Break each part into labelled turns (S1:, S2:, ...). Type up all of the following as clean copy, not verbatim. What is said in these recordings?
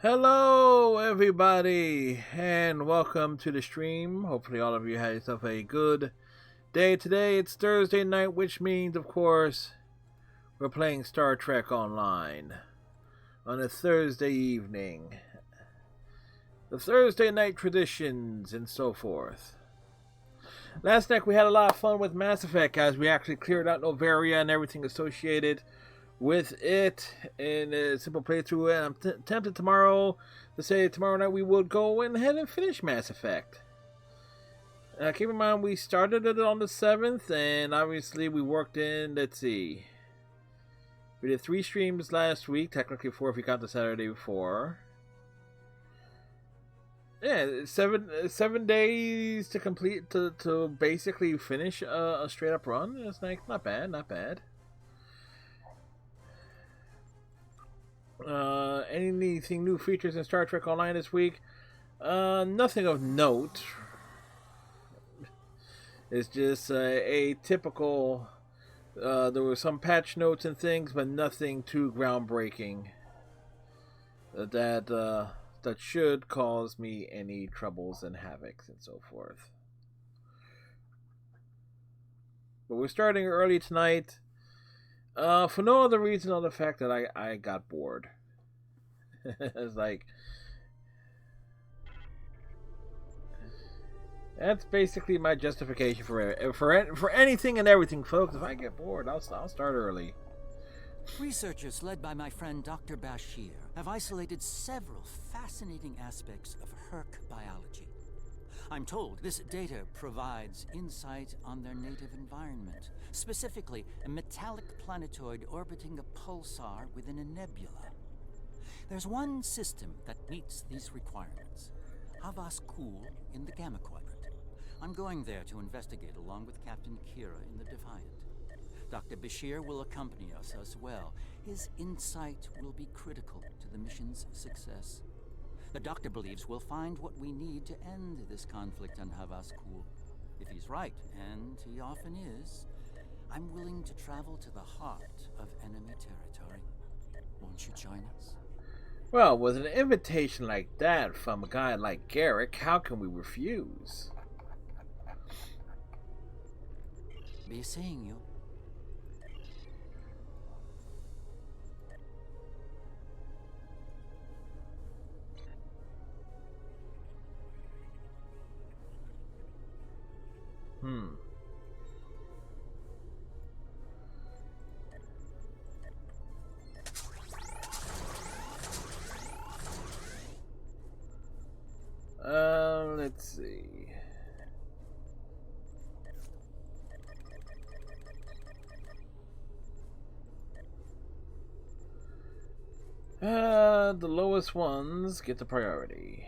S1: Hello, everybody, and welcome to the stream. Hopefully, all of you had yourself a good day today. It's Thursday night, which means, of course, we're playing Star Trek Online on a Thursday evening. The Thursday night traditions and so forth. Last night, we had a lot of fun with Mass Effect, guys. We actually cleared out Novaria and everything associated with it in a simple playthrough, and I'm tempted tomorrow to say tomorrow night we would go ahead and finish Mass Effect. Keep in mind we started it on the 7th, and obviously we worked in, let's see, we did 3 streams last week, technically 4 if you count the Saturday before. Yeah, seven days to complete to basically finish a straight up run. It's like not bad. Anything new features in Star Trek Online this week? Nothing of note. It's just a typical. There were some patch notes and things, but nothing too groundbreaking that should cause me any troubles and havocs and so forth. But we're starting early tonight. For no other reason than the fact that I got bored. It's like that's basically my justification for anything and everything, folks. If I get bored, I'll start early.
S2: Researchers led by my friend Dr. Bashir have isolated several fascinating aspects of Herc biology. I'm told this data provides insight on their native environment, specifically a metallic planetoid orbiting a pulsar within a nebula. There's one system that meets these requirements, Havas Kul in the Gamma Quadrant. I'm going there to investigate along with Captain Kira in the Defiant. Dr. Bashir will accompany us as well. His insight will be critical to the mission's success. The doctor believes we'll find what we need to end this conflict on Havas Kul. If he's right, and he often is, I'm willing to travel to the heart of enemy territory. Won't you join us?
S1: Well, with an invitation like that from a guy like Garrick, how can we refuse?
S2: Be seeing you.
S1: Let's see. The lowest ones get the priority.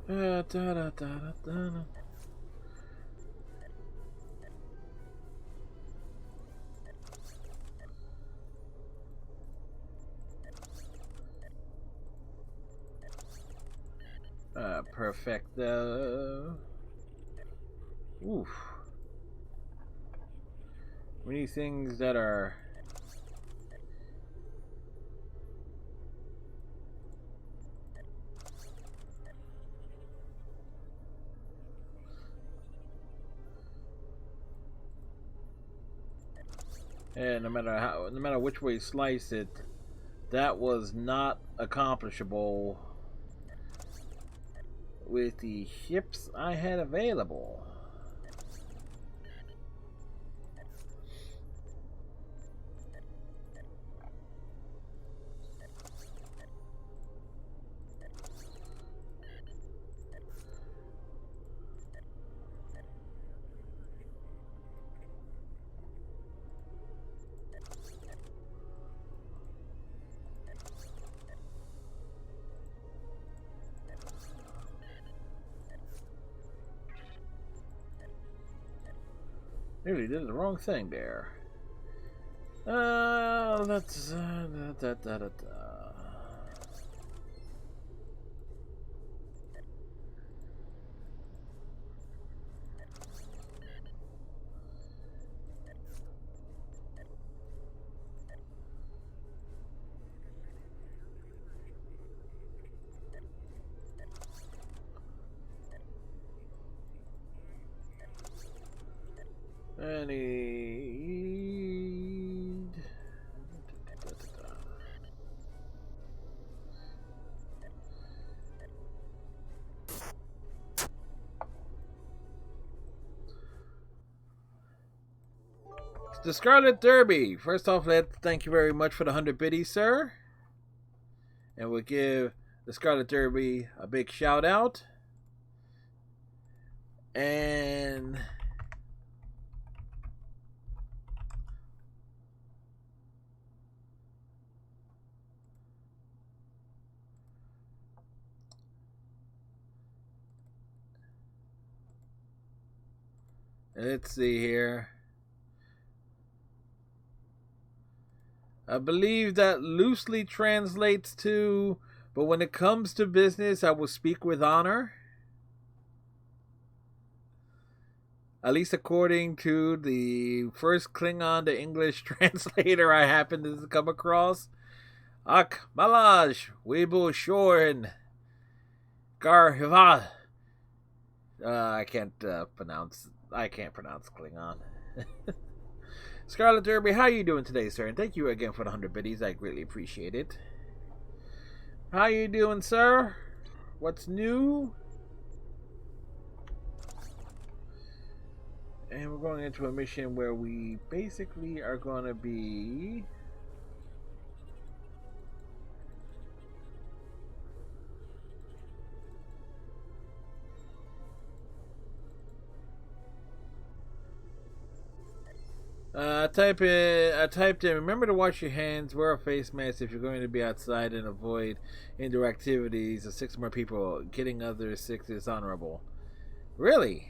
S1: Da, da, da, da, da. Perfecto. Oof. We need things that are. And no matter which way you slice it, that was not accomplishable with the ships I had available. Really did the wrong thing there. Let's da, da, da, da. Any the Scarlet Derby. First off, let's thank you very much for the 100 biddies, sir. And we'll give the Scarlet Derby a big shout out. And let's see here. I believe that loosely translates to, but when it comes to business, I will speak with honor. At least according to the first Klingon to English translator I happened to come across. Ak Malaj Weibo Shorin Gar Hiva. I can't pronounce Klingon. Scarlet Derby, how are you doing today, sir? And thank you again for the 100 biddies. I greatly appreciate it. How you doing, sir? What's new? And we're going into a mission where we basically are going to be I typed in, remember to wash your hands, wear a face mask if you're going to be outside, and avoid indoor activities of 6 more people. Getting others sick is honorable. Really?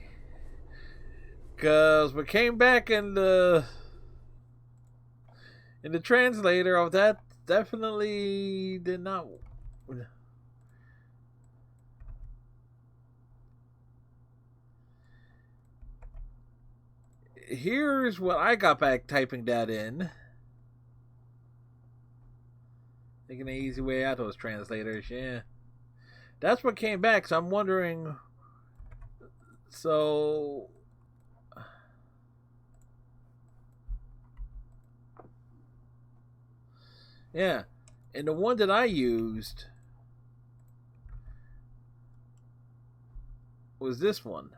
S1: Because what came back in the translator of that definitely did not. Here's what I got back typing that in. Taking an easy way out those translators, yeah. That's what came back, so I'm wondering. So. Yeah. And the one that I used was this one.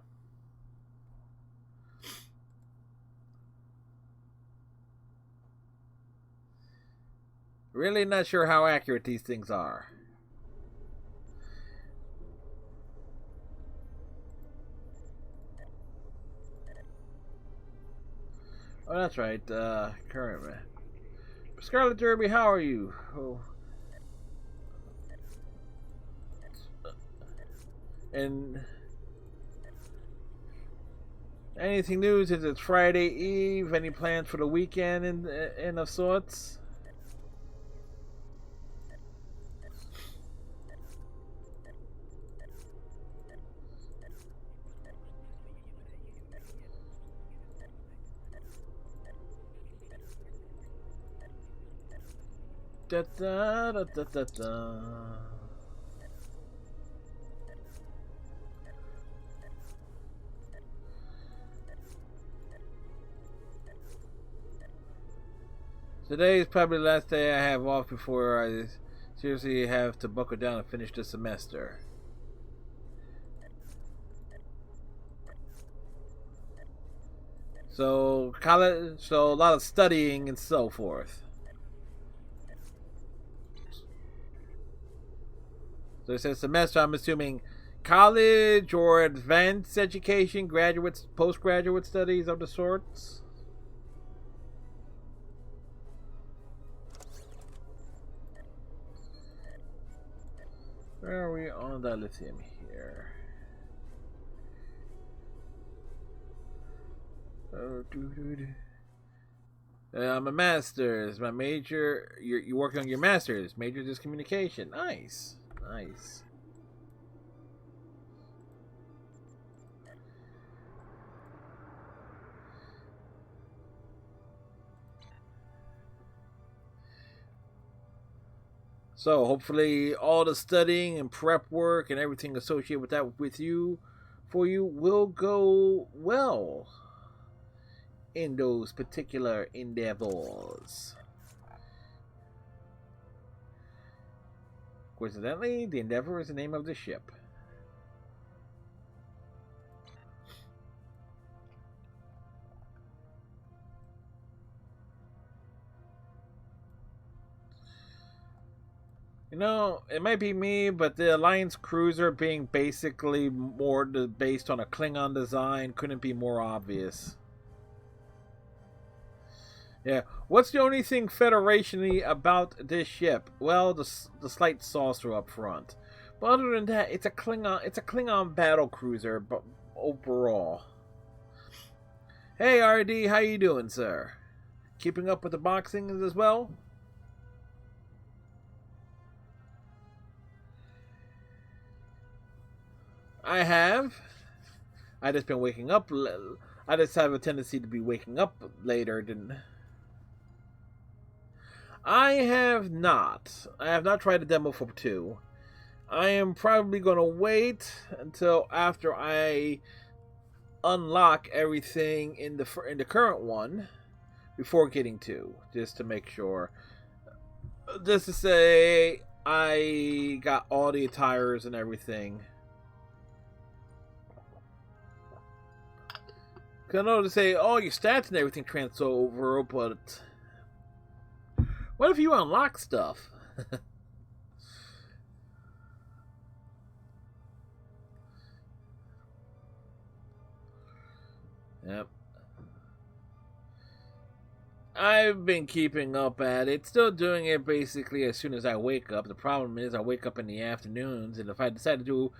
S1: Really not sure how accurate these things are. Oh, that's right. Current man. Scarlet Derby, how are you? Oh. And anything new since it's Friday Eve? Any plans for the weekend and of sorts? Da, da, da, da, da, da. Today is probably the last day I have off before I seriously have to buckle down and finish the semester. So college, so a lot of studying and so forth. So it says semester, I'm assuming college or advanced education, graduate, postgraduate studies of the sorts. Where are we on the lithium here? Oh, I'm a master's. My major. You're working on your master's. Major is communication. Nice. Nice. So hopefully all the studying and prep work and everything associated with that for you will go well in those particular endeavors. Coincidentally, the Endeavor is the name of the ship. You know, it might be me, but the Alliance cruiser being basically more based on a Klingon design couldn't be more obvious. Yeah, what's the only thing Federation-y about this ship? Well, the slight saucer up front. But other than that, it's a Klingon battle cruiser, but overall. Hey, RD, how you doing, sir? Keeping up with the boxing as well? I have. I just been waking up. I just have a tendency to be waking up later than. I have not. I have not tried a demo for 2. I am probably going to wait until after I unlock everything in the current one before getting 2, just to make sure. Just to say, I got all the attires and everything. I know to say, oh, your stats and everything transfer over, but what if you unlock stuff? Yep. I've been keeping up at it, still doing it basically as soon as I wake up. The problem is I wake up in the afternoons, and if I decide to do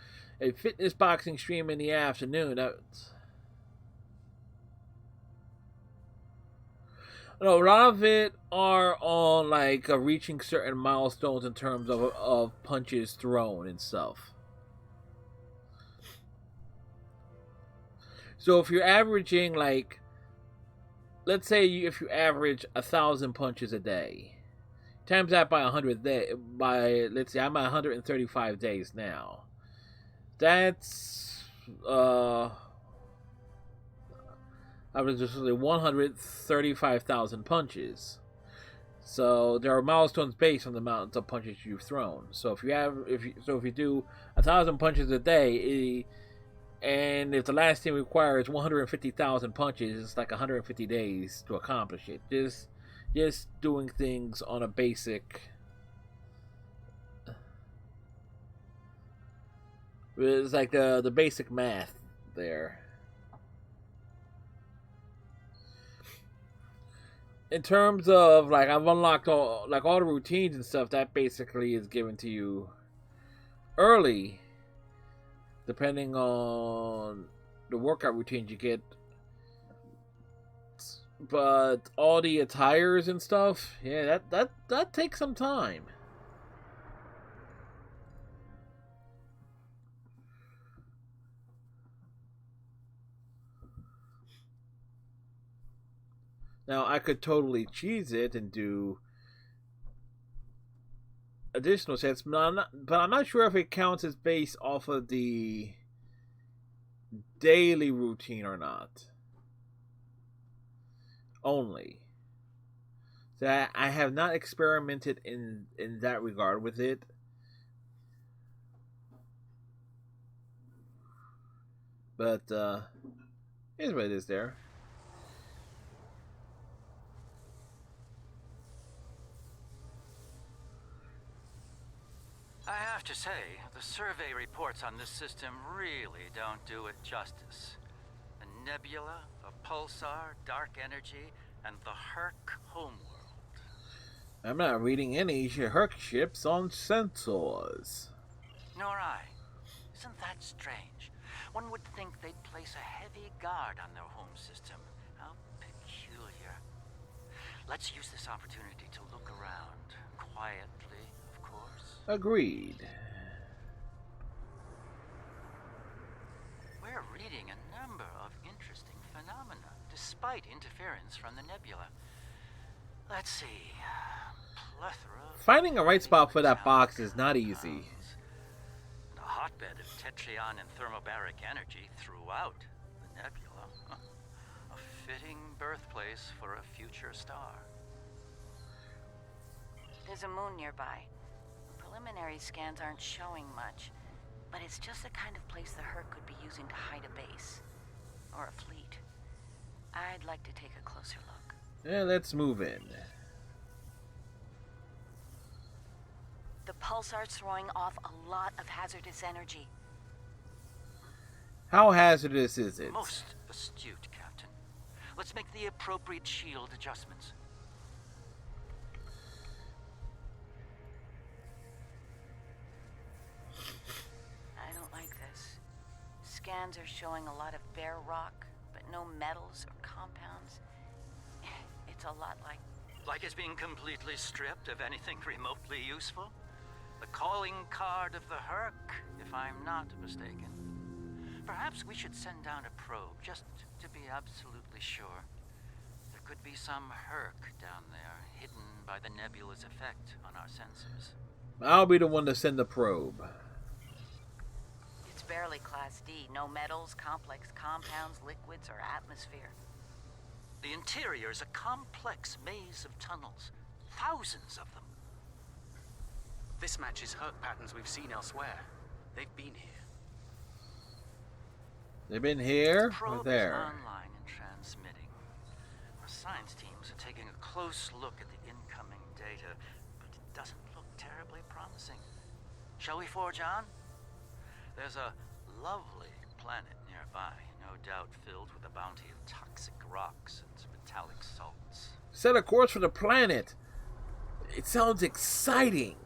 S1: a fitness boxing stream in the afternoon, no, a lot of it are on like reaching certain milestones in terms of punches thrown and stuff. So if you're averaging like, let's say if you average 1,000 punches a day, times that by 100 by let's say I'm at 135 days now. That's I was just 135,000 punches. So there are milestones based on the amount of punches you've thrown. So if you do 1,000 punches a day, and if the last thing requires 150,000 punches, it's like 150 days to accomplish it. Just doing things on a basic. It's like the basic math there. In terms of like, I've unlocked all the routines and stuff that basically is given to you early, depending on the workout routines you get. But all the attires and stuff, yeah, that takes some time. Now I could totally cheese it and do additional sets, but I'm not sure if it counts as based off of the daily routine or not. Only. So I have not experimented in that regard with it. But here's what it is there.
S2: I have to say, the survey reports on this system really don't do it justice. A nebula, a pulsar, dark energy, and the Herc homeworld.
S1: I'm not reading any Herc ships on sensors.
S2: Nor I. Isn't that strange? One would think they'd place a heavy guard on their home system. How peculiar. Let's use this opportunity to look around. Quietly, of course.
S1: Agreed.
S2: We're reading a number of interesting phenomena, despite interference from the nebula. Let's see. Plethora.
S1: Finding a right spot for that box is not easy.
S2: A hotbed of tetryon and thermobaric energy throughout the nebula. A fitting birthplace for a future star.
S3: There's a moon nearby. Preliminary scans aren't showing much, but it's just the kind of place the Herc could be using to hide a base. Or a fleet. I'd like to take a closer look.
S1: Yeah, let's move in.
S3: The pulsar's throwing off a lot of hazardous energy.
S1: How hazardous is it?
S2: Most astute, Captain. Let's make the appropriate shield adjustments.
S3: I don't like this. Scans are showing a lot of bare rock, but no metals or compounds. It's a lot like...
S2: Like it's being completely stripped of anything remotely useful? The calling card of the Herc, if I'm not mistaken. Perhaps we should send down a probe, just to be absolutely sure. There could be some Herc down there, hidden by the nebula's effect on our sensors.
S1: I'll be the one to send the probe.
S3: It's barely Class D. No metals, complex compounds, liquids, or atmosphere.
S2: The interior is a complex maze of tunnels. Thousands of them.
S4: This matches Herc patterns we've seen elsewhere. They've been here.
S1: They've been here
S2: The probe
S1: or there?
S2: is online and transmitting. Our science teams are taking a close look at the incoming data, but it doesn't look terribly promising. Shall we forge on? There's a lovely planet nearby, no doubt filled with a bounty of toxic rocks and metallic salts.
S1: Set a course for the planet. It sounds exciting.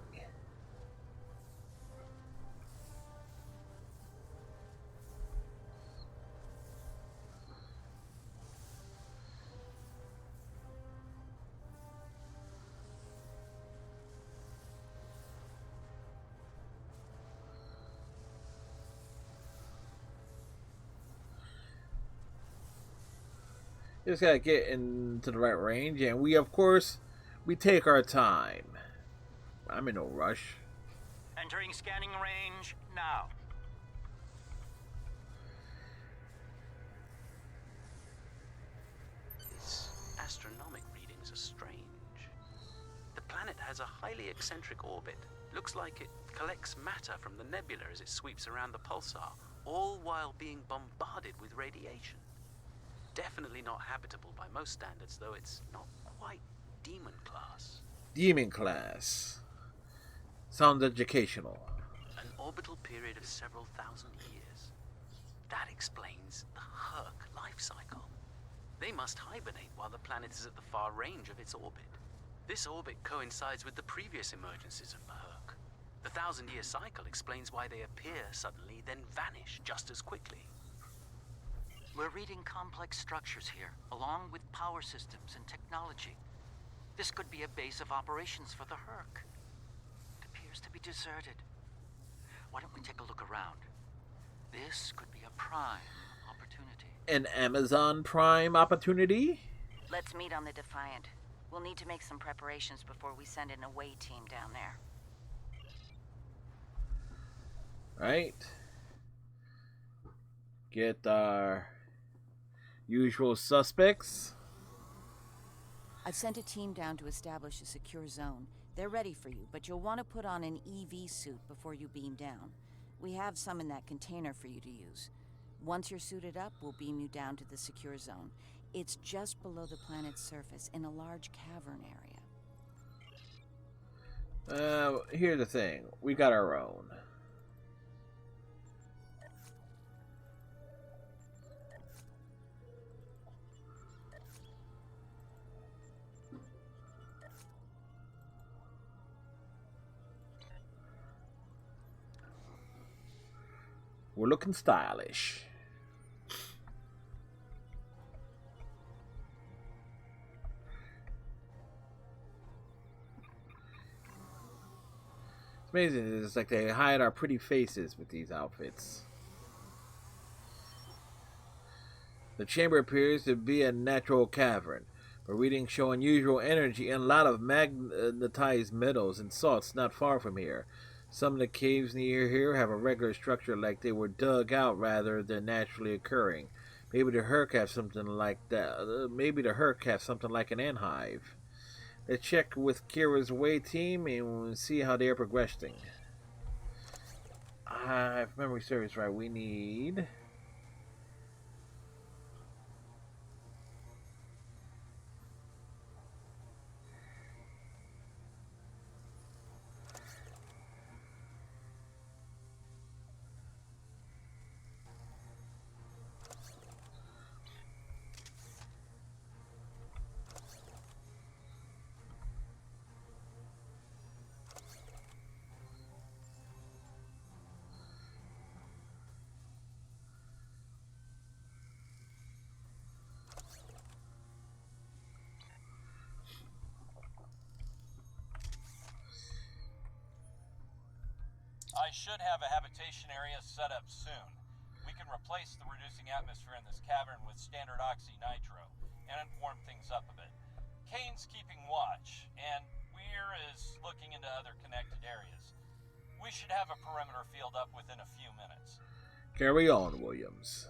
S1: Just gotta get into the right range, and we, of course, we take our time. I'm in no rush.
S2: Entering scanning range now.
S4: These astronomic readings are strange. The planet has a highly eccentric orbit. Looks like it collects matter from the nebula as it sweeps around the pulsar, all while being bombarded with radiation. Definitely not habitable by most standards, though it's not quite demon class.
S1: Demon class. Sounds educational.
S4: An orbital period of several thousand years. That explains the Herc life cycle. They must hibernate while the planet is at the far range of its orbit. This orbit coincides with the previous emergences of the Herc. The 1,000-year cycle explains why they appear suddenly, then vanish just as quickly.
S2: We're reading complex structures here, along with power systems and technology. This could be a base of operations for the Herc. It appears to be deserted. Why don't we take a look around? This could be a prime opportunity.
S1: An Amazon Prime opportunity?
S3: Let's meet on the Defiant. We'll need to make some preparations before we send an away team down there.
S1: Right. Get our usual suspects.
S3: I've sent a team down to establish a secure zone. They're ready for you, but you'll want to put on an EV suit before you beam down. We have some in that container for you to use. Once you're suited up, we'll beam you down to the secure zone. It's just below the planet's surface in a large cavern area.
S1: Here's the thing. We got our own. We're looking stylish. It's amazing. It's like they hide our pretty faces with these outfits. The chamber appears to be a natural cavern, but readings show unusual energy and a lot of magnetized metals and salts not far from here. Some of the caves near here have a regular structure like they were dug out rather than naturally occurring. Maybe the Herc have something like that. Maybe the Herc have something like an ant hive. Let's check with Kira's away team and see how they are progressing. If memory serves right, we need...
S5: I should have a habitation area set up soon. We can replace the reducing atmosphere in this cavern with standard oxy-nitro and warm things up a bit. Kane's keeping watch, and Weir is looking into other connected areas. We should have a perimeter field up within a few minutes.
S1: Carry on, Williams.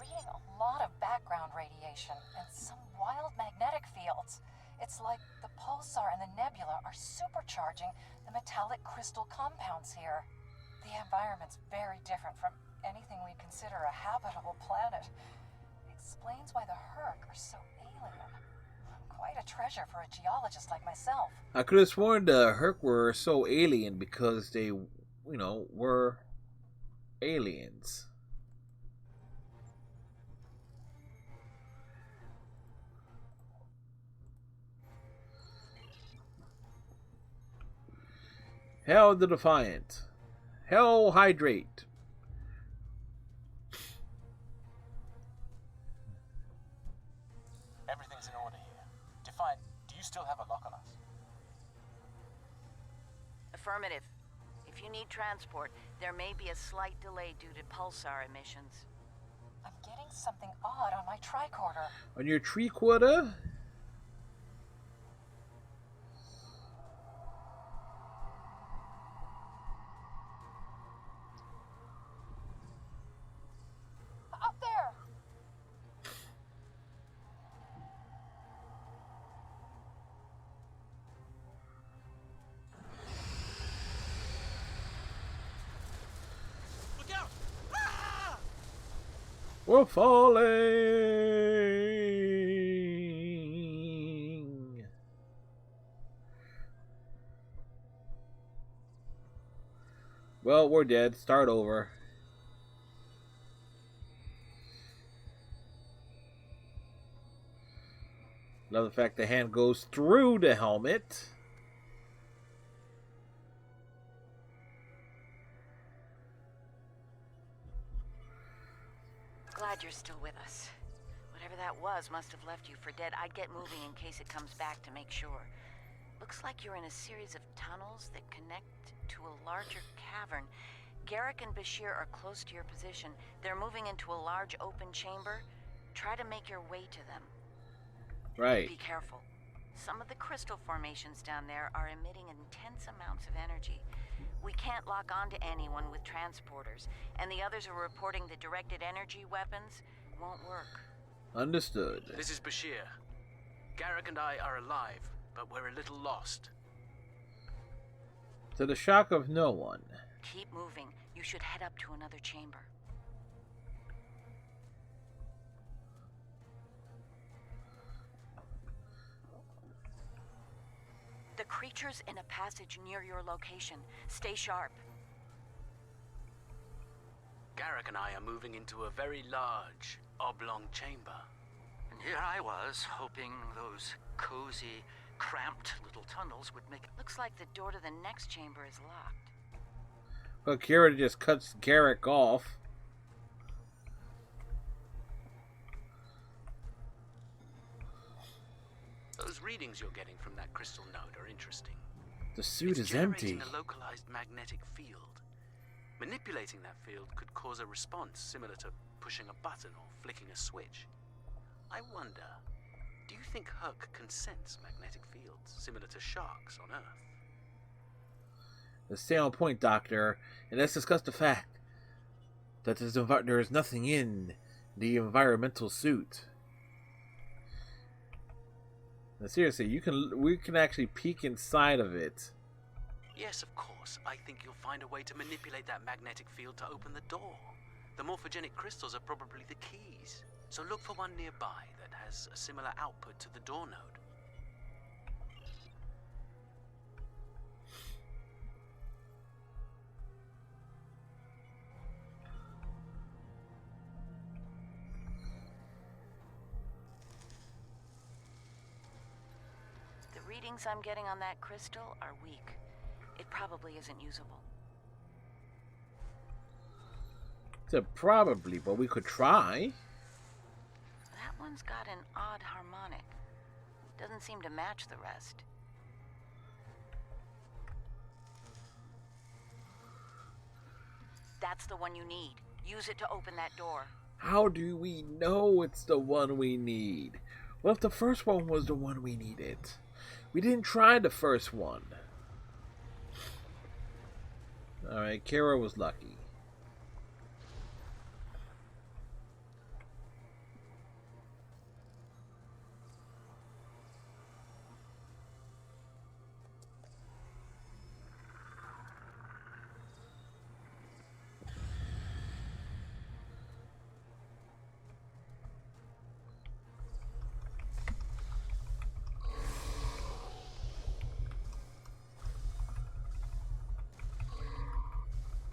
S6: Reading a lot of background radiation and some wild magnetic fields. It's like the pulsar and the nebula are supercharging the metallic crystal compounds here. The environment's very different from anything we'd consider a habitable planet. Explains why the Herc are so alien. Quite a treasure for a geologist like myself.
S1: I could have sworn the Herc were so alien because they, were aliens. Hell the Defiant. Hell Hydrate.
S5: Everything's in order here. Defiant, do you still have a lock on us?
S3: Affirmative. If you need transport, there may be a slight delay due to pulsar emissions.
S6: I'm getting something odd on my tricorder.
S1: On your tricorder?
S6: Up there!
S5: Look out! Ah!
S1: We're falling. Well, we're dead. Start over. Love the fact the hand goes through the helmet.
S3: Glad you're still with us. Whatever that was must have left you for dead. I'd get moving in case it comes back to make sure. Looks like you're in a series of tunnels that connect to a larger cavern. Garrick and Bashir are close to your position. They're moving into a large open chamber. Try to make your way to them.
S1: Right.
S3: Be careful. Some of the crystal formations down there are emitting intense amounts of energy. We can't lock onto anyone with transporters, and the others are reporting that directed energy weapons won't work.
S1: Understood.
S4: This is Bashir. Garrick and I are alive, but we're a little lost.
S1: To the shock of no one.
S3: Keep moving. You should head up to another chamber. The creature's in a passage near your location. Stay sharp.
S4: Garrick and I are moving into a very large, oblong chamber.
S2: And here I was, hoping those cozy, cramped little tunnels would make...
S3: Looks like the door to the next chamber is locked.
S1: Well, Kira just cuts Garrick off.
S4: Those readings you're getting from that crystal node are interesting.
S1: The suit
S4: It's
S1: is empty.
S4: generating a localized magnetic field. Manipulating that field could cause a response similar to pushing a button or flicking a switch. I wonder, do you think Herc can sense magnetic fields similar to sharks on Earth?
S1: Let's stay on point, Doctor, and let's discuss the fact that there is nothing in the environmental suit. Now, seriously, we can actually peek inside of it.
S4: Yes, of course. I think you'll find a way to manipulate that magnetic field to open the door. The morphogenic crystals are probably the keys. So look for one nearby that has a similar output to the door node.
S3: The readings I'm getting on that crystal are weak. It probably isn't usable.
S1: So probably, but we could try.
S3: That one's got an odd harmonic. Doesn't seem to match the rest. That's the one you need. Use it to open that door.
S1: How do we know it's the one we need? What if the first one was the one we needed? We didn't try the first one. Alright, Kara was lucky.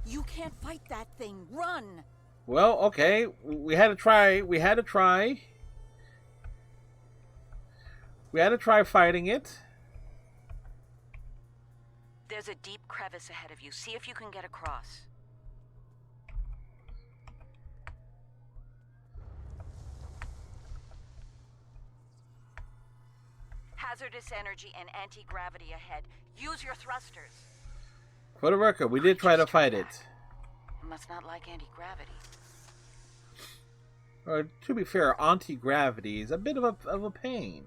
S3: You can't fight that thing. Run!
S1: Well, okay. We had to try. We had to try fighting it.
S3: There's a deep crevice ahead of you. See if you can get across. Hazardous energy and anti-gravity ahead. Use your thrusters.
S1: For the record, we did try to fight it.
S3: Must not like anti-gravity.
S1: Or, to be fair, anti-gravity is a bit of a pain.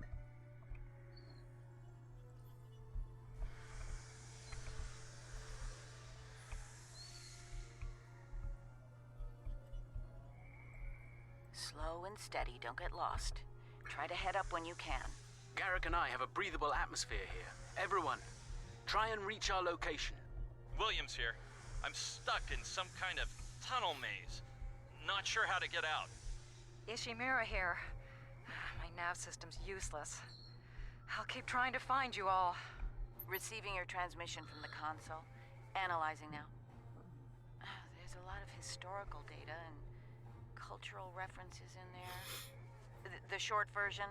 S3: Slow and steady, don't get lost. Try to head up when you can.
S4: Garrick and I have a breathable atmosphere here. Everyone, try and reach our location.
S5: Williams here. I'm stuck in some kind of tunnel maze. Not sure how to get out.
S6: Ishimura here. My nav system's useless. I'll keep trying to find you all.
S3: Receiving your transmission from the console. Analyzing now. There's a lot of historical data and cultural references in there. The short version,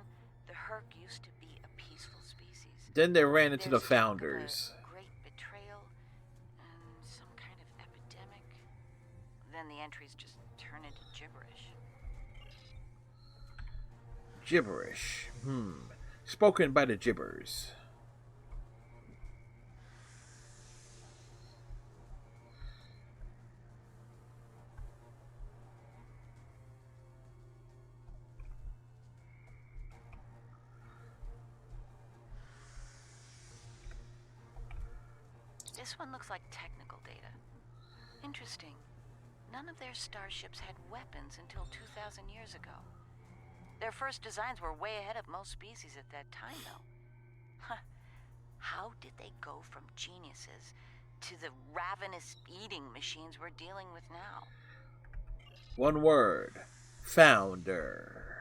S3: the Herc used to be a peaceful species.
S1: Then they ran into
S3: There's
S1: the founders.
S3: a great betrayal and some kind of epidemic. Then the entries just turn into gibberish.
S1: Gibberish. Spoken by the gibbers.
S3: This one looks like technical data. Interesting. None of their starships had weapons until 2,000 years ago. Their first designs were way ahead of most species at that time, though. Huh. How did they go from geniuses to the ravenous eating machines we're dealing with now?
S1: One word. Founder.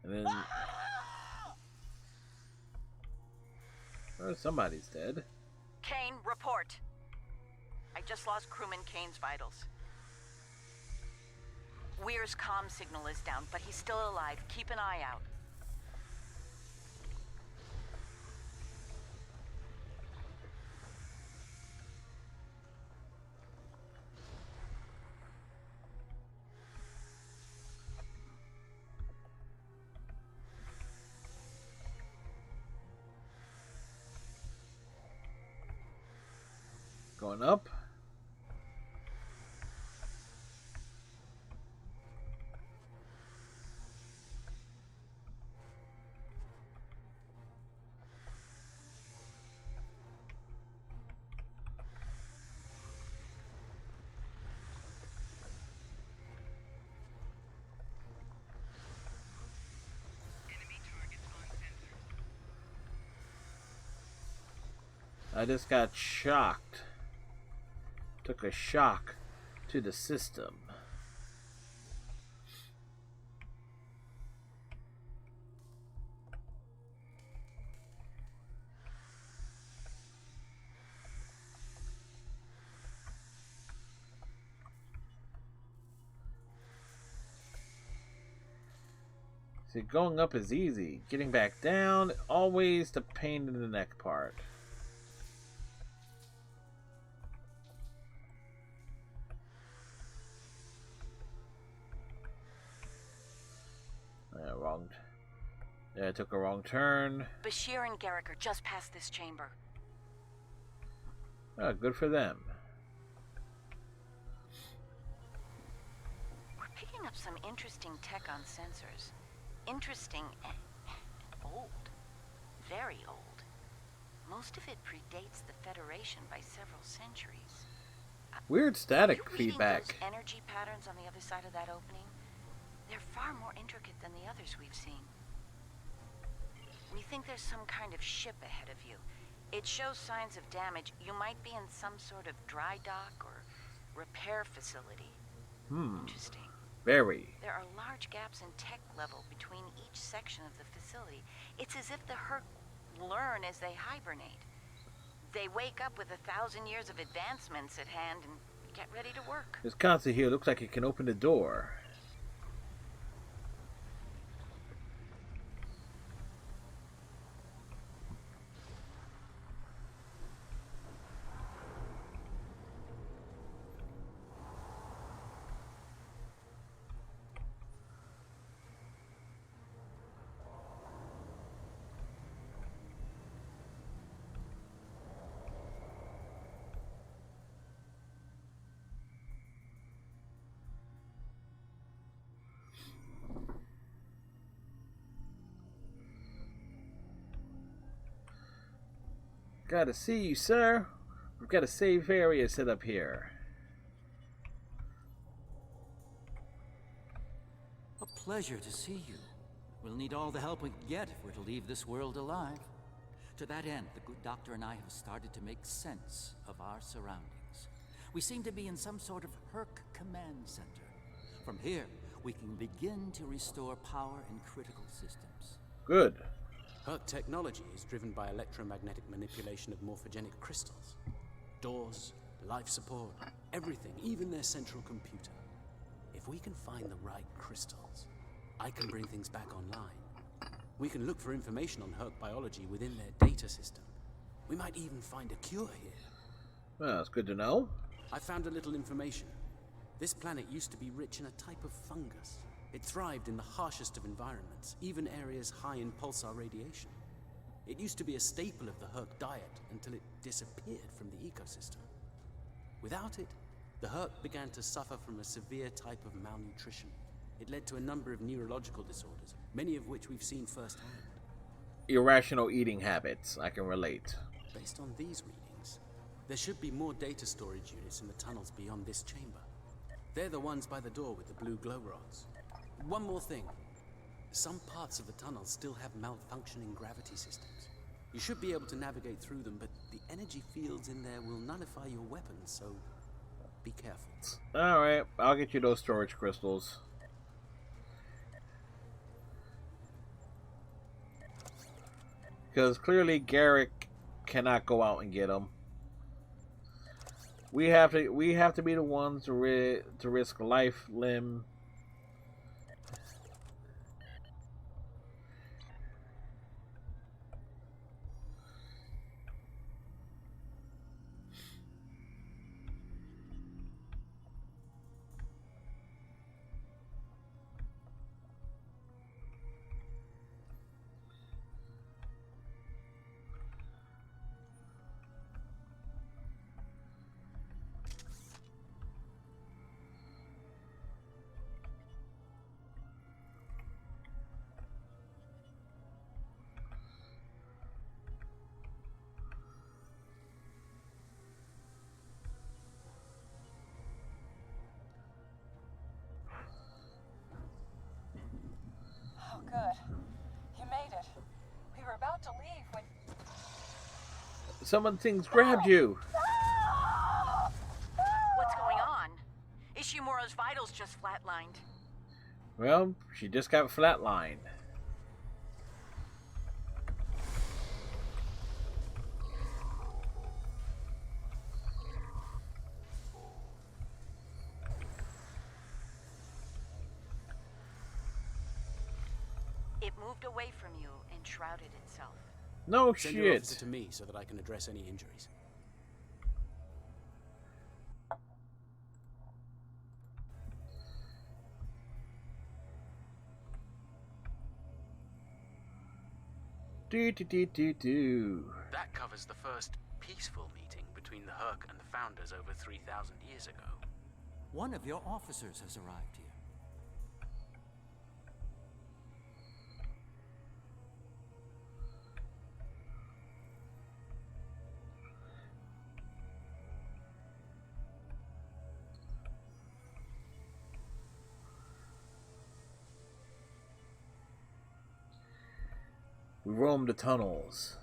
S1: And then... oh, somebody's dead.
S3: Kane, report. I just lost crewman Kane's vitals. Weir's comm signal is down, but he's still alive. Keep an eye out.
S1: going up. I just got shocked. Took a shock to the system. See, going up is easy. Getting back down, always the pain in the neck part. Wrong. Yeah, I took a wrong turn.
S3: Bashir and Garrick are just past this chamber.
S1: Oh, good for them.
S3: We're picking up some interesting tech on sensors. Interesting and old. Very old. Most of it predates the Federation by several centuries.
S1: Weird static
S3: Are you reading
S1: feedback.
S3: those energy patterns on the other side of that opening? They're far more intricate than the others we've seen. We think there's some kind of ship ahead of you. It shows signs of damage. You might be in some sort of dry dock or repair facility. Interesting.
S1: Very.
S3: There are large gaps in tech level between each section of the facility. It's as if the Herc learn as they hibernate. They wake up with 1,000 years of advancements at hand and get ready to work.
S1: This console here looks like it can open the door. Gotta see you, sir. We've got a safe area set up here.
S2: A pleasure to see you. We'll need all the help we can get if we're to leave this world alive. To that end, the good doctor and I have started to make sense of our surroundings. We seem to be in some sort of Herc command center. From here, we can begin to restore power in critical systems.
S1: Good.
S7: Herc technology is driven by electromagnetic manipulation of morphogenic crystals. Doors, life support, everything, even their central computer. If we can find the right crystals, I can bring things back online. We can look for information on Herc biology within their data system. We might even find a cure here.
S1: Well, that's good to know.
S7: I found a little information. This planet used to be rich in a type of fungus. It thrived in the harshest of environments, even areas high in pulsar radiation. It used to be a staple of the Herc diet until it disappeared from the ecosystem. Without it, the Herc began to suffer from a severe type of malnutrition. It led to a number of neurological disorders, many of which we've seen firsthand.
S1: Irrational eating habits, I can relate.
S7: Based on these readings, there should be more data storage units in the tunnels beyond this chamber. They're the ones by the door with the blue glow rods. One more thing. Some parts of the tunnel still have malfunctioning gravity systems. You should be able to navigate through them, but the energy fields in there will nullify your weapons, so be careful.
S1: Alright, I'll get you those storage crystals. Because clearly Garrick cannot go out and get them. We have to be the ones to risk life, limb. Someone things grabbed you.
S3: What's going on? Ishimura's vitals just flatlined.
S1: Well, she just got flatlined.
S3: It moved away from you and shrouded itself.
S1: No
S7: Send your officer
S1: shit.
S7: to me so that I can address any injuries.
S1: Do.
S4: That covers the first peaceful meeting between the Herc and the Founders over 3,000 years ago.
S2: One of your officers has arrived here.
S1: We roam the tunnels.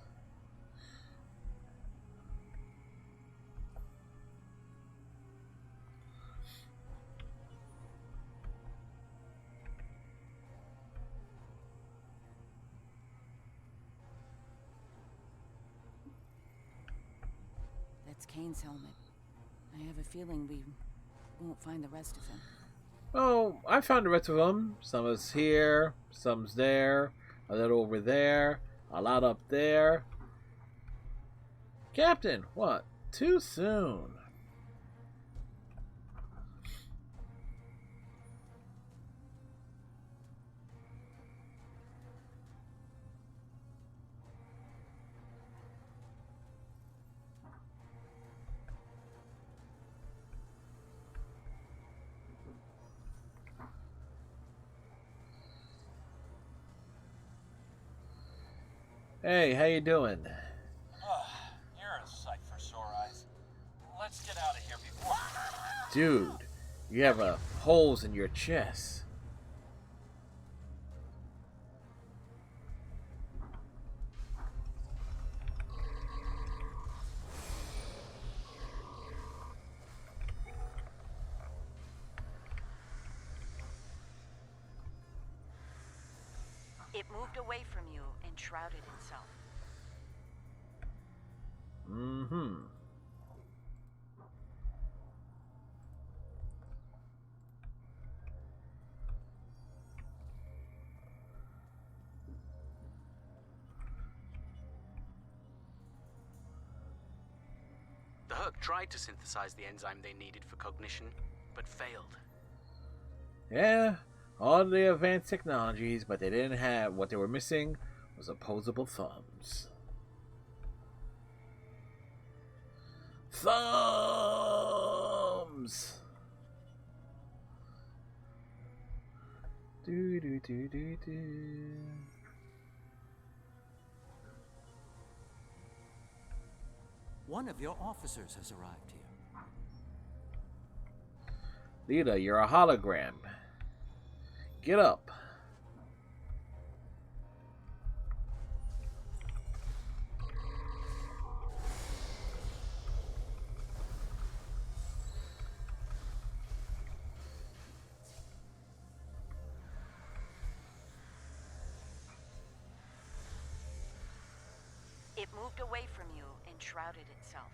S3: That's Kane's helmet. I have a feeling we won't find the rest of him.
S1: Oh, I found the rest of them. Some is here, some's there, a little over there, a lot up there. Captain, what? Too soon. Hey, how you doing?
S5: You're a sight for sore eyes. Let's get out of here before...
S1: Dude, you have holes in your chest.
S3: It moved away from you and shrouded itself.
S1: Mm-hmm.
S4: The Herc tried to synthesize the enzyme they needed for cognition, but failed.
S1: Yeah, all the advanced technologies, but they didn't have, what they were missing was opposable thumbs. Thumbs! Do do do do do.
S2: One of your officers has arrived here.
S1: Lita, you're a hologram. Get up.
S3: It moved away from you and shrouded itself.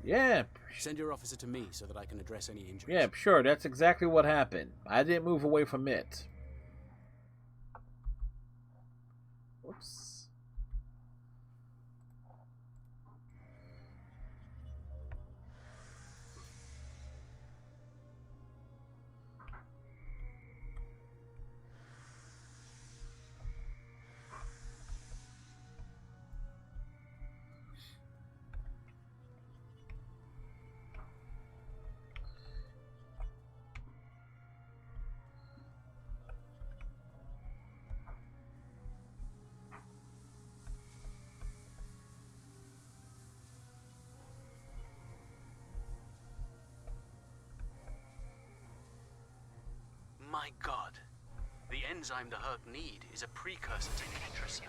S1: Yeah,
S7: Send your officer to me so that I can address any injuries.
S1: yeah, sure, that's exactly what happened. I didn't move away from it. Whoops.
S4: My god. The enzyme the Herc need is a precursor to Ketracel.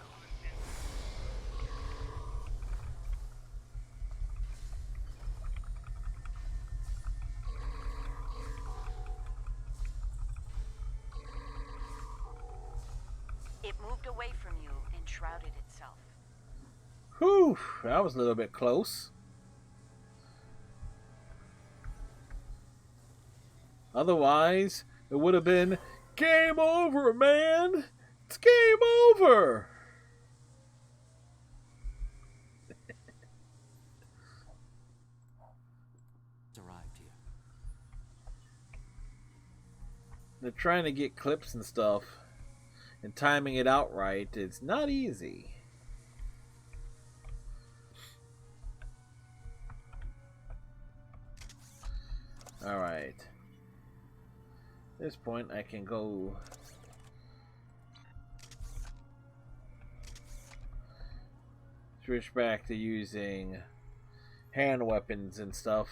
S3: It moved away from you and shrouded itself.
S1: Whew, that was a little bit close. Otherwise, it would have been game over, man. It's game over.
S2: Arrived here.
S1: They're trying to get clips and stuff, and timing it out right. It's not easy. All right. At this point, I can go. Switch back to using hand weapons and stuff.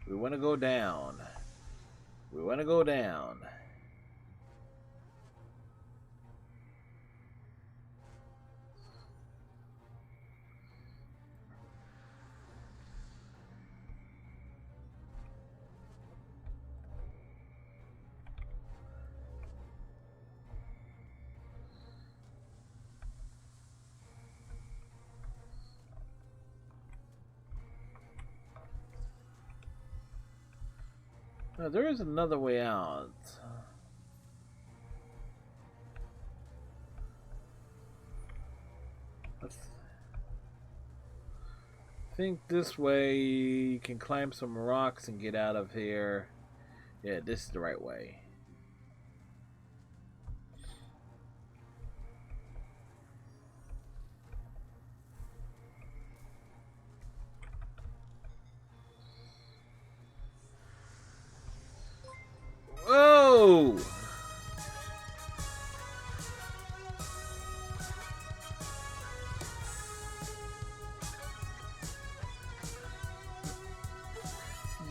S1: We want to go down. We want to go down. No, there is another way out. I think this way you can climb some rocks and get out of here. Yeah, this is the right way. Whoa!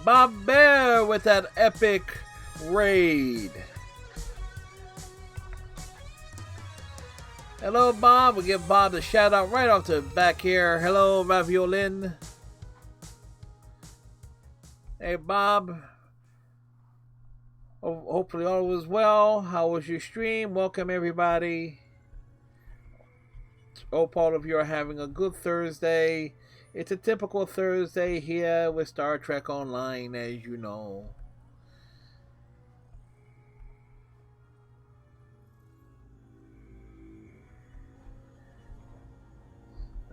S1: Bob Bear with that epic raid. Hello, Bob. We'll give Bob a shout out right off the back here. Hello, Raviolin. Hey, Bob. Hopefully all was well. How was your stream? Welcome everybody. Hope all of you are having a good Thursday. It's a typical Thursday here with Star Trek Online, as you know.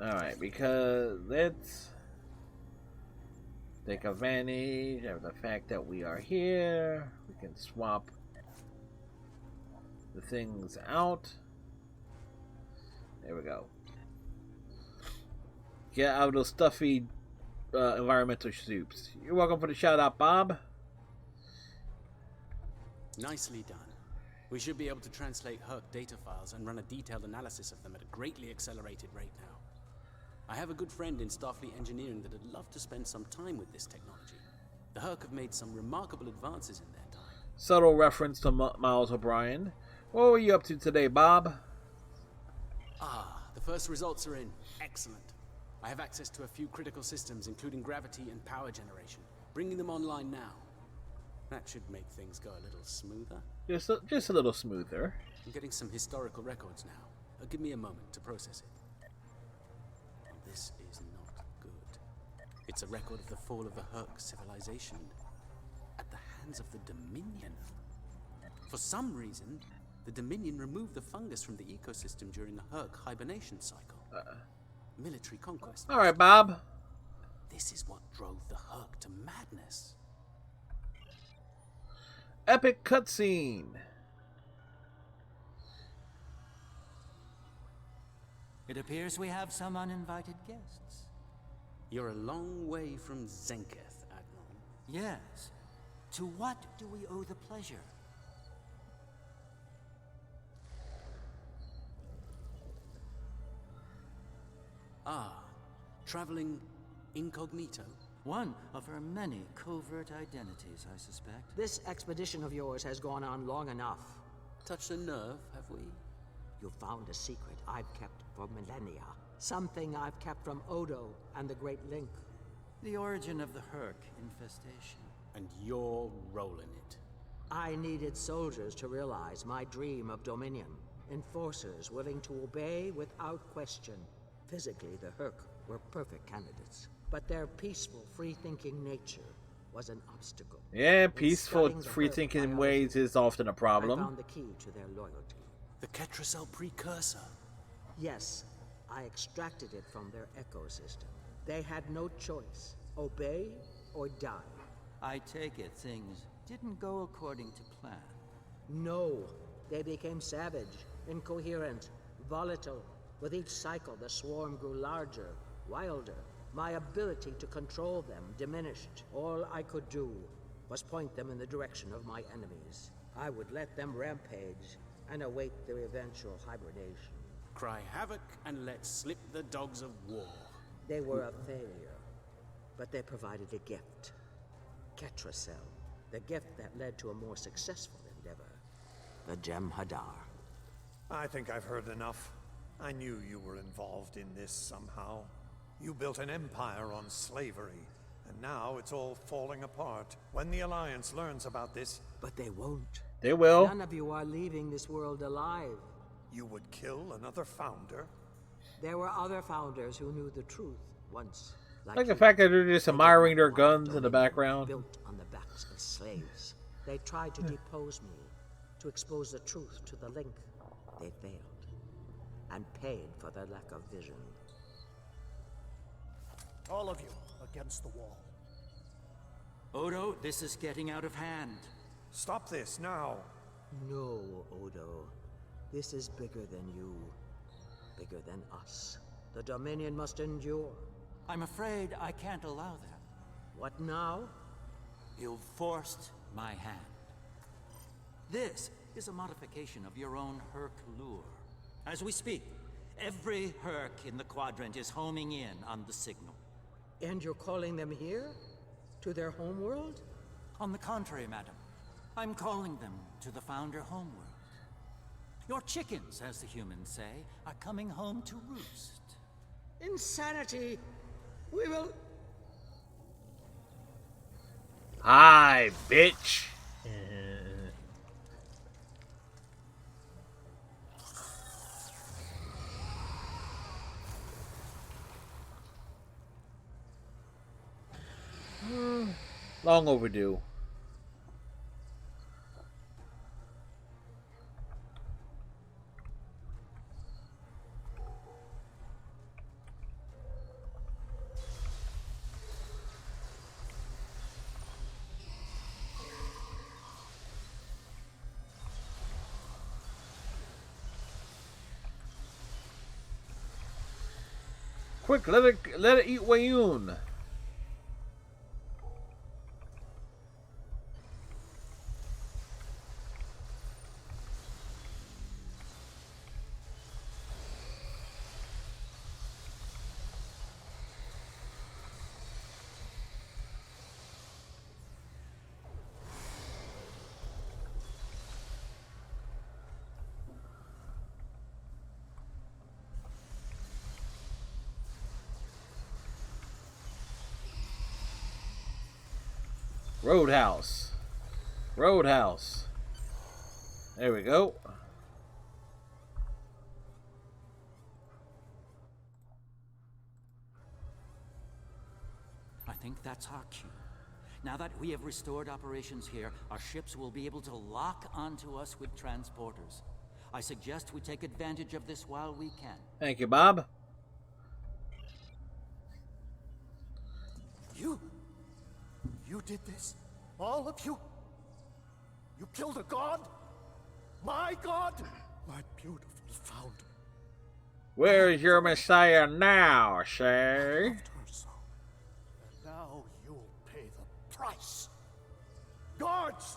S1: Alright, because let's take advantage of the fact that we are here. We can swap the things out. There we go. Get out of those stuffy environmental soups. You're welcome for the shout out, Bob.
S7: Nicely done. We should be able to translate Herc data files and run a detailed analysis of them at a greatly accelerated rate now. I have a good friend in Starfleet Engineering that would love to spend some time with this technology. The Herc have made some remarkable advances in their time.
S1: Subtle reference to Miles O'Brien. What were you up to today, Bob?
S7: The first results are in. Excellent. I have access to a few critical systems, including gravity and power generation. Bringing them online now. That should make things go a little smoother.
S1: Just a little smoother.
S7: I'm getting some historical records now. Give me a moment to process it. This is not good. It's a record of the fall of the Herc civilization at the hands of the Dominion. For some reason, the Dominion removed the fungus from the ecosystem during the Herc hibernation cycle. Military conquest.
S1: All right, Bob.
S7: This is what drove the Herc to madness.
S1: Epic cutscene.
S2: It appears we have some uninvited guests.
S7: You're a long way from Zenketh, Admiral.
S2: Yes. To what do we owe the pleasure?
S7: Traveling incognito?
S2: One of her many covert identities, I suspect.
S8: This expedition of yours has gone on long enough.
S7: Touched a nerve, have we?
S8: You found a secret I've kept for millennia. Something I've kept from Odo and the Great Link.
S2: The origin of the Herc infestation.
S7: And you're rolling it.
S8: I needed soldiers to realize my dream of dominion. Enforcers willing to obey without question. Physically, the Herc were perfect candidates, but their peaceful, free-thinking nature was an obstacle.
S1: Yeah,
S8: In
S1: peaceful,
S8: studying the
S1: free-thinking
S8: Herc
S1: ways is often a
S8: I
S1: problem.
S8: found the key to their loyalty.
S7: The Ketracel precursor.
S8: Yes, I extracted it from their ecosystem. They had no choice. Obey or die.
S2: I take it things didn't go according to plan.
S8: No, they became savage, incoherent, volatile. With each cycle, the swarm grew larger, wilder. My ability to control them diminished. All I could do was point them in the direction of my enemies. I would let them rampage and await their eventual hibernation.
S7: Cry havoc and let slip the dogs of war.
S8: They were a failure, but they provided a gift. Ketracel, the gift that led to a more successful endeavor. The Jem'Hadar.
S9: I think I've heard enough. I knew you were involved in this somehow. You built an empire on slavery, and now it's all falling apart. When the Alliance learns about this...
S8: But they won't.
S1: They will.
S8: None of you are leaving this world alive.
S9: You would kill another founder?
S8: There were other founders who knew the truth once.
S1: Like the
S8: you.
S1: fact that they're just
S8: They
S1: admiring their
S8: didn't want
S1: guns in the
S8: dominion
S1: background.
S8: Built on the backs of slaves. They tried to depose me, to expose the truth to the link. They failed, and paid for their lack of vision.
S10: All of you against the wall.
S2: Odo, this is getting out of hand.
S9: Stop this now.
S8: No, Odo. This is bigger than you. Bigger than us. The Dominion must endure.
S2: I'm afraid I can't allow that.
S8: What now?
S2: You've forced my hand. This is a modification of your own Herc lure. As we speak, every Herc in the Quadrant is homing in on the signal.
S8: And you're calling them here? To their homeworld?
S2: On the contrary, madam. I'm calling them to the Founder homeworld. Your chickens, as the humans say, are coming home to roost.
S8: Insanity! We will...
S1: Hi, bitch. Long overdue. Quick, let it eat Wayun. Roadhouse. Roadhouse. There we go.
S2: I think that's our cue. Now that we have restored operations here, our ships will be able to lock onto us with transporters. I suggest we take advantage of this while we can.
S1: Thank you, Bob.
S10: You did this? All of you? You killed a god? My god? My beautiful founder.
S1: Where's your Messiah now, sir?
S10: Loved her so. And now you'll pay the price. Guards!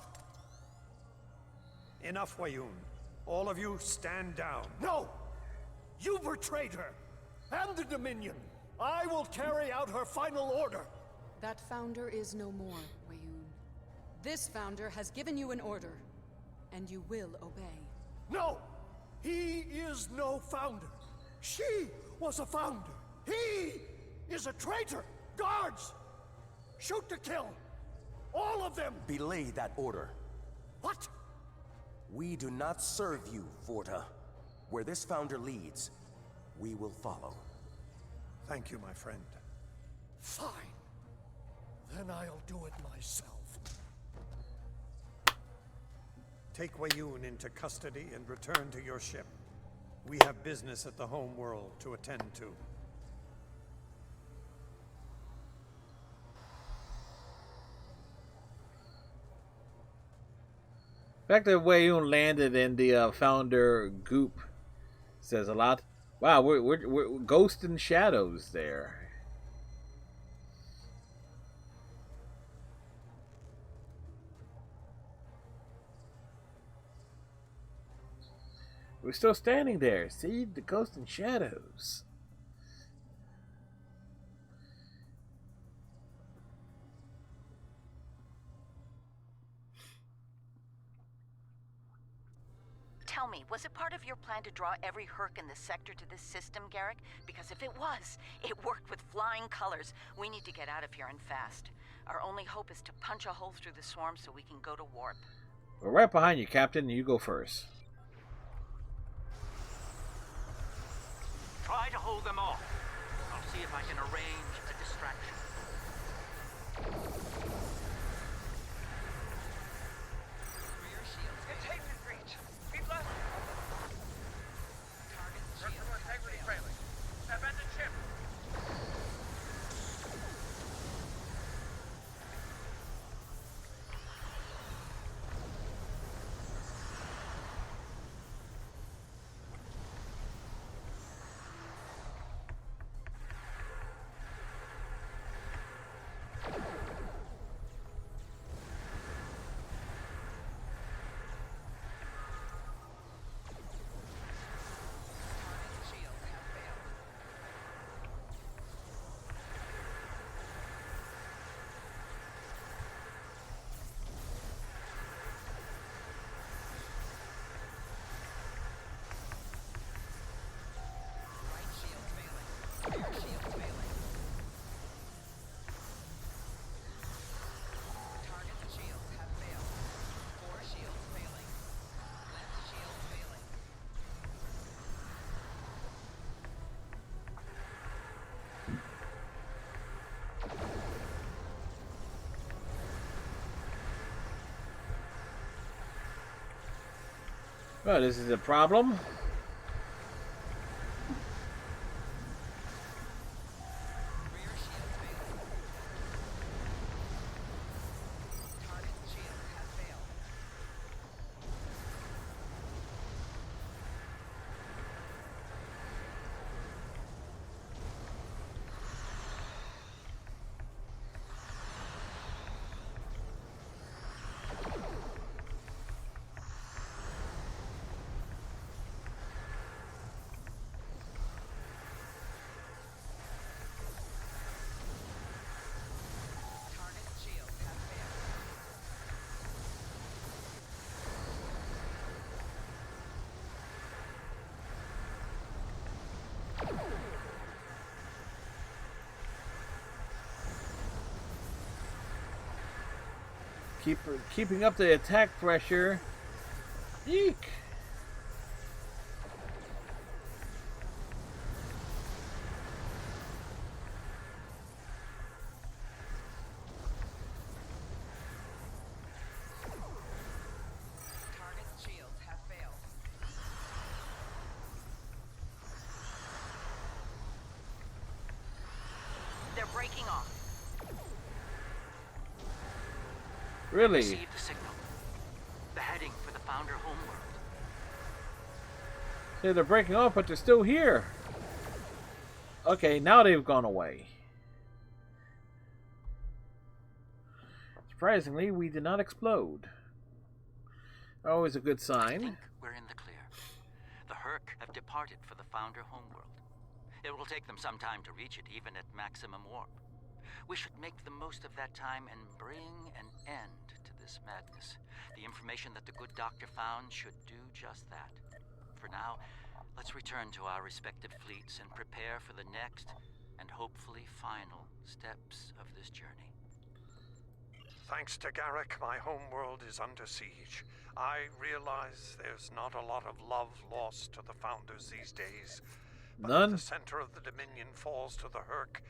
S9: Enough, Wayun. All of you stand down.
S10: No! You betrayed her! And the Dominion! I will carry out her final order!
S11: That founder is no more, Wayun. This founder has given you an order, and you will obey.
S10: No! He is no founder. She was a founder. He is a traitor. Guards! Shoot to kill! All of them!
S12: Belay that order.
S10: What?
S12: We do not serve you, Vorta. Where this founder leads, we will follow.
S9: Thank you, my friend.
S10: Fine. Then I'll do it myself.
S9: Take Wei Yun into custody and return to your ship. We have business at the home world to attend to.
S1: The fact that Wei Yun landed in the founder goop says a lot. Wow, we're ghost and shadows there. We're still standing there. See the ghost and shadows.
S3: Tell me, was it part of your plan to draw every Herc in the sector to this system, Garrick? Because if it was, it worked with flying colors. We need to get out of here and fast. Our only hope is to punch a hole through the swarm so we can go to warp.
S1: We're right behind you, Captain. You go first.
S4: Try to hold them off. I'll see if I can arrange a distraction.
S13: Rear shields. Containment breach. We've left. Target shield. Integrity failing. Abandoned ship.
S1: Well, this is a problem. Keeping up the attack pressure. Eek.
S3: Breaking off.
S1: Really?
S4: Received the signal. The heading for the Founder homeworld.
S1: Yeah, they're breaking off, but they're still here. Okay, now they've gone away. Surprisingly, we did not explode. Always a good sign.
S4: I think we're in the clear. The Herc have departed for the Founder homeworld. It will take them some time to reach it, even at maximum warp. We should make the most of that time and bring an end to this madness. The information that the good doctor found should do just that. For now, let's return to our respective fleets and prepare for the next and hopefully final steps of this journey.
S9: Thanks to Garrick, my homeworld is under siege. I realize there's not a lot of love lost to the Founders these days. But
S1: None?
S9: if the center of the Dominion falls to the Hurk,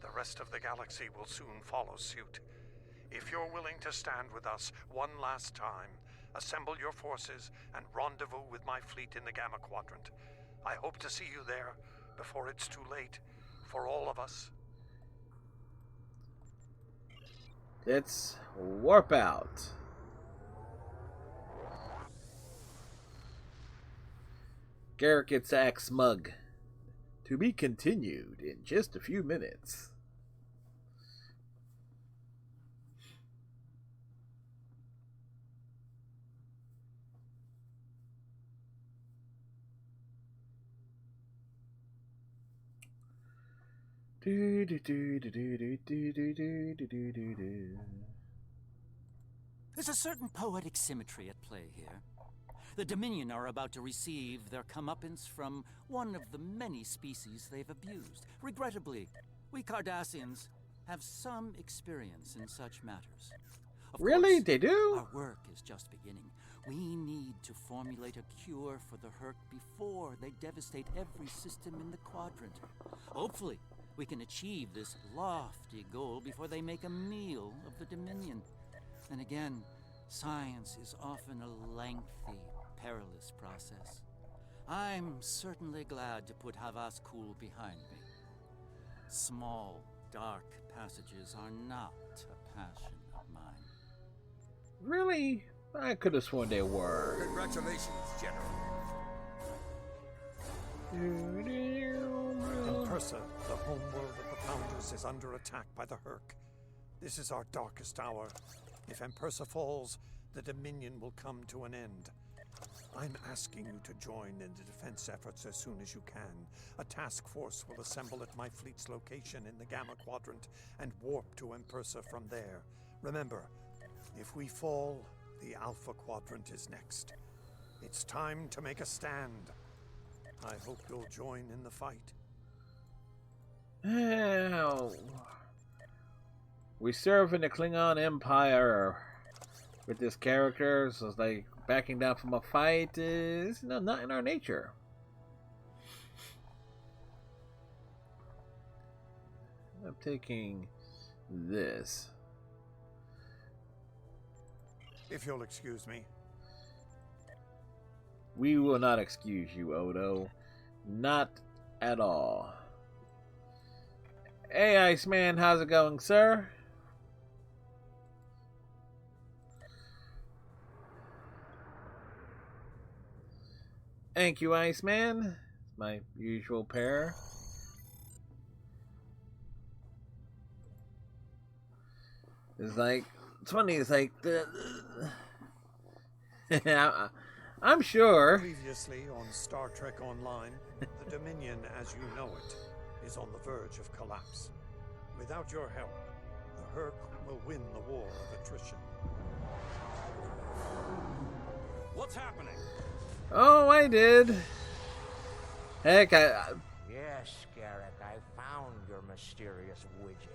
S9: the rest of the galaxy will soon follow suit. If you're willing to stand with us one last time, assemble your forces and rendezvous with my fleet in the Gamma Quadrant. I hope to see you there before it's too late for all of us.
S1: Let's warp out. Garrick gets to act smug. To be continued in just a few minutes.
S2: There's a certain poetic symmetry at play here. The Dominion are about to receive their comeuppance from one of the many species they've abused. Regrettably, we Cardassians have some experience in such matters. Of
S1: Really?
S2: course,
S1: They do?
S2: Our work is just beginning. We need to formulate a cure for the Hurk before they devastate every system in the quadrant. Hopefully, we can achieve this lofty goal before they make a meal of the Dominion. And again, science is often a lengthy, perilous process. I'm certainly glad to put Havas Kul behind me. Small, dark passages are not a passion of mine.
S1: Really? I could have sworn they were.
S12: Congratulations, General.
S9: Impersa, the homeworld of the Founders, is under attack by the Hurk. This is our darkest hour. If Impersa falls, the Dominion will come to an end. I'm asking you to join in the defense efforts as soon as you can. A task force will assemble at my fleet's location in the Gamma Quadrant and warp to Impersa from there. Remember, if we fall, the Alpha Quadrant is next. It's time to make a stand. I hope you'll join in the fight.
S1: We serve in the Klingon Empire with this character, so it's like backing down from a fight is not in our nature. I'm taking this.
S9: If you'll excuse me.
S1: We will not excuse you, Odo. Not at all. Hey, Iceman, how's it going, sir? Thank you, Iceman. My usual pair. It's funny, it's like I'm sure.
S9: Previously on Star Trek Online, the Dominion, as you know it, is on the verge of collapse. Without your help, the Hurk will win the war of attrition.
S5: What's happening?
S1: Oh, I did. Heck,
S8: Yes, Garrick, I found your mysterious widget.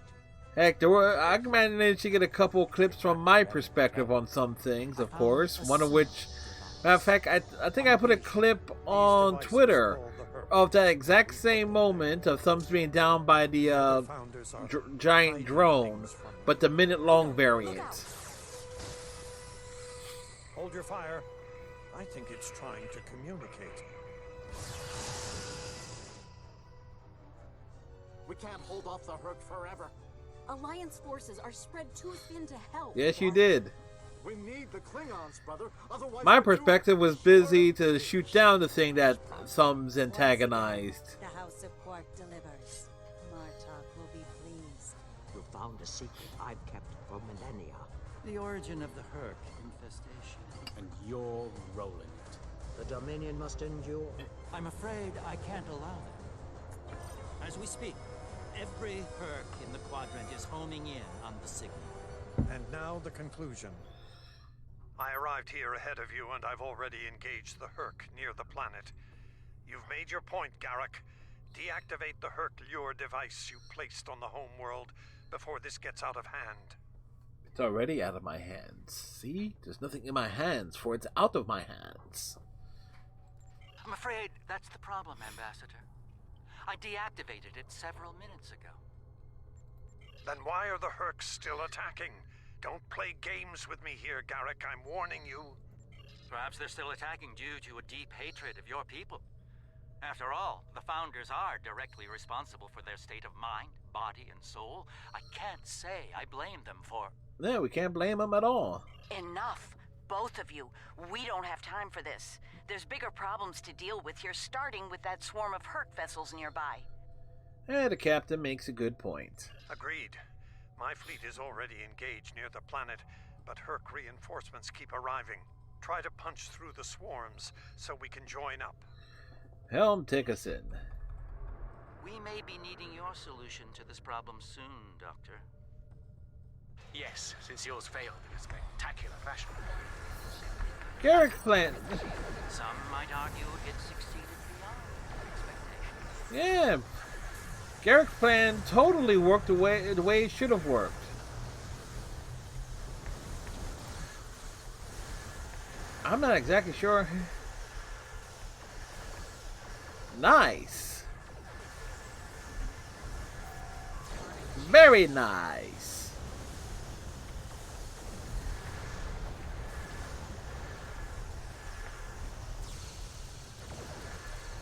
S1: Heck, I managed to get a couple clips from my perspective on some things, of course. One of which, matter of fact, I think I put a clip on Twitter of that exact same moment of thumbs being down by the giant drone, but the minute-long variant.
S9: Hold your fire. I think it's trying to communicate.
S10: We can't hold off the Hurk forever.
S6: Alliance forces are spread too thin to help.
S1: Yes, you did.
S10: We need the Klingons, brother. Otherwise,
S1: My perspective was busy to shoot down the thing that Thumbs antagonized.
S3: The House of Quark delivers. Martok will be pleased.
S8: You found a secret I've kept for millennia.
S2: The origin of the Hurk infestation.
S7: And you're rolling it.
S8: The Dominion must endure.
S2: I'm afraid I can't allow that. As we speak, every Hurk in the quadrant is homing in on the signal.
S9: And now the conclusion. I arrived here ahead of you, and I've already engaged the Hurk near the planet. You've made your point, Garrick. Deactivate the Hurk lure device you placed on the homeworld before this gets out of hand.
S1: It's already out of my hands. See? There's nothing in my hands, for it's out of my hands.
S2: I'm afraid that's the problem, Ambassador. I deactivated it several minutes ago.
S9: Then why are the Hurks still attacking? Don't play games with me here, Garrick. I'm warning you.
S2: Perhaps they're still attacking due to a deep hatred of your people. After all, the Founders are directly responsible for their state of mind, body, and soul. I can't say I blame them for...
S1: Yeah, we can't blame them at all.
S3: Enough. Both of you. We don't have time for this. There's bigger problems to deal with here, starting with that swarm of Herc vessels nearby.
S1: The captain makes a good point.
S9: Agreed. My fleet is already engaged near the planet, but Herc reinforcements keep arriving. Try to punch through the swarms so we can join up.
S1: Helm, take us in.
S2: We may be needing your solution to this problem soon, Doctor.
S4: Yes, since yours failed in a spectacular fashion.
S1: Garrick plan.
S2: Some might argue it succeeded beyond expectations.
S1: Yeah, Garrick's plan totally worked the way it should have worked. I'm not exactly sure. Nice. Very nice.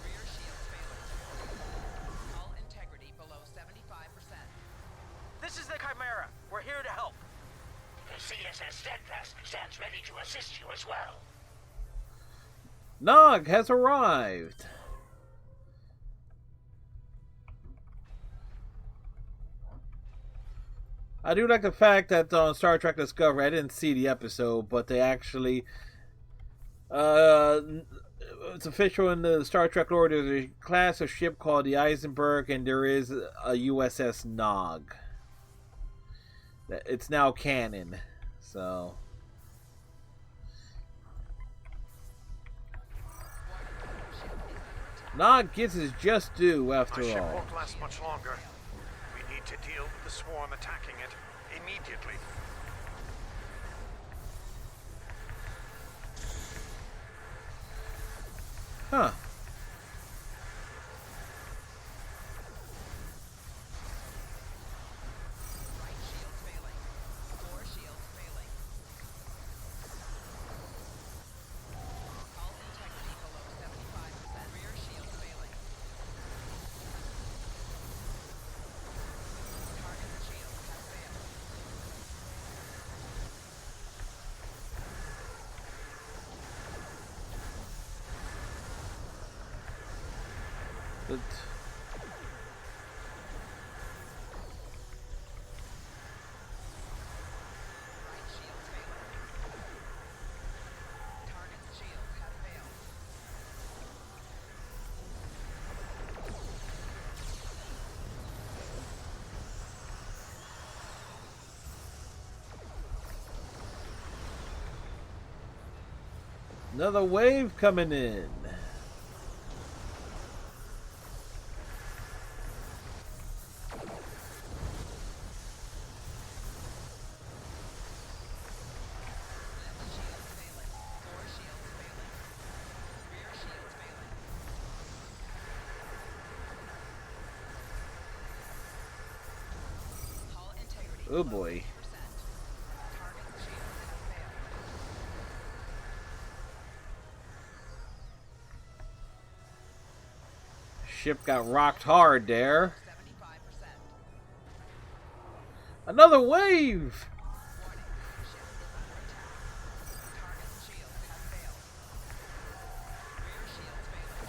S13: Rear shields failing. Hull integrity below 75%.
S14: This is the Chimera. We're here to help.
S10: The CSS Steadfast stands ready to assist you as well.
S1: Nog has arrived. I do like the fact that on Star Trek Discovery, I didn't see the episode, but they actually, it's official in the Star Trek lore, there's a class of ship called the Eisenberg, and there is a USS Nog. It's now canon, so... Nog gets his just due after
S9: My ship
S1: all.
S9: won't last much longer. We need to deal with the swarm attacking it immediately.
S1: Huh.
S13: Right shields failing. Core shields failing. Hull integrity below 75%. Rear shields failing. Target shield has failed.
S1: But
S13: Right shields failing. Target's shields have failed.
S1: another wave coming in.
S13: Left shields failing. Core shields failing. Rear shields failing. Hull integrity
S1: Oh
S13: below
S1: boy.
S13: 50%. Target's shields have failed.
S1: Ship got rocked hard there.
S13: 75%.
S1: Another wave!
S13: Warning. Ship is under attack. Target's shields have failed. Rear shields failing.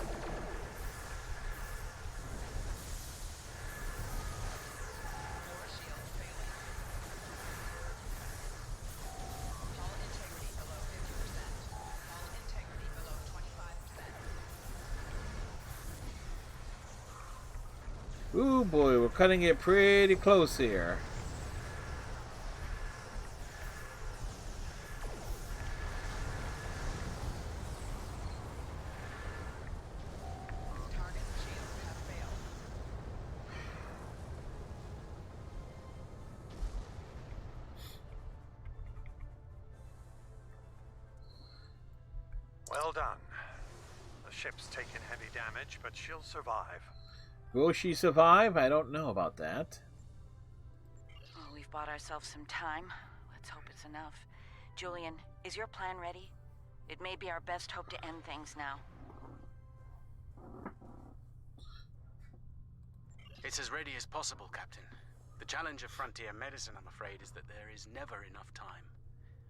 S13: Core shields failing. Hull integrity below 50%. Hull integrity below 25%.
S1: Ooh boy, we're cutting it pretty close here.
S13: Target's shields have failed.
S9: Well done. The ship's taken heavy damage, but she'll survive.
S1: Will she survive? I don't know about that.
S3: Well, we've bought ourselves some time. Let's hope it's enough. Julian, is your plan ready? It may be our best hope to end things now.
S4: It's as ready as possible, Captain. The challenge of frontier medicine, I'm afraid, is that there is never enough time.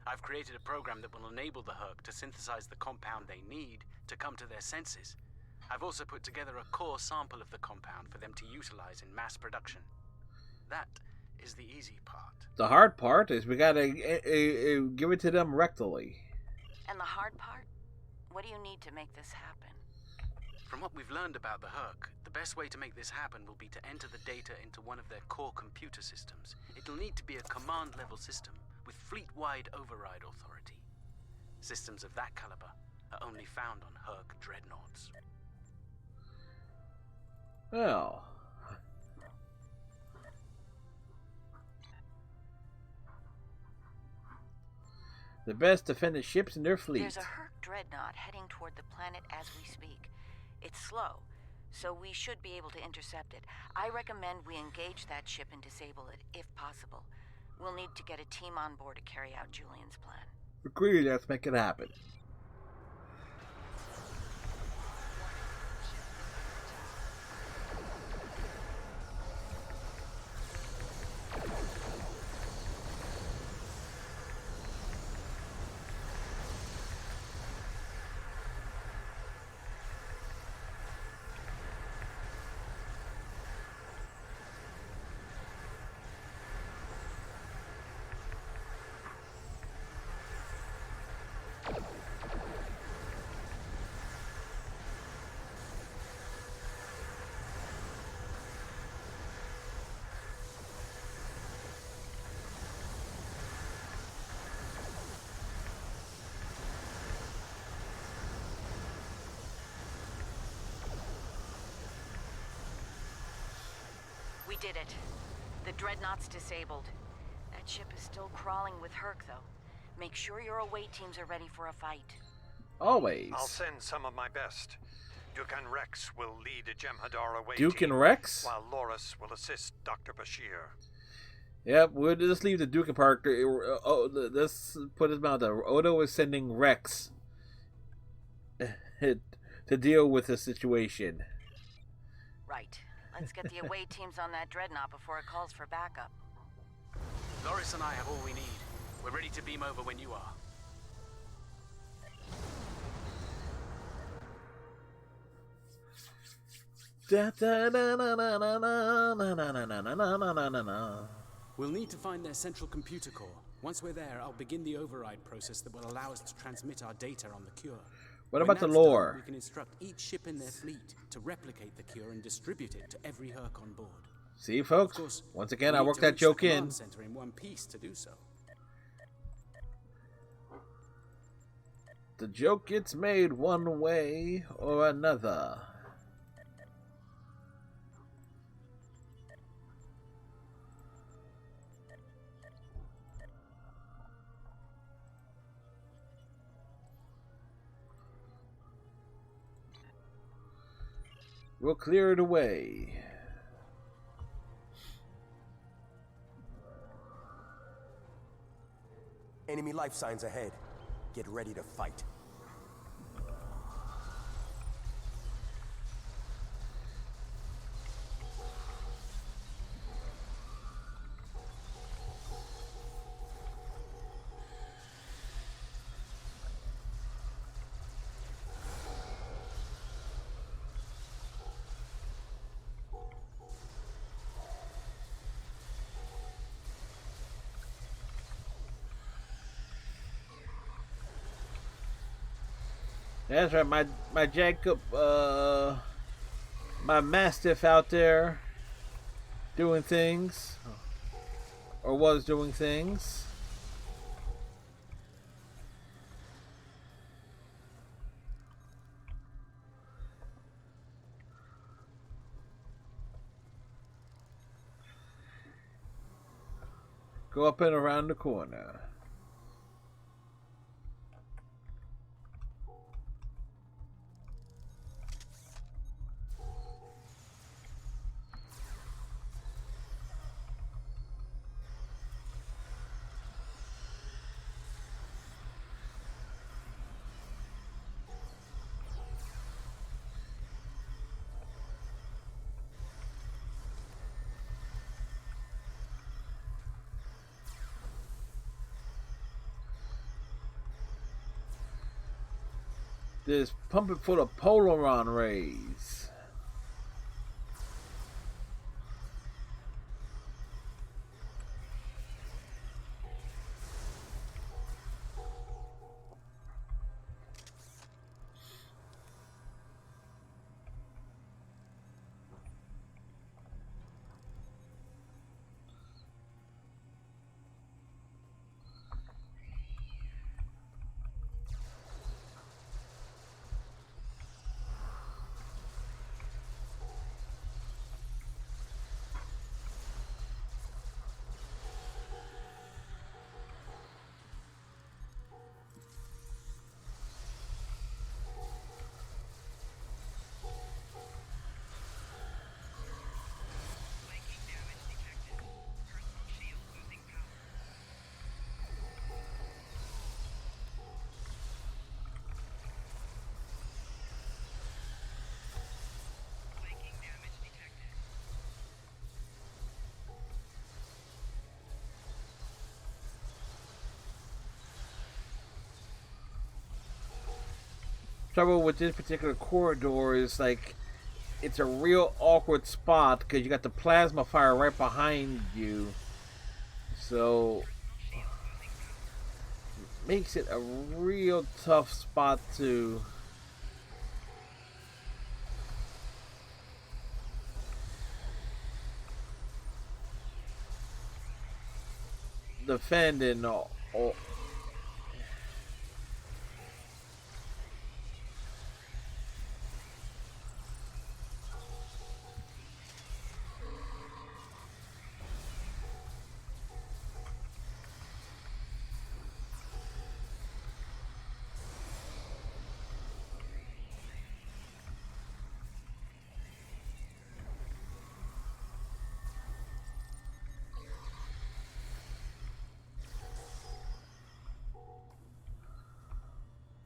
S4: I've created a program that will enable the Herc to synthesize the compound they need to come to their senses. I've also put together a core sample of the compound for them to utilize in mass production. That is the easy part.
S1: The hard part is we gotta give it to them rectally.
S3: And the hard part? What do you need to make this happen?
S4: From what we've learned about the Herc, the best way to make this happen will be to enter the data into one of their core computer systems. It'll need to be a command-level system with fleet-wide override authority. Systems of that caliber are only found on Herc dreadnoughts.
S1: Well, the best defended ships in their fleet.
S3: There's a Herc dreadnought heading toward the planet as we speak. It's slow, so we should be able to intercept it. I recommend we engage that ship and disable it, if possible. We'll need to get a team on board to carry out Julian's plan.
S1: Agreed, let's make it happen.
S3: We did it. The dreadnought's disabled. That ship is still crawling with Herc, though. Make sure your away teams are ready for a fight.
S1: Always.
S9: I'll send some of my best. Duke and Rex will lead a Jem'Hadar away
S1: Duke
S9: team,
S1: and Rex?
S9: while Loris will assist Dr. Bashir.
S1: Yep, we'll just leave the Duke and Parker. Let's put it out there. Odo is sending Rex to deal with the situation.
S3: Right. Let's get the away teams on that dreadnought before it calls for backup.
S4: Loris and I have all we need. We're ready to beam over when you are.
S7: We'll need to find their central computer core. Once we're there, I'll begin the override process that will allow us to transmit our data on the cure.
S1: What
S7: When
S1: about the
S7: that's done,
S1: lore?
S7: we can instruct each ship in their fleet to replicate the cure and distribute it to every Herc on board.
S1: See, folks?
S7: Of course,
S1: Once again,
S7: we
S1: I
S7: need
S1: worked
S7: to
S1: that
S7: reach the
S1: joke in.
S7: command center in one piece to do so.
S1: The joke gets made one way or another. We'll clear it away.
S12: Enemy life signs ahead. Get ready to fight.
S1: That's right, my Jacob, my Mastiff out there doing things, or was doing things. Go up and around the corner. Just pump it full of Polaron rays. Trouble with this particular corridor is like it's a real awkward spot because you got the plasma fire right behind you, so it makes it a real tough spot to defend and all.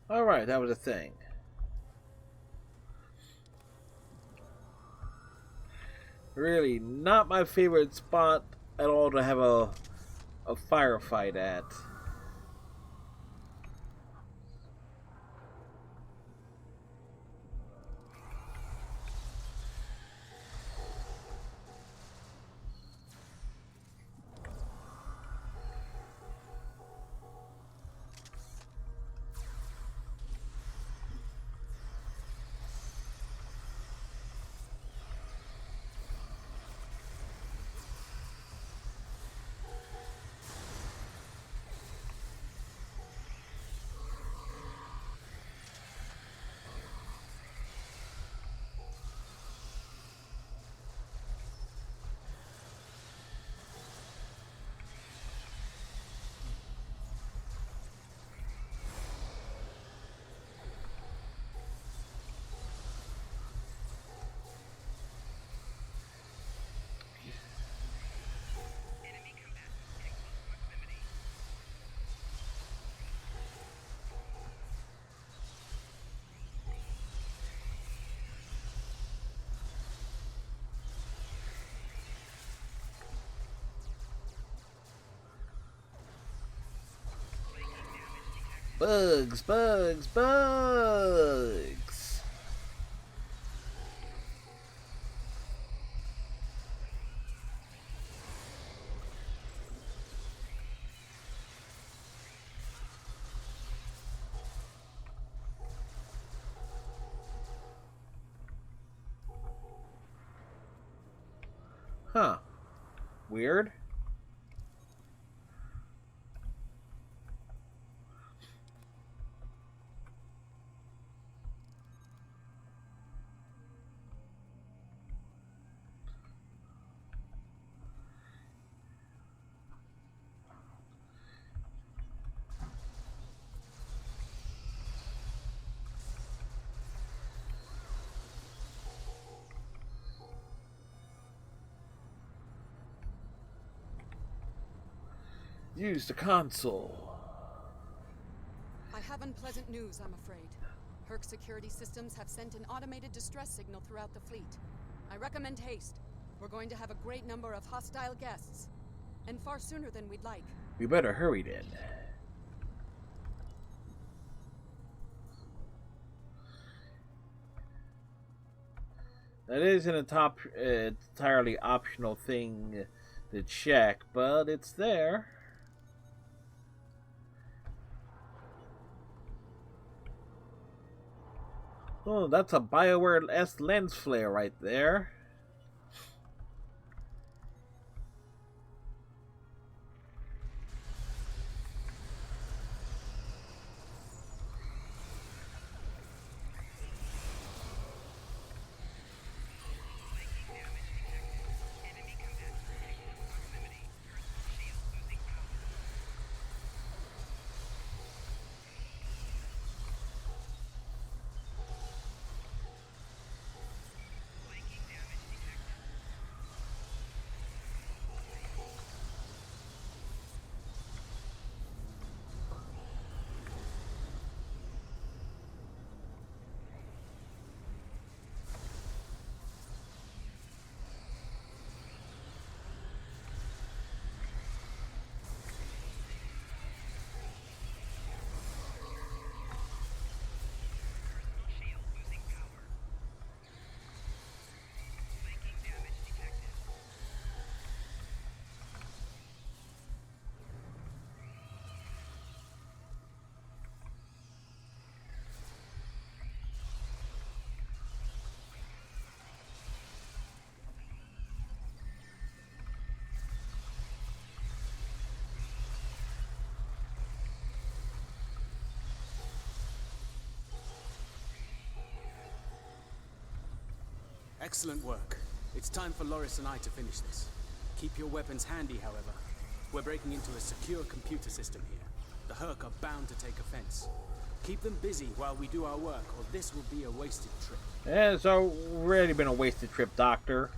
S1: Alright, that was a thing. Really not my favorite spot at all to have a firefight at. Bugs, bugs, bugs. Huh. Weird. Use the console.
S11: I have unpleasant news, I'm afraid. Herc security systems have sent an automated distress signal throughout the fleet. I recommend haste. We're going to have a great number of hostile guests. And far sooner than we'd like.
S1: We better hurry then. It isn't a top entirely optional thing to check, but it's there. Oh, that's a BioWare S lens flare right there.
S7: Excellent work. It's time for Loris and I to finish this. Keep your weapons handy, however. We're breaking into a secure computer system here. The Hurk are bound to take offense. Keep them busy while we do our work, or this will be a wasted trip.
S1: Yeah, it's already been a wasted trip, Doctor.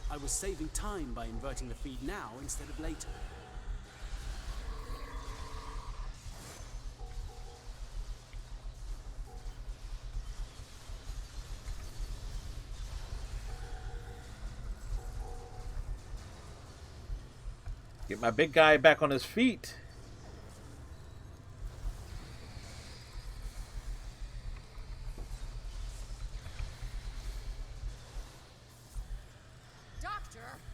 S7: I was saving time by inverting the feed now instead of later.
S1: Get my big guy back on his feet.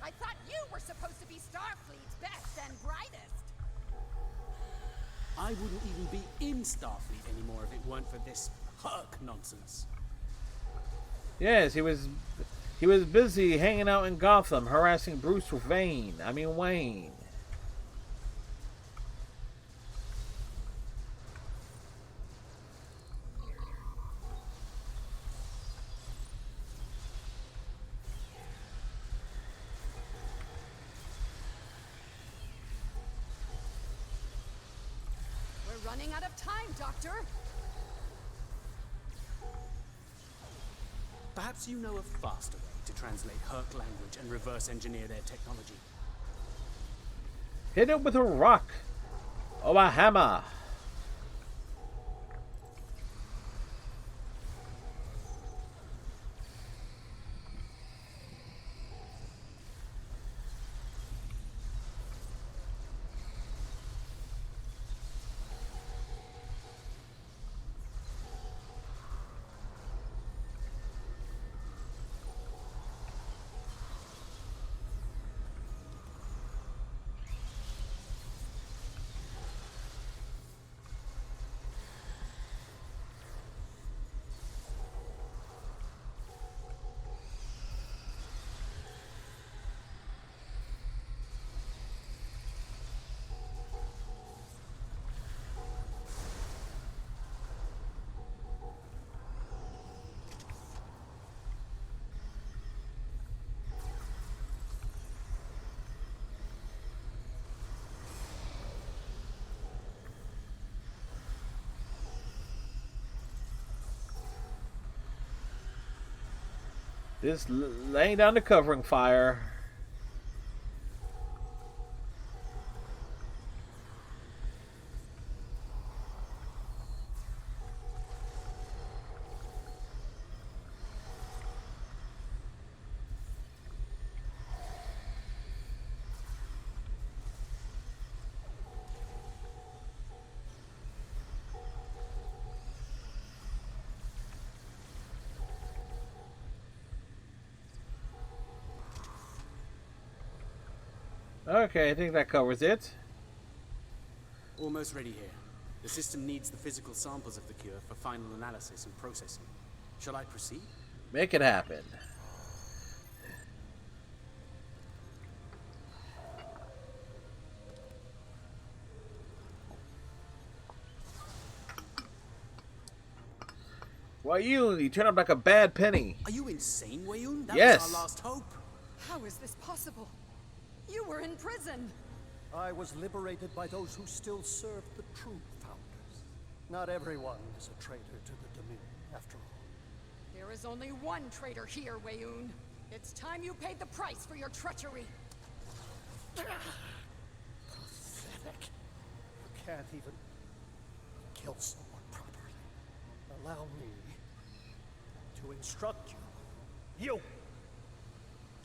S11: I thought you were supposed to be Starfleet's best and brightest.
S7: I wouldn't even be in Starfleet anymore if it weren't for this Hurk nonsense.
S1: Yes, he was busy hanging out in Gotham, harassing Bruce Wayne. Wayne.
S11: Running out of time, Doctor.
S7: Perhaps you know a faster way to translate Hurk language and reverse engineer their technology.
S1: Hit it with a rock or a hammer. Just laying down the covering fire. Okay, I think that covers it.
S7: Almost ready here. The system needs the physical samples of the cure for final analysis and processing. Shall I proceed?
S1: Make it happen. Why you turn up like a bad penny.
S7: Are you insane, Weyoun? That
S1: Yes.
S7: was our last hope.
S11: How is this possible? You were in prison.
S10: I was liberated by those who still served the true founders. Not everyone is a traitor to the Dominion, after all.
S11: There is only one traitor here, Weyoun. It's time you paid the price for your treachery.
S10: Pathetic. You can't even kill someone properly. Allow me to instruct you. You!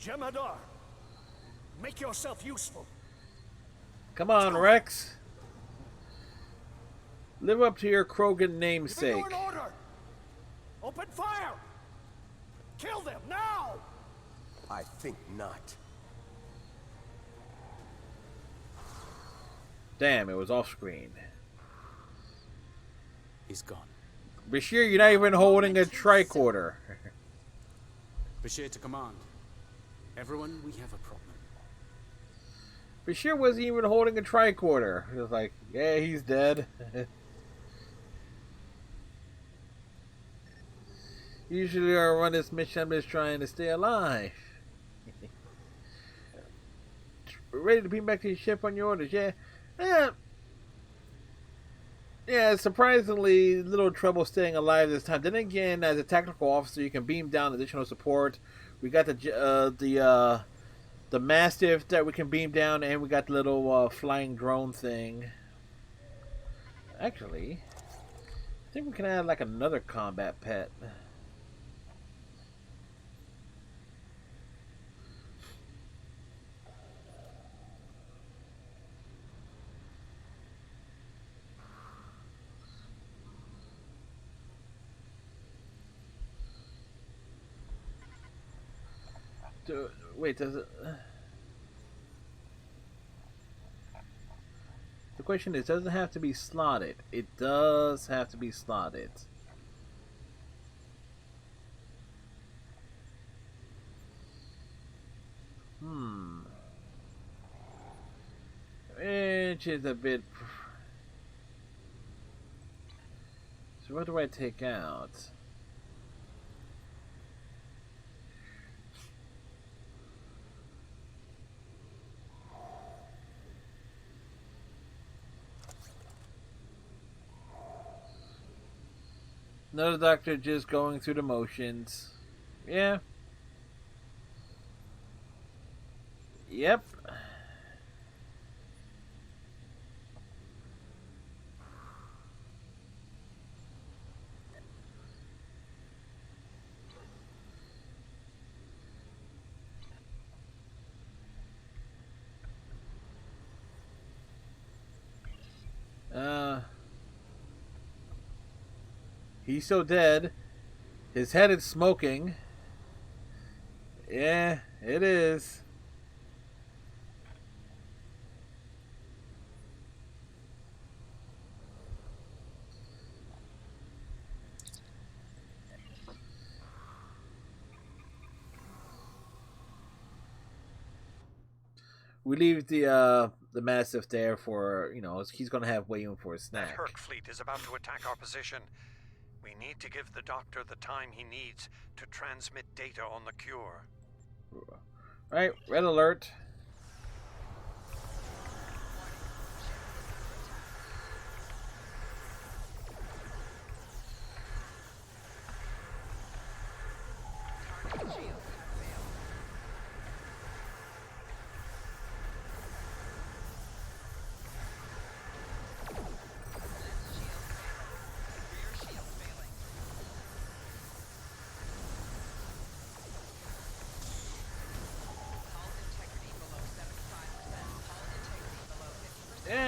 S10: Jem'Hadar! Make yourself useful.
S1: Come on, Rex. Live up to your Krogan namesake.
S10: Give me an order! Open fire! Kill them, now!
S12: I think not.
S1: Damn, it was off screen.
S7: He's gone.
S1: Bashir, you're not even holding a tricorder.
S7: Bashir to command. Everyone, we have a problem.
S1: Bashir wasn't even holding a tricorder. He was like, yeah, he's dead. Usually I run this mission, I'm just trying to stay alive. Ready to beam back to your ship on your orders, yeah? Yeah, surprisingly little trouble staying alive this time. Then again, as a tactical officer, you can beam down additional support. We got the Mastiff that we can beam down, and we got the little flying drone thing. Actually, I think we can add like another combat pet. Wait, does it... The question is, does it have to be slotted? It does have to be slotted. Which is a bit... So what do I take out? Another doctor just going through the motions. Yeah. Yep. He's so dead. His head is smoking. Yeah, it is. We leave the Mastiff there for, you know, he's going to have Weyoun for a snack.
S9: That Herc fleet is about to attack our position. We need to give the doctor the time he needs to transmit data on the cure.
S1: Alright, red alert.
S13: Target shields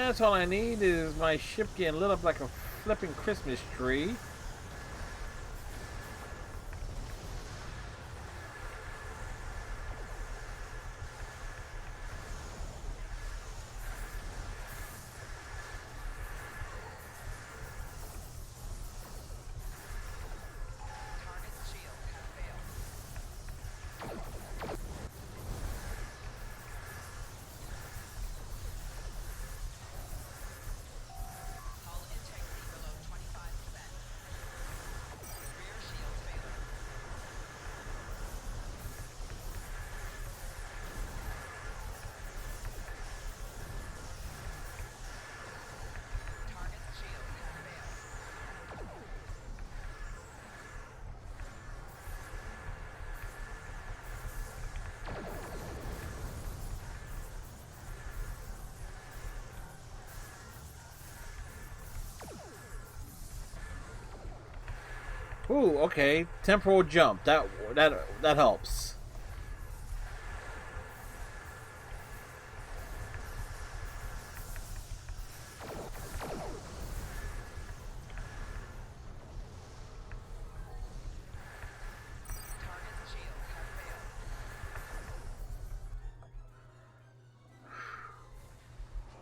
S1: That's all I need is my ship getting lit up like a flipping Christmas tree. Ooh, okay. Temporal jump. That helps.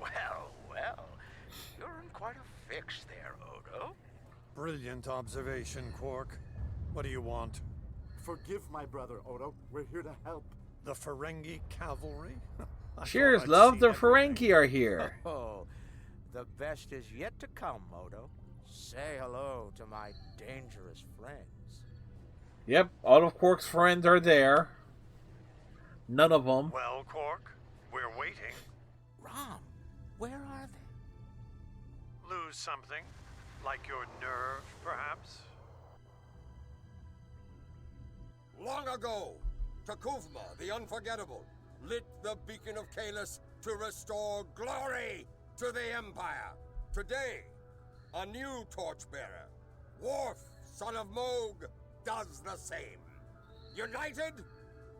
S15: Well, you're in quite a fix there, Odo.
S9: Brilliant observation, Quark. What do you want?
S10: Forgive my brother, Odo. We're here to help.
S9: The Ferengi cavalry?
S1: Cheers, love. The Ferengi are here.
S16: Oh, the best is yet to come, Odo. Say hello to my dangerous friends.
S1: Yep, all of Quark's friends are there. None of them.
S9: Well, Quark, we're waiting.
S16: Rom, where are they?
S9: Lose something? Like your nerve, perhaps?
S17: Long ago, T'Kuvma, the Unforgettable, lit the beacon of Kahless to restore glory to the Empire. Today, a new torchbearer, Worf, son of Moog, does the same. United,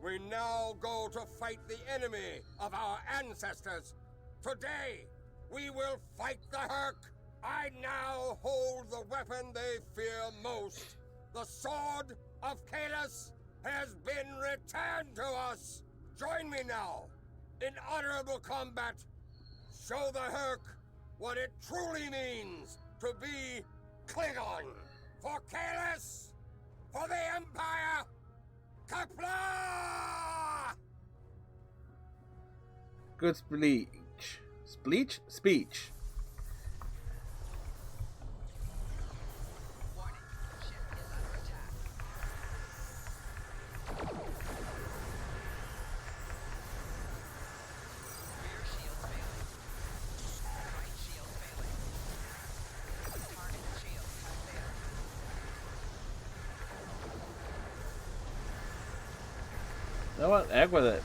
S17: we now go to fight the enemy of our ancestors. Today, we will fight the Hurk. I now hold the weapon they fear most. The Sword of Kahless has been returned to us. Join me now in honorable combat. Show the Hurk what it truly means to be Klingon. For Kahless, for the Empire, Kapla!
S1: Good speech. Speech? You know what? Heck with it.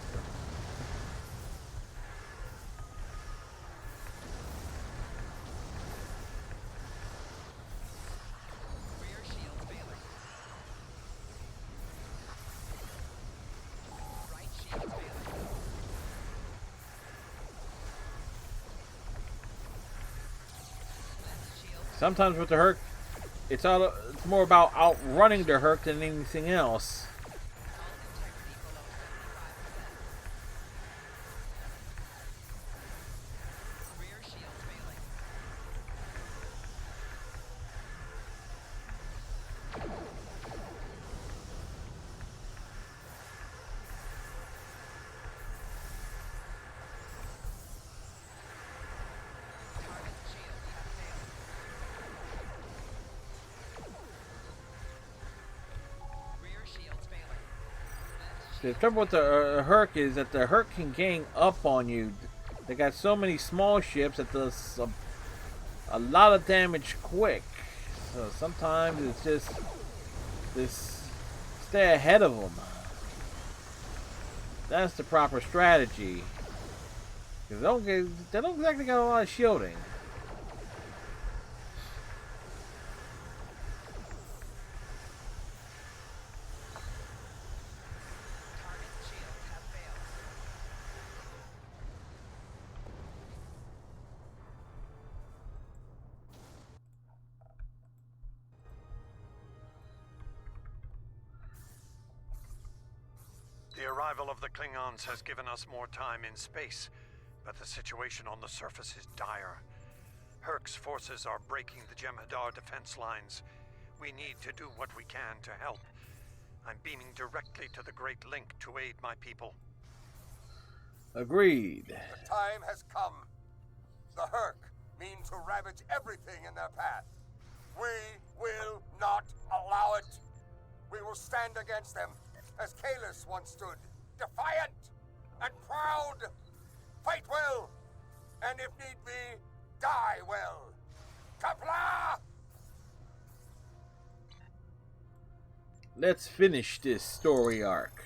S1: Sometimes with the Hurk, it's more about outrunning the Hurk than anything else. The trouble with the Hurk is that the Hurk can gang up on you. They got so many small ships that does a lot of damage quick. So sometimes it's just stay ahead of them. That's the proper strategy. Because they don't exactly got a lot of shielding.
S9: The arrival of the Klingons has given us more time in space, but the situation on the surface is dire. Herc's forces are breaking the Jem'Hadar defense lines. We need to do what we can to help. I'm beaming directly to the Great Link to aid my people.
S1: Agreed.
S17: The time has come. The Herc mean to ravage everything in their path. We will not allow it. We will stand against them, as Kahless once stood, defiant and proud. Fight well, and if need be, die well. Qapla'!
S1: Let's finish this story arc.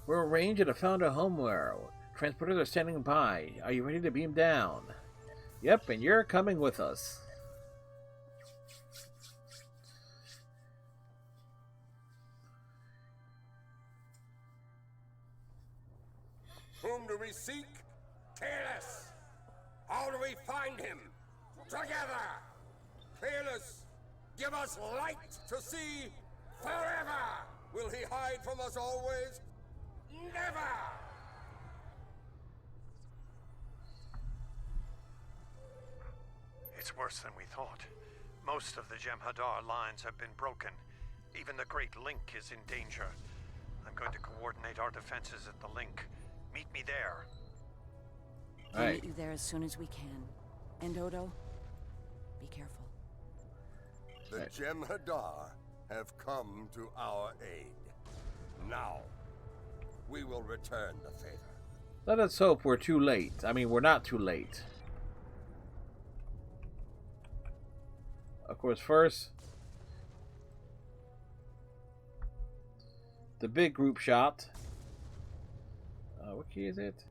S1: We're arranged at a Founder homeworld. Transporters are standing by. Are you ready to beam down? Yep, and you're coming with us.
S17: Whom do we seek? Kahless! How do we find him? Together! Kahless, give us light to see forever! Will he hide from us always? Never!
S9: It's worse than we thought. Most of the Jem'Hadar lines have been broken. Even the Great Link is in danger. I'm going to coordinate our defenses at the Link. Meet me there.
S3: We'll meet you there as soon as we can. And Odo, be careful.
S17: The Jem'Hadar have come to our aid. Now, we will return the favor.
S1: Let us hope we're too late. I mean, we're not too late. Of course, first, the big group shot. What key is it?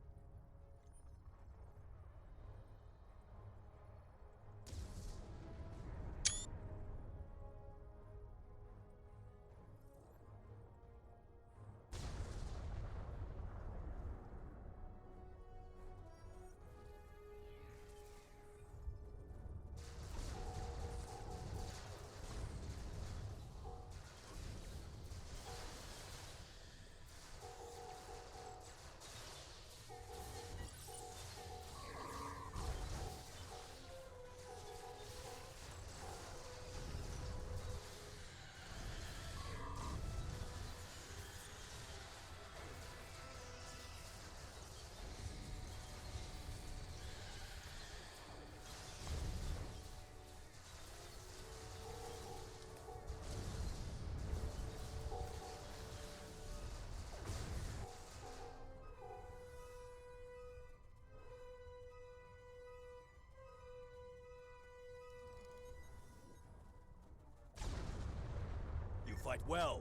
S18: Fight well.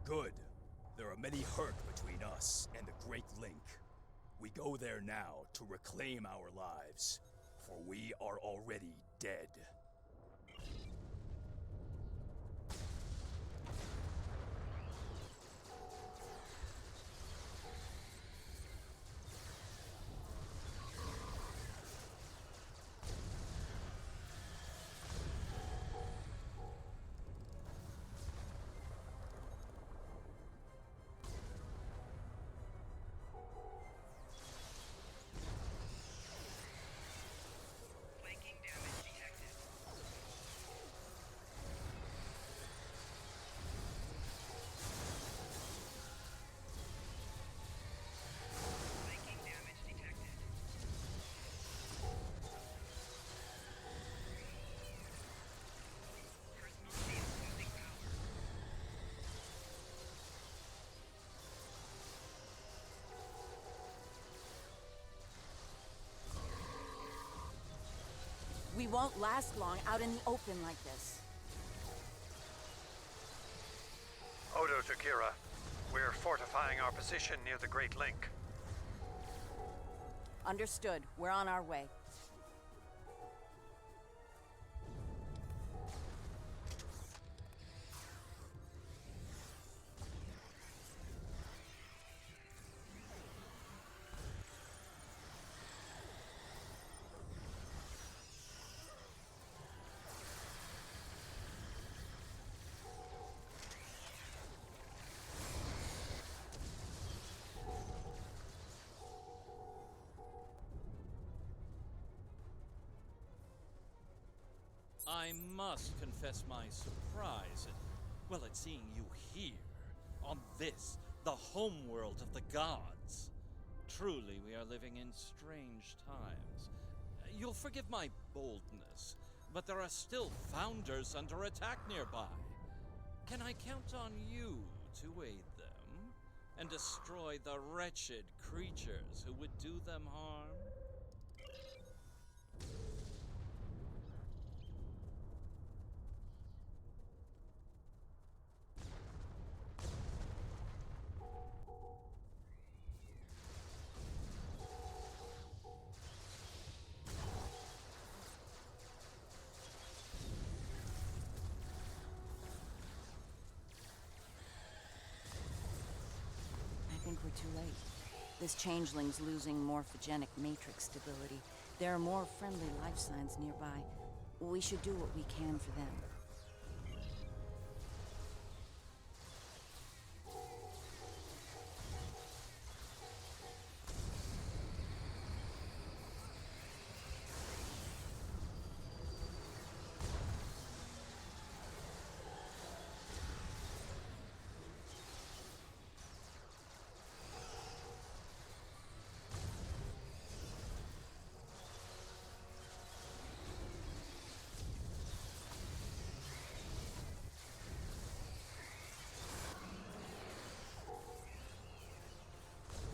S18: Good. There are many Herc between us and the Great Link. We go there now to reclaim our lives, for we are already dead.
S3: We won't last long out in the open like this.
S9: Odo to Kira. We're fortifying our position near the Great Link.
S3: Understood. We're on our way.
S5: must confess my surprise at seeing you here, on this, the homeworld of the gods. Truly, we are living in strange times. You'll forgive my boldness, but there are still Founders under attack nearby. Can I count on you to aid them and destroy the wretched creatures who would do them harm?
S3: I think we're too late. This changeling's losing morphogenic matrix stability. There are more friendly life signs nearby. We should do what we can for them.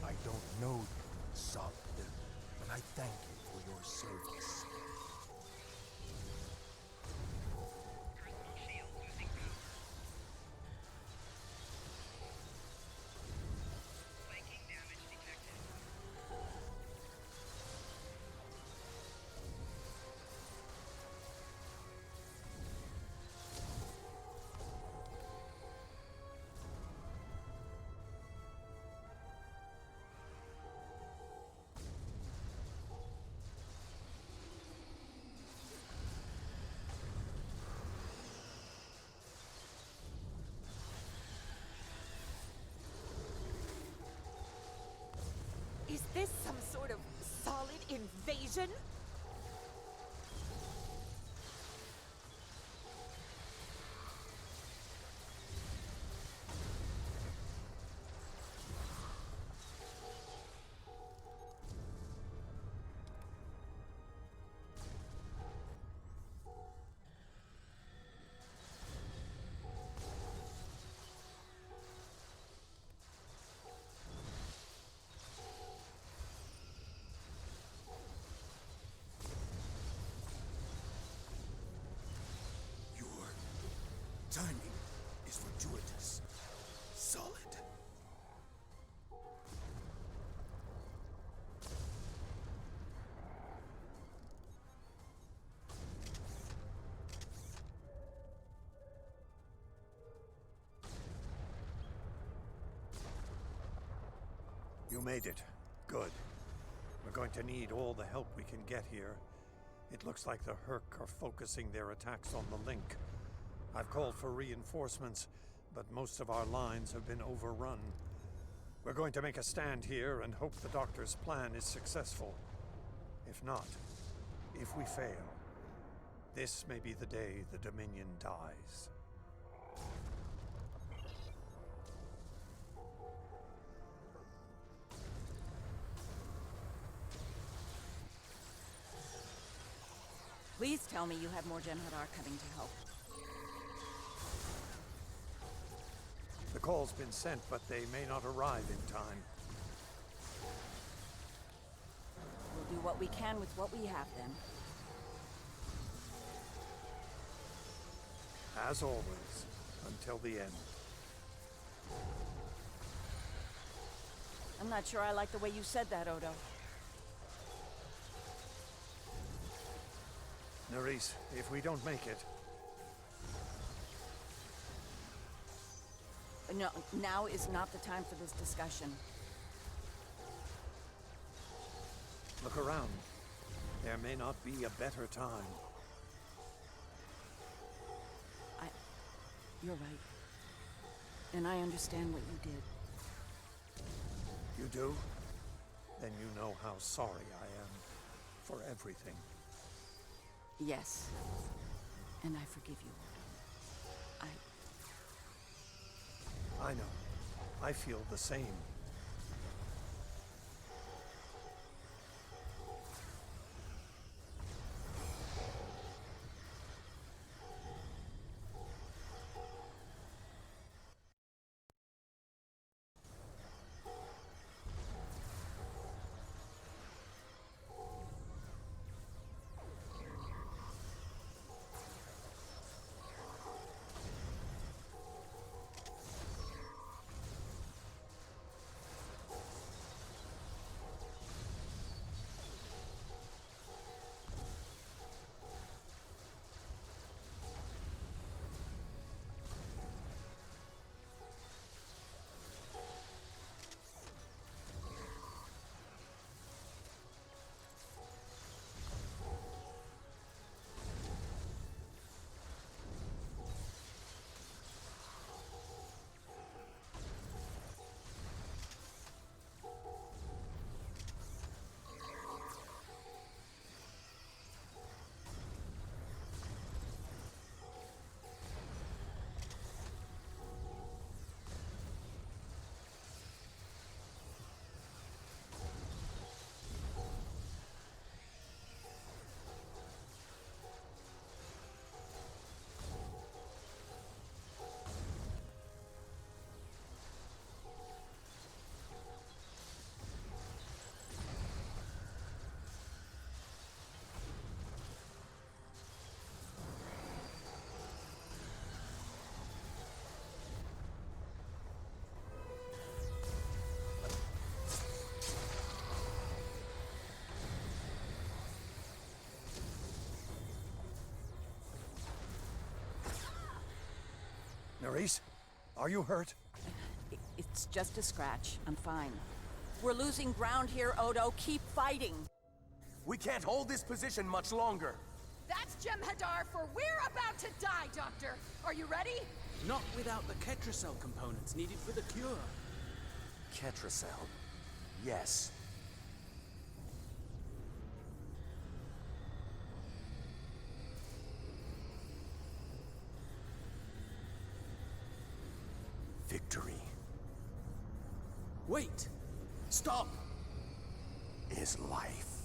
S12: I don't know you, Solid, but I thank you for your service.
S19: Is this some sort of solid invasion?
S12: Timing is fortuitous. Solid.
S9: You made it. Good. We're going to need all the help we can get here. It looks like the Herc are focusing their attacks on the Link. I've called for reinforcements, but most of our lines have been overrun. We're going to make a stand here and hope the Doctor's plan is successful. If not, if we fail, this may be the day the Dominion dies.
S3: Please tell me you have more Jem'Hadar coming to help.
S9: The call's been sent, but they may not arrive in time.
S3: We'll do what we can with what we have, then.
S9: As always, until the end.
S3: I'm not sure I like the way you said that, Odo.
S9: Nerys, if we don't make it...
S3: No, now is not the time for this discussion.
S9: Look around. There may not be a better time.
S3: You're right. And I understand what you did.
S9: You do? Then you know how sorry I am for everything.
S3: Yes. And I forgive you.
S9: I know. I feel the same. Nerys, are you hurt?
S3: It's just a scratch. I'm fine. We're losing ground here, Odo. Keep fighting.
S12: We can't hold this position much longer.
S11: That's Jem'Hadar, for we're about to die, Doctor. Are you ready?
S7: Not without the Ketracel components needed for the cure.
S12: Ketracel. Yes. Victory.
S7: Wait! Stop!
S12: Is life.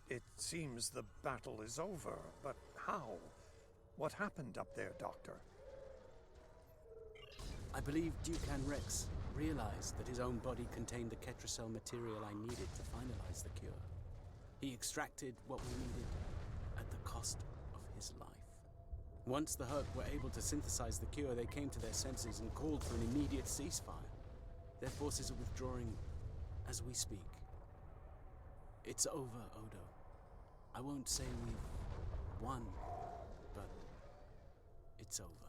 S9: It seems the battle is over, but how? What happened up there, Doctor?
S7: I believe Dukan Rex realized that his own body contained the Ketracel material I needed to finalize the cure. He extracted what we needed at the cost of his life. Once the Hurk were able to synthesize the cure, they came to their senses and called for an immediate ceasefire. Their forces are withdrawing as we speak. It's over, Odo. I won't say we've won, but it's over.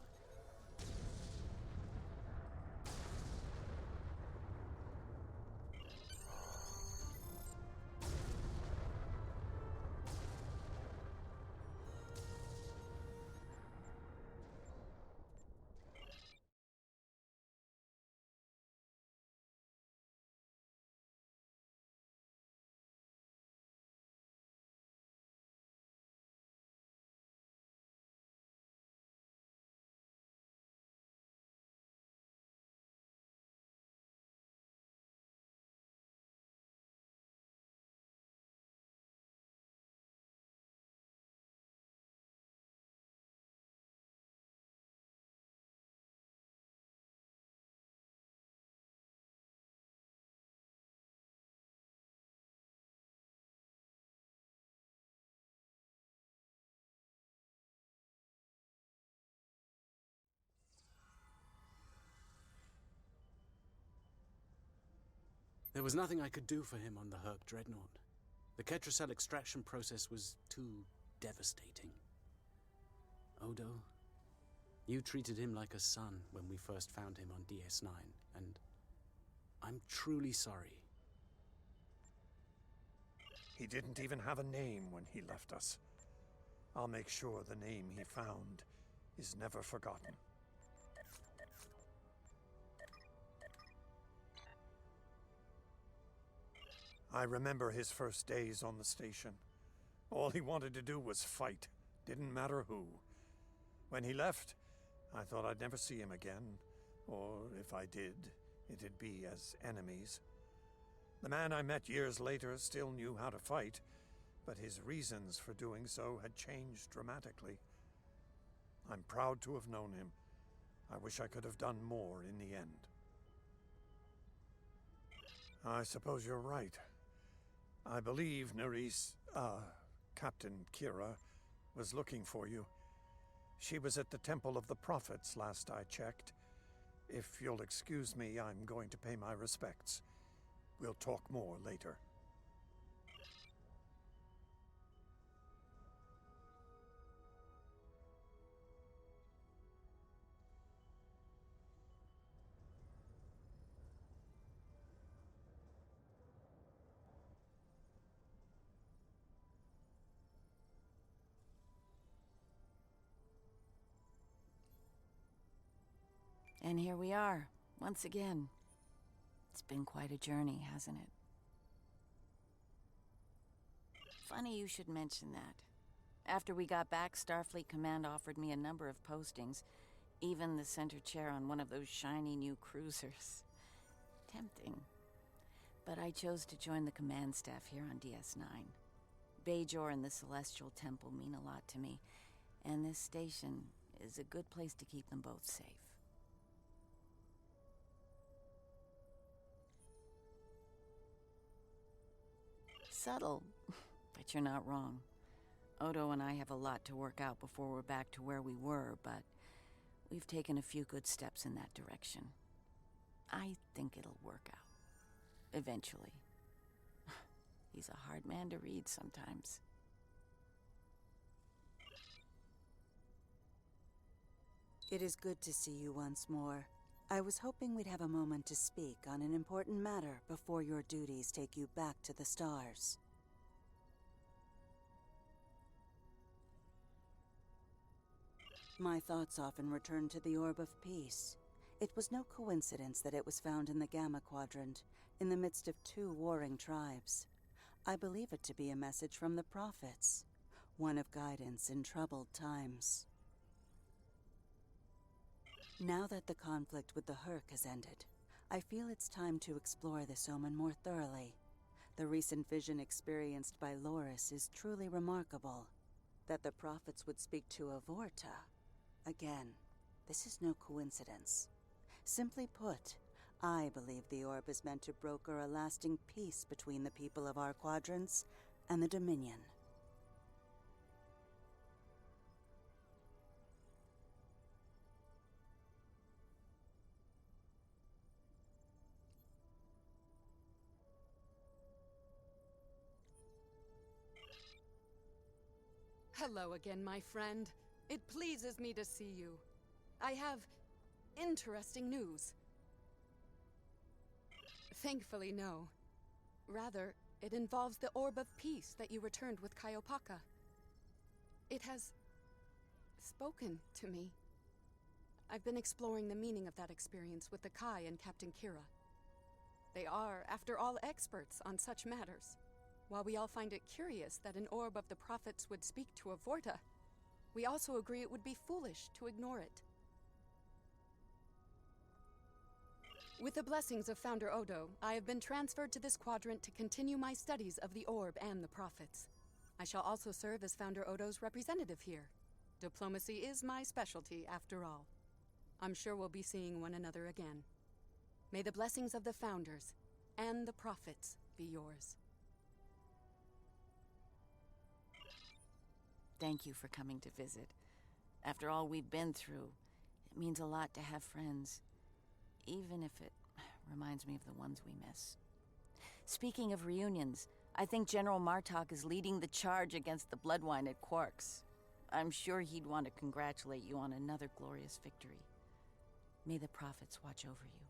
S7: There was nothing I could do for him on the Herc Dreadnought. The Ketracel extraction process was too devastating. Odo, you treated him like a son when we first found him on DS9, and I'm truly sorry.
S9: He didn't even have a name when he left us. I'll make sure the name he found is never forgotten. I remember his first days on the station. All he wanted to do was fight. Didn't matter who. When he left, I thought I'd never see him again. Or if I did, it'd be as enemies. The man I met years later still knew how to fight, but his reasons for doing so had changed dramatically. I'm proud to have known him. I wish I could have done more in the end. I suppose you're right. I believe Captain Kira, was looking for you. She was at the Temple of the Prophets last I checked. If you'll excuse me, I'm going to pay my respects. We'll talk more later.
S3: And here we are, once again. It's been quite a journey, hasn't it? Funny you should mention that. After we got back, Starfleet Command offered me a number of postings, even the center chair on one of those shiny new cruisers. Tempting. But I chose to join the command staff here on DS9. Bajor and the Celestial Temple mean a lot to me, and this station is a good place to keep them both safe. Subtle, but you're not wrong. Odo and I have a lot to work out before we're back to where we were, but we've taken a few good steps in that direction. I think it'll work out. Eventually. He's a hard man to read sometimes.
S20: It is good to see you once more. I was hoping we'd have a moment to speak on an important matter before your duties take you back to the stars. My thoughts often return to the Orb of Peace. It was no coincidence that it was found in the Gamma Quadrant, in the midst of two warring tribes. I believe it to be a message from the Prophets, one of guidance in troubled times. Now that the conflict with the Herc has ended, I feel it's time to explore this omen more thoroughly. The recent vision experienced by Loris is truly remarkable. That the Prophets would speak to a Vorta. Again, this is no coincidence. Simply put, I believe the orb is meant to broker a lasting peace between the people of our quadrants and the Dominion.
S11: Hello again, my friend. It pleases me to see you. I have interesting news. Thankfully, no. Rather, it involves the Orb of Peace that you returned with Kaiopaka. It has spoken to me. I've been exploring the meaning of that experience with the Kai and Captain Kira. They are, after all, experts on such matters. While we all find it curious that an Orb of the Prophets would speak to a Vorta, we also agree it would be foolish to ignore it. With the blessings of Founder Odo, I have been transferred to this quadrant to continue my studies of the Orb and the Prophets. I shall also serve as Founder Odo's representative here. Diplomacy is my specialty, after all. I'm sure we'll be seeing one another again. May the blessings of the Founders and the Prophets be yours.
S3: Thank you for coming to visit. After all we've been through, it means a lot to have friends, even if it reminds me of the ones we miss. Speaking of reunions, I think General Martok is leading the charge against the Bloodwine at Quark's. I'm sure he'd want to congratulate you on another glorious victory. May the prophets watch over you.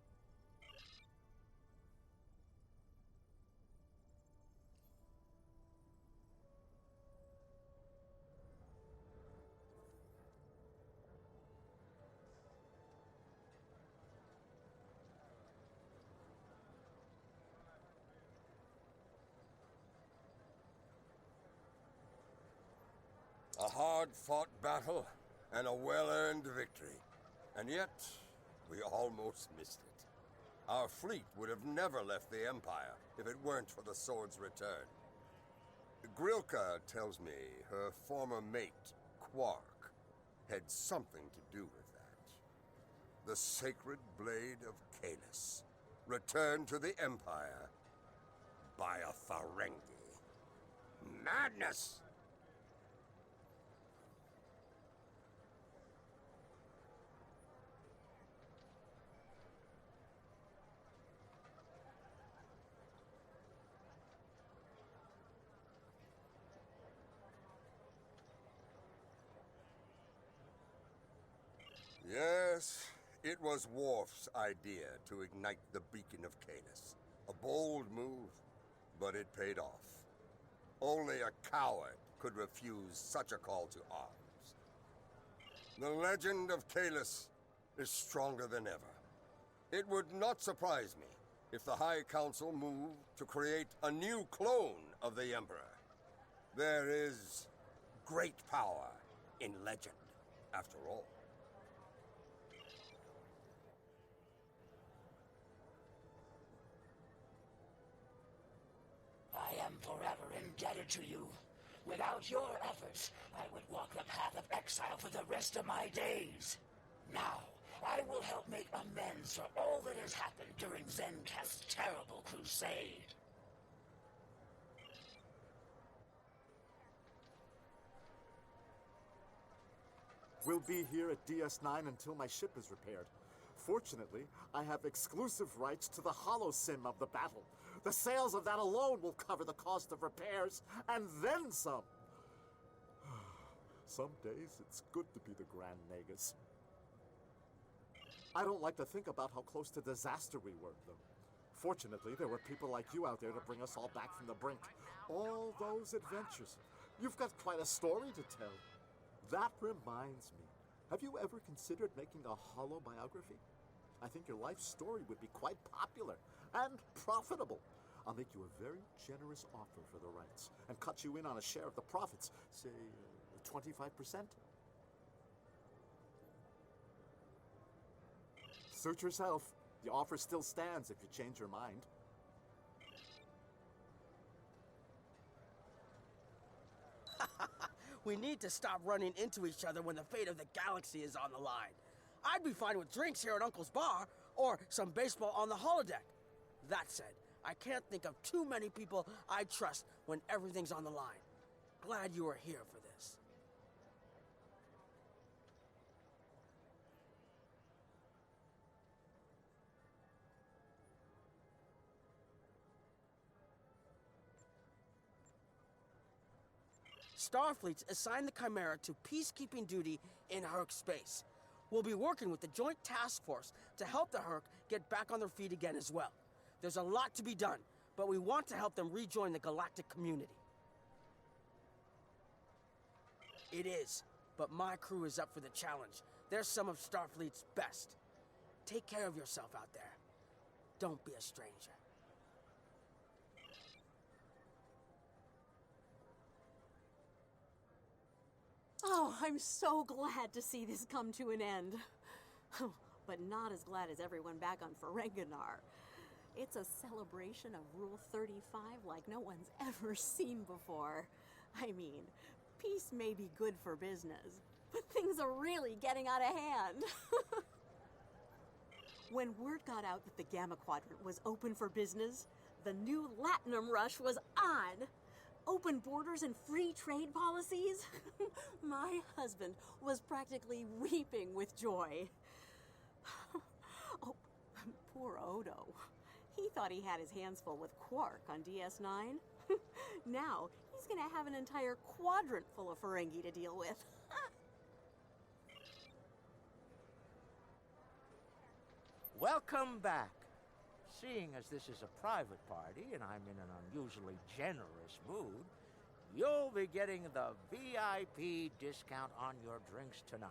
S17: A hard-fought battle and a well-earned victory. And yet, we almost missed it. Our fleet would have never left the Empire if it weren't for the sword's return. Grilka tells me her former mate, Quark, had something to do with that. The sacred blade of Kahless, returned to the Empire by a Ferengi. Madness! Yes, it was Worf's idea to ignite the Beacon of Kahless. A bold move, but it paid off. Only a coward could refuse such a call to arms. The legend of Kahless is stronger than ever. It would not surprise me if the High Council moved to create a new clone of the Emperor. There is great power in legend, after all.
S21: I am forever indebted to you. Without your efforts, I would walk the path of exile for the rest of my days. Now, I will help make amends for all that has happened during Zencast's terrible crusade.
S10: We'll be here at DS9 until my ship is repaired. Fortunately, I have exclusive rights to the holosim of the battle. The sales of that alone will cover the cost of repairs, and then some. Some days, it's good to be the Grand Nagus. I don't like to think about how close to disaster we were, though. Fortunately, there were people like you out there to bring us all back from the brink. All those adventures. You've got quite a story to tell. That reminds me. Have you ever considered making a holo biography? I think your life story would be quite popular and profitable. I'll make you a very generous offer for the rights and cut you in on a share of the profits, say 25%. Suit yourself. The offer still stands if you change your mind.
S22: We need to stop running into each other when the fate of the galaxy is on the line. I'd be fine with drinks here at Uncle's bar, or some baseball on the holodeck. That said, I can't think of too many people I trust when everything's on the line. Glad you are here for this. Starfleet's assigned the Chimera to peacekeeping duty in Herc space. We'll be working with the Joint Task Force to help the Herc get back on their feet again as well. There's a lot to be done, but we want to help them rejoin the galactic community. It is, but my crew is up for the challenge. They're some of Starfleet's best. Take care of yourself out there. Don't be a stranger.
S23: Oh, I'm so glad to see this come to an end. But not as glad as everyone back on Ferenginar. It's a celebration of Rule 35 like no one's ever seen before. I mean, peace may be good for business, but things are really getting out of hand. When word got out that the Gamma Quadrant was open for business, the new Latinum rush was on. Open borders and free trade policies? My husband was practically weeping with joy. Oh, poor Odo. He thought he had his hands full with Quark on DS9. Now, he's gonna have an entire quadrant full of Ferengi to deal with.
S16: Welcome back. Seeing as this is a private party and I'm in an unusually generous mood, you'll be getting the VIP discount on your drinks tonight.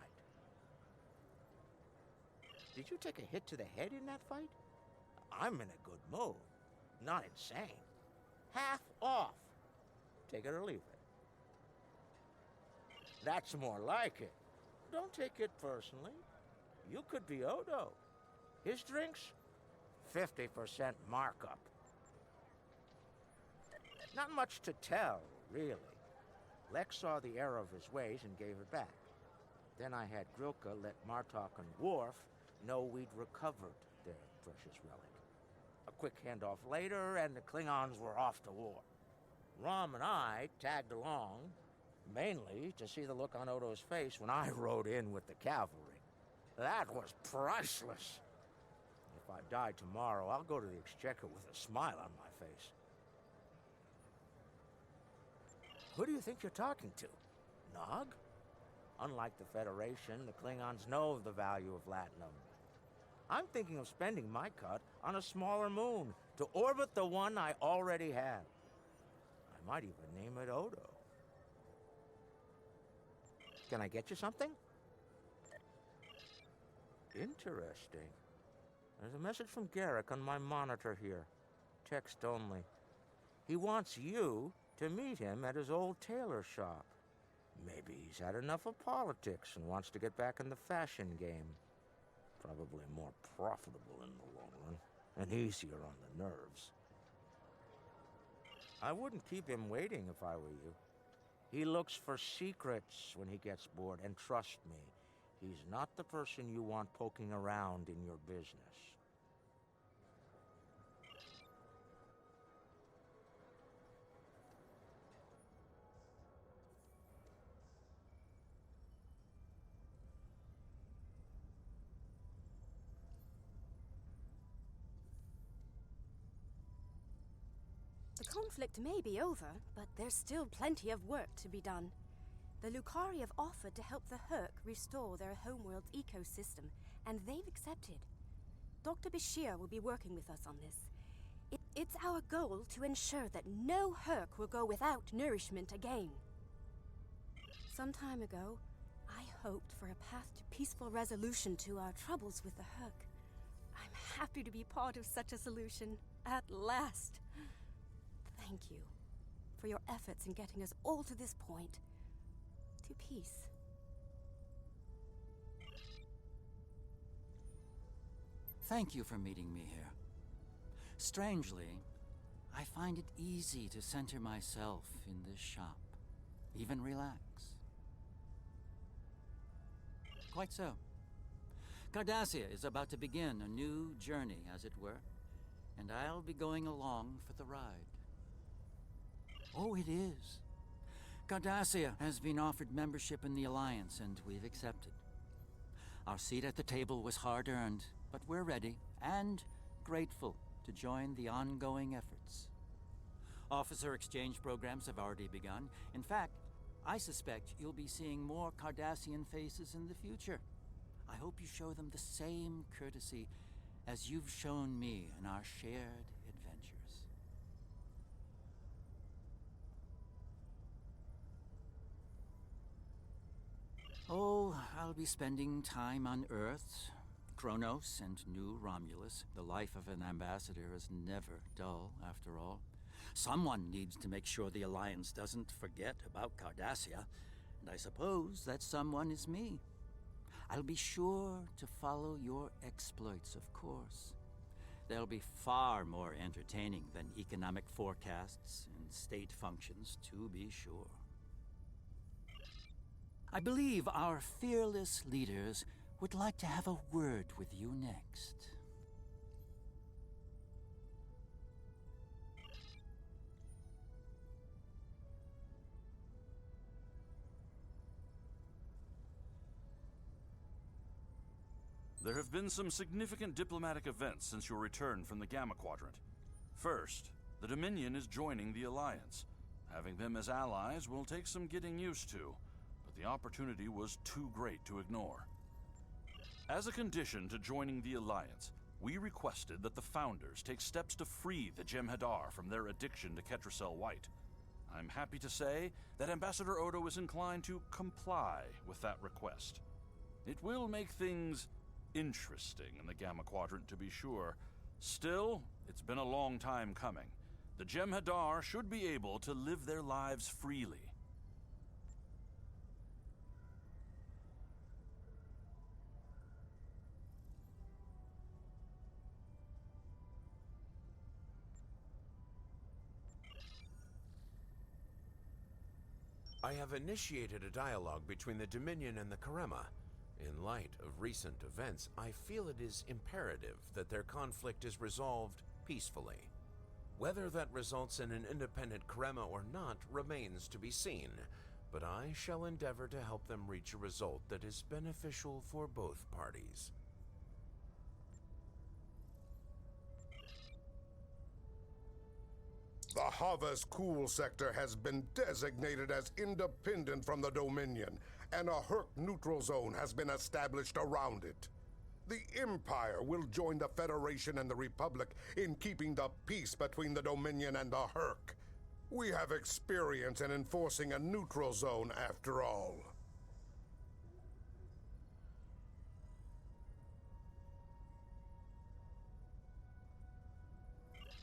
S16: Did you take a hit to the head in that fight? I'm in a good mood. Not insane. Half off. Take it or leave it. That's more like it. Don't take it personally. You could be Odo. His drinks? 50% markup. Not much to tell, really. Lex saw the error of his ways and gave it back. Then I had Grilka let Martok and Worf know we'd recovered their precious relic. A quick handoff later, and the Klingons were off to war. Rom and I tagged along, mainly to see the look on Odo's face when I rode in with the cavalry. That was priceless. If I die tomorrow, I'll go to the Exchequer with a smile on my face. Who do you think you're talking to? Nog? Unlike the Federation, the Klingons know the value of Latinum. I'm thinking of spending my cut on a smaller moon to orbit the one I already have. I might even name it Odo. Can I get you something? Interesting. There's a message from Garrick on my monitor here. Text only. He wants you to meet him at his old tailor shop. Maybe he's had enough of politics and wants to get back in the fashion game. Probably more profitable in the long run, and easier on the nerves. I wouldn't keep him waiting if I were you. He looks for secrets when he gets bored, and trust me, he's not the person you want poking around in your business.
S2: The conflict may be over, but there's still plenty of work to be done. The Lukari have offered to help the Herc restore their homeworld's ecosystem, and they've accepted. Dr. Bashir will be working with us on this. It's our goal to ensure that no Herc will go without nourishment again. Some time ago, I hoped for a path to peaceful resolution to our troubles with the Herc. I'm happy to be part of such a solution, at last. Thank you for your efforts in getting us all to this point, to peace.
S6: Thank you for meeting me here. Strangely, I find it easy to center myself in this shop, even relax. Quite so. Cardassia is about to begin a new journey, as it were, and I'll be going along for the ride. Oh, it is. Cardassia has been offered membership in the Alliance, and we've accepted. Our seat at the table was hard-earned, but we're ready and grateful to join the ongoing efforts. Officer exchange programs have already begun. In fact, I suspect you'll be seeing more Cardassian faces in the future. I hope you show them the same courtesy as you've shown me in our shared adventures. Oh, I'll be spending time on Earth, Kronos, and New Romulus. The life of an ambassador is never dull, after all. Someone needs to make sure the Alliance doesn't forget about Cardassia, and I suppose that someone is me. I'll be sure to follow your exploits, of course. They'll be far more entertaining than economic forecasts and state functions, to be sure. I believe our fearless leaders would like to have a word with you next.
S4: There have been some significant diplomatic events since your return from the Gamma Quadrant. First, the Dominion is joining the Alliance. Having them as allies will take some getting used to, but the opportunity was too great to ignore. As a condition to joining the Alliance, we requested that the Founders take steps to free the Jem'Hadar from their addiction to Ketracel White. I'm happy to say that Ambassador Odo is inclined to comply with that request. It will make things interesting in the Gamma Quadrant, to be sure. Still, it's been a long time coming. The Jem'Hadar should be able to live their lives freely.
S8: I have initiated a dialogue between the Dominion and the Karema. In light of recent events, I feel it is imperative that their conflict is resolved peacefully. Whether that results in an independent Karema or not remains to be seen, but I shall endeavor to help them reach a result that is beneficial for both parties.
S14: The Harvest Cool sector has been designated as independent from the Dominion, and a Herc neutral zone has been established around it. The Empire will join the Federation and the Republic in keeping the peace between the Dominion and the Herc. We have experience in enforcing a neutral zone after all.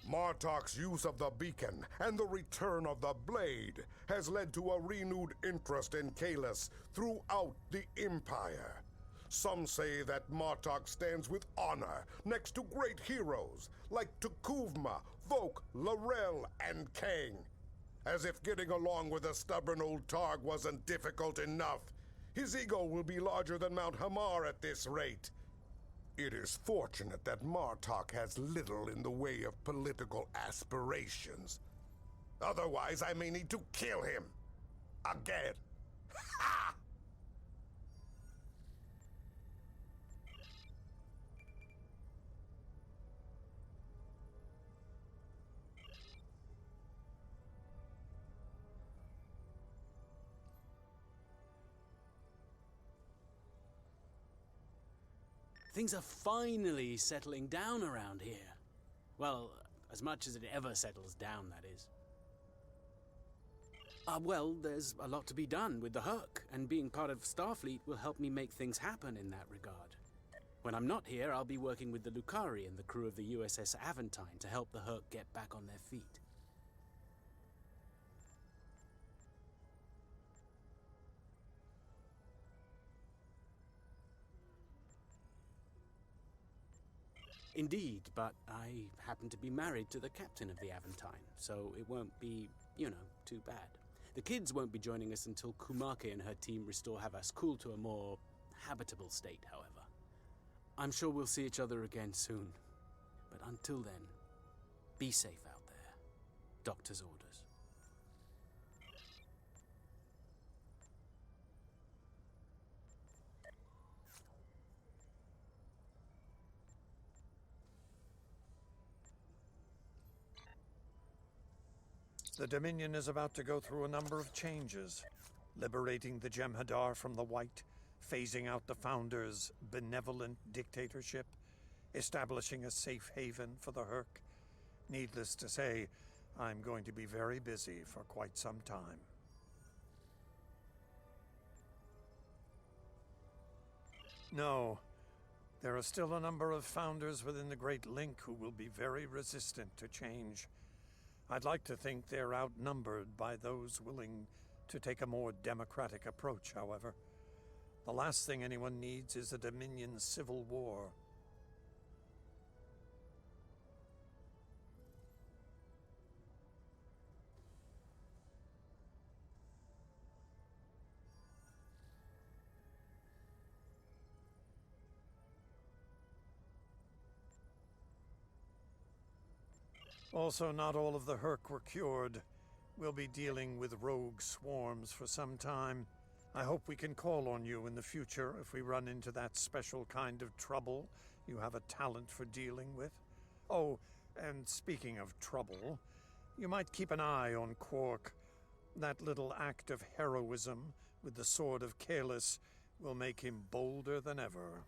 S14: Martok's use of the beacon and the return of the blade has led to a renewed interest in Kahless throughout the Empire. Some say that Martok stands with honor next to great heroes like T'Kuvma, Voke, L'Rell, and Kang. As if getting along with a stubborn old Targ wasn't difficult enough, his ego will be larger than Mount Hamar at this rate. It is fortunate that Martok has little in the way of political aspirations. Otherwise, I may need to kill him. Again. Ha!
S7: Things are finally settling down around here. Well, as much as it ever settles down, that is. Well, there's a lot to be done with the Herc, and being part of Starfleet will help me make things happen in that regard. When I'm not here, I'll be working with the Lucari and the crew of the USS Aventine to help the Herc get back on their feet. Indeed, but I happen to be married to the captain of the Aventine, so it won't be, too bad. The kids won't be joining us until Kumake and her team restore Havas Cool to a more habitable state, however. I'm sure we'll see each other again soon. But until then, be safe out there. Doctor's orders.
S9: The Dominion is about to go through a number of changes, liberating the Jem'Hadar from the White, phasing out the Founders' benevolent dictatorship, establishing a safe haven for the Herc. Needless to say, I'm going to be very busy for quite some time. No, there are still a number of Founders within the Great Link who will be very resistant to change. I'd like to think they're outnumbered by those willing to take a more democratic approach, however. The last thing anyone needs is a Dominion civil war. Also, not all of the Herc were cured. We'll be dealing with rogue swarms for some time. I hope we can call on you in the future if we run into that special kind of trouble you have a talent for dealing with. Oh, and speaking of trouble, you might keep an eye on Quark. That little act of heroism with the Sword of Kahless will make him bolder than ever.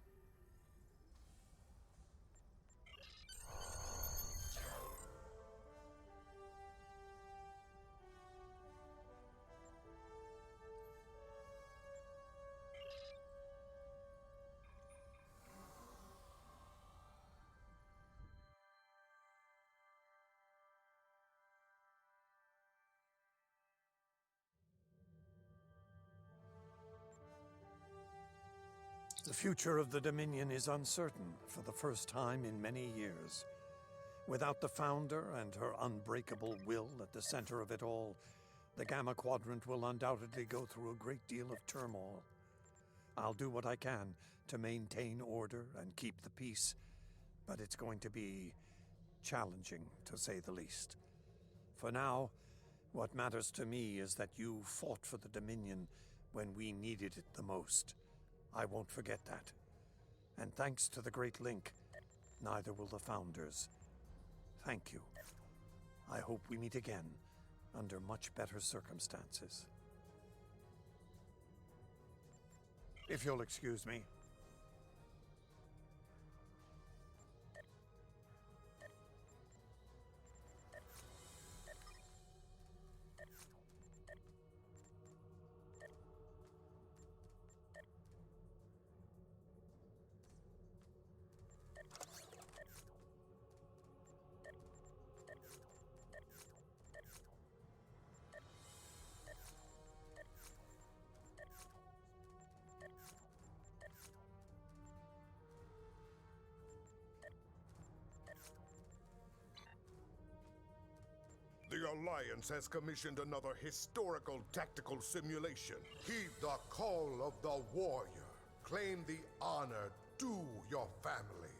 S9: The future of the Dominion is uncertain for the first time in many years. Without the Founder and her unbreakable will at the center of it all, the Gamma Quadrant will undoubtedly go through a great deal of turmoil. I'll do what I can to maintain order and keep the peace, but it's going to be challenging, to say the least. For now, what matters to me is that you fought for the Dominion when we needed it the most. I won't forget that. And thanks to the Great Link, neither will the Founders. Thank you. I hope we meet again under much better circumstances. If you'll excuse me.
S14: The Alliance has commissioned another historical tactical simulation. Heed the call of the warrior. Claim the honor due your family.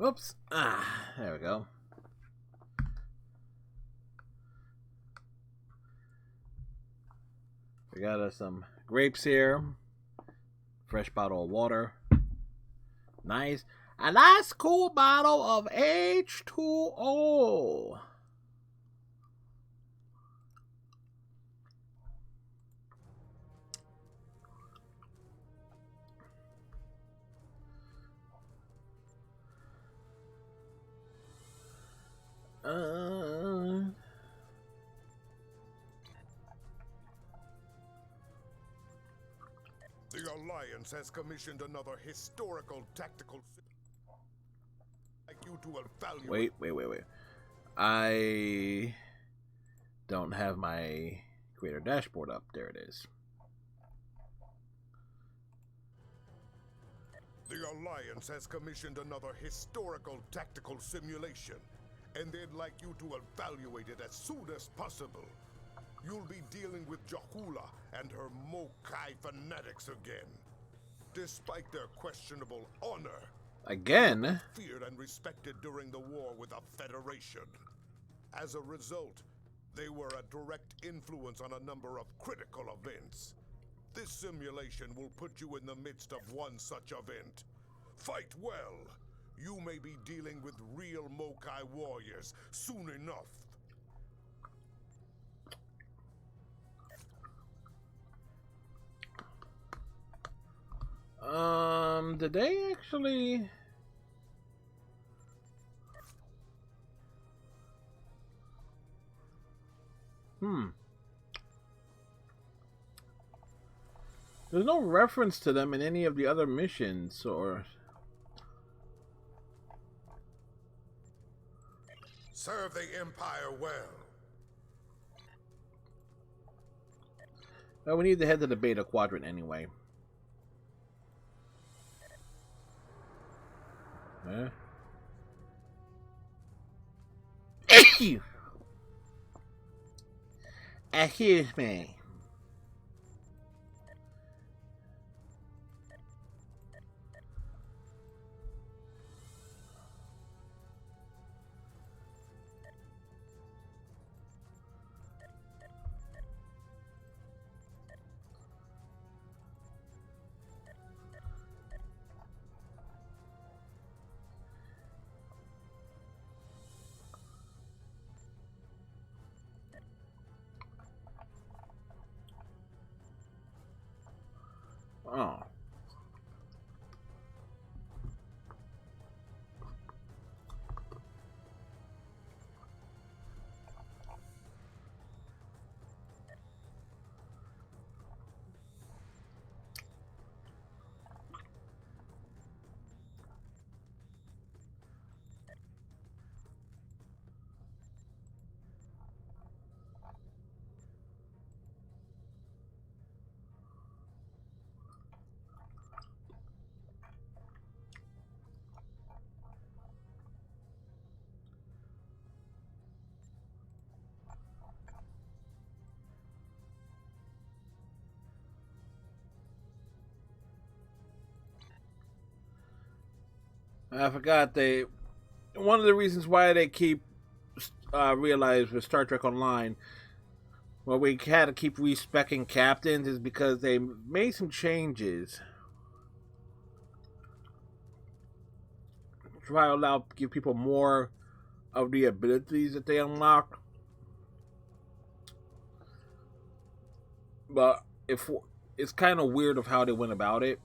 S1: Whoops. Ah, there we go. We got us some grapes here. Fresh bottle of water. Nice. A nice cool bottle of H2O.
S14: The Alliance has commissioned another historical tactical. Like you to evaluate.
S1: Wait. I don't have my creator dashboard up. There it is.
S14: The Alliance has commissioned another historical tactical simulation, and they'd like you to evaluate it as soon as possible. You'll be dealing with Jahula and her Mokai fanatics again. Despite their questionable honor,
S1: again,
S14: feared and respected during the war with the Federation. As a result, they were a direct influence on a number of critical events. This simulation will put you in the midst of one such event. Fight well. You may be dealing with real Mokai warriors soon enough.
S1: Did they actually... There's no reference to them in any of the other missions, or...
S14: Serve the Empire well.
S1: Well, we need to head to the Beta Quadrant anyway. Huh? Excuse me. Oh. I forgot one of the reasons why they keep realize with Star Trek Online, where we had to keep respecing captains, is because they made some changes to try to give people more of the abilities that they unlock. But it's kind of weird of how they went about it.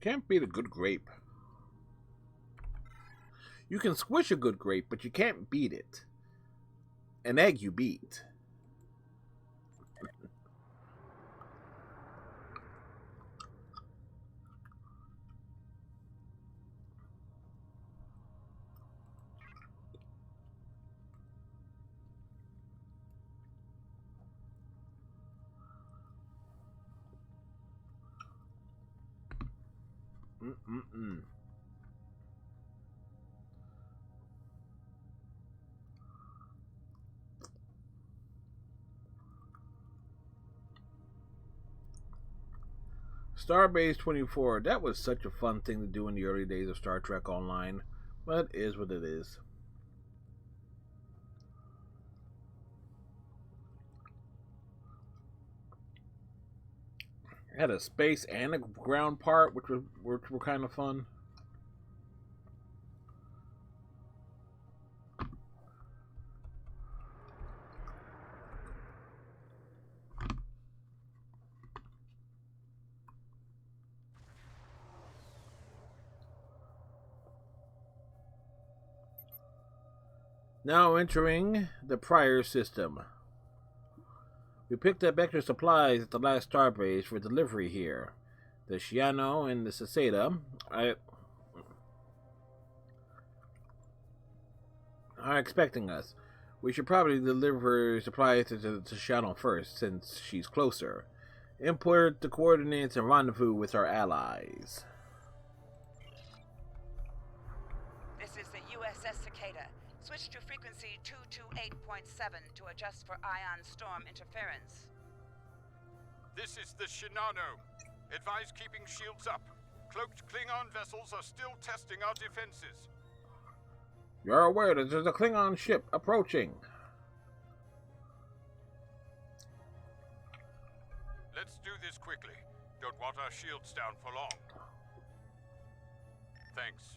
S1: Can't beat a good grape. You can squish a good grape, but you can't beat it. An egg you beat. Starbase 24. That was such a fun thing to do in the early days of Star Trek Online. But it is what it is. It had a space and a ground part, which were kind of fun. Now entering the Prior system. We picked up extra supplies at the last starbase for delivery here. The Shiano and the Saseda are expecting us. We should probably deliver supplies to Shiano first, since she's closer. Import the coordinates and rendezvous with our allies.
S13: This is the USS Cicada. Switch to frequency 228.7 to adjust for ion storm interference.
S15: This is the Shinano. Advise keeping shields up. Cloaked Klingon vessels are still testing our defenses.
S1: You're aware that there's a Klingon ship approaching.
S15: Let's do this quickly. Don't want our shields down for long. Thanks.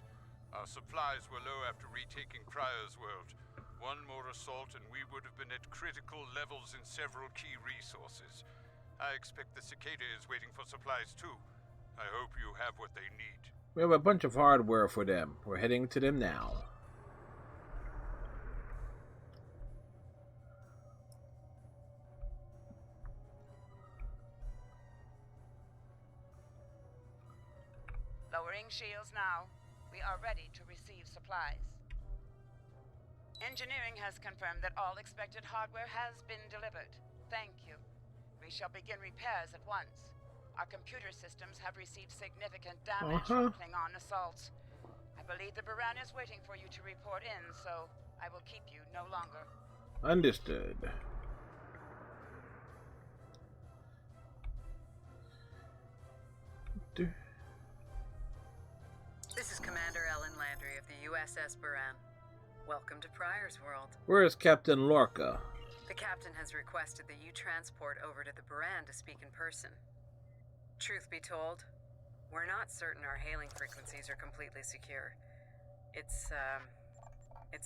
S15: Our supplies were low after retaking Prior's world. One more assault and we would have been at critical levels in several key resources. I expect the Cicada is waiting for supplies too. I hope you have what they need.
S1: We have a bunch of hardware for them. We're heading to them now.
S13: Lowering shields now. We are ready to receive supplies. Engineering has confirmed that all expected hardware has been delivered. Thank you. We shall begin repairs at once. Our computer systems have received significant damage from Klingon assaults. I believe the Baran is waiting for you to report in, so I will keep you no longer.
S1: Understood.
S18: This is Commander Ellen Landry of the USS Baran. Welcome to Prior's World.
S1: Where is Captain Lorca?
S18: The captain has requested that you transport over to the Baran to speak in person. Truth be told, we're not certain our hailing frequencies are completely secure. It's a